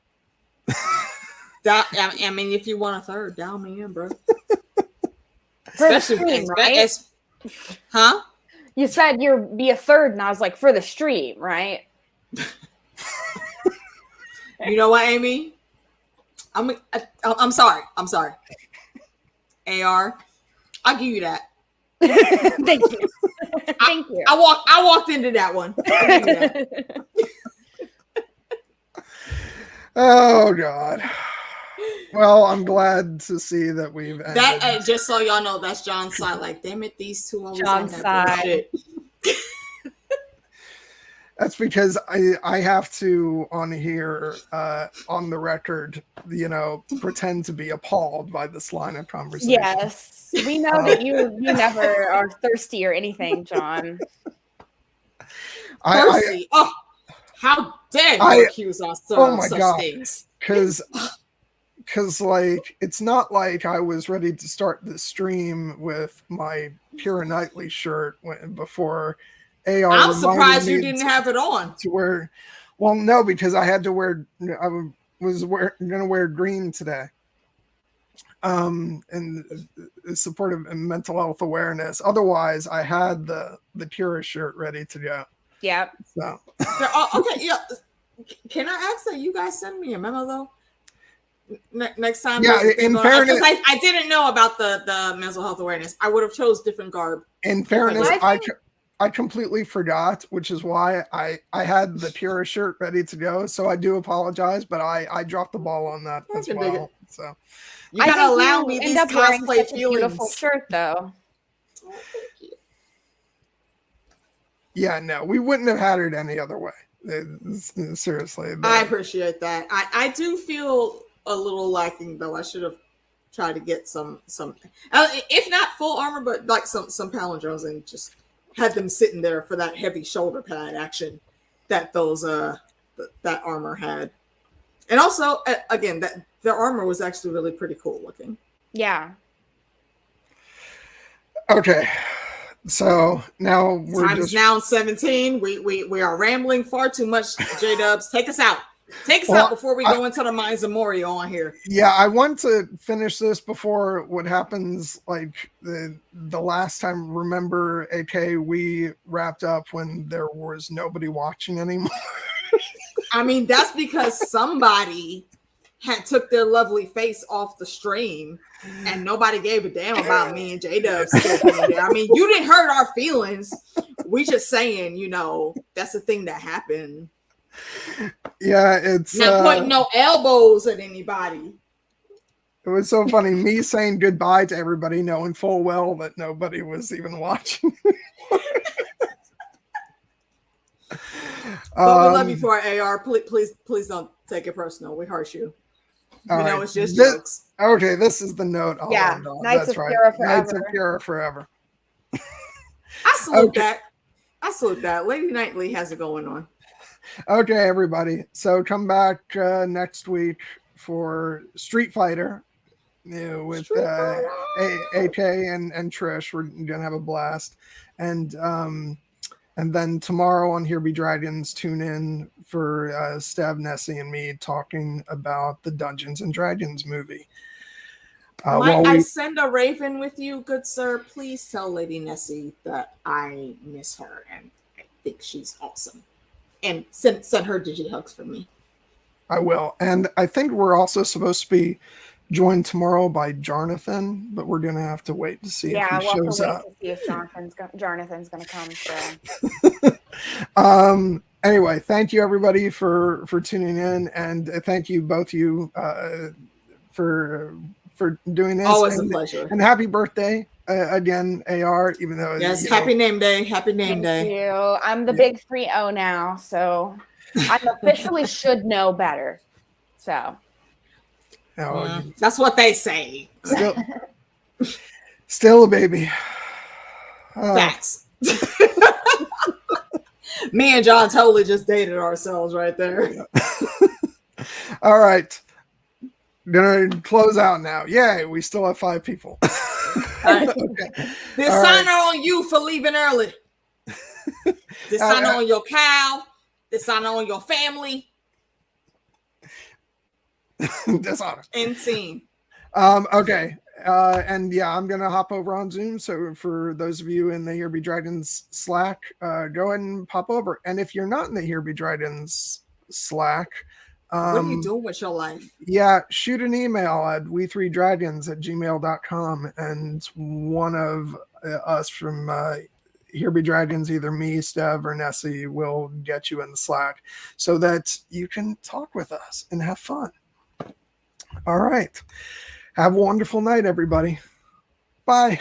I mean, if you want a third, dial me in, bro. For the stream, right? Huh? You said you'd be a third, and I was like, for the stream, right? You know what, Amy? I'm sorry. AR, I'll give you that. Thank you. Thank you. I walked into that one. I'll give you that. Oh God. Well, I'm glad to see that we've ended. That just so y'all know, that's John's side. Like, damn it, these two always on John's that side. bullshit. That's because I have to on here on the record, you know, pretend to be appalled by this line of conversation. Yes, we know that you never are thirsty or anything, John. Percy, oh, how dare you accuse us of such things? Because like it's not like I was ready to start the stream with my Pure Nightly shirt before AR. I'm surprised you didn't have it on. To wear, well, no, because I had to wear. I was gonna wear green today. In support of mental health awareness. Otherwise, I had the Pure shirt ready to go. Yep. So okay, yeah. Can I ask that you guys send me a memo though? Next time, yeah. In fairness, I didn't know about the mental health awareness. I would have chose different garb. In fairness, I completely forgot, which is why I had the Pure shirt ready to go. So I do apologize, but I dropped the ball on that as well. So you gotta allow me these cosplay feelings. Beautiful shirt, though. Oh, thank you. Yeah, no, we wouldn't have had it any other way. Seriously, I appreciate that. I do feel a little lacking though. I should have tried to get some if not full armor, but like some palindromes and just had them sitting there for that heavy shoulder pad action that those that armor had. And also again, that their armor was actually really pretty cool looking. Yeah. Okay. So now we're Time is now 17. We are rambling far too much. J-Dubs, take us out. Take us out before we go into the minds of Morio on here. Yeah, I want to finish this before what happens like the last time. Remember, AK, we wrapped up when there was nobody watching anymore. I mean, that's because somebody had took their lovely face off the stream and nobody gave a damn about me and J-Dub still being there. I mean, you didn't hurt our feelings. We just saying, you know, that's the thing that happened. Yeah, it's not pointing no elbows at anybody. It was so funny, me saying goodbye to everybody, knowing full well that nobody was even watching. But we love you for it, AR. Please don't take it personal. We hurt you. We know it's just jokes. Okay, this is the note. Yeah, Knights of Pura forever. Knights of Pura forever. I salute that. I salute that. Lady Knightley has it going on. Okay, everybody. So come back next week for Street Fighter with AK and Trish. We're gonna have a blast, and then tomorrow on Here Be Dragons, tune in for Stav, Nessie, and me talking about the Dungeons and Dragons movie. Might I send a raven with you, good sir? Please tell Lady Nessie that I miss her and I think she's awesome. And send her digit hugs for me. I will. And I think we're also supposed to be joined tomorrow by Jonathan, but we're gonna have to wait to see if he shows up. To see if Jonathan's gonna come. So. Anyway, thank you everybody for tuning in, and thank you both you for doing this. Always a pleasure. And happy birthday again, AR. Even though happy name day. Happy name day. Thank you. I'm the big 3-0 now, so I officially should know better. So. That's what they say. Still a baby. Facts. Me and John totally just dated ourselves right there. All right. Gonna close out now. Yay, we still have 5 people. Right. Okay. Dishonor on you for leaving early. Dishonor on your cow. Dishonor on your family. Dishonor. And scene. Okay. And yeah, I'm gonna hop over on Zoom. So for those of you in the Here Be Dragons Slack, go ahead and pop over. And if you're not in the Here Be Dragons Slack, What are you doing with your life? yeah, shoot an email at we3dragons@gmail.com, and one of us from Here Be Dragons, either me, Stev, or Nessie, will get you in the Slack so that you can talk with us and have fun. All right. Have a wonderful night, everybody. Bye.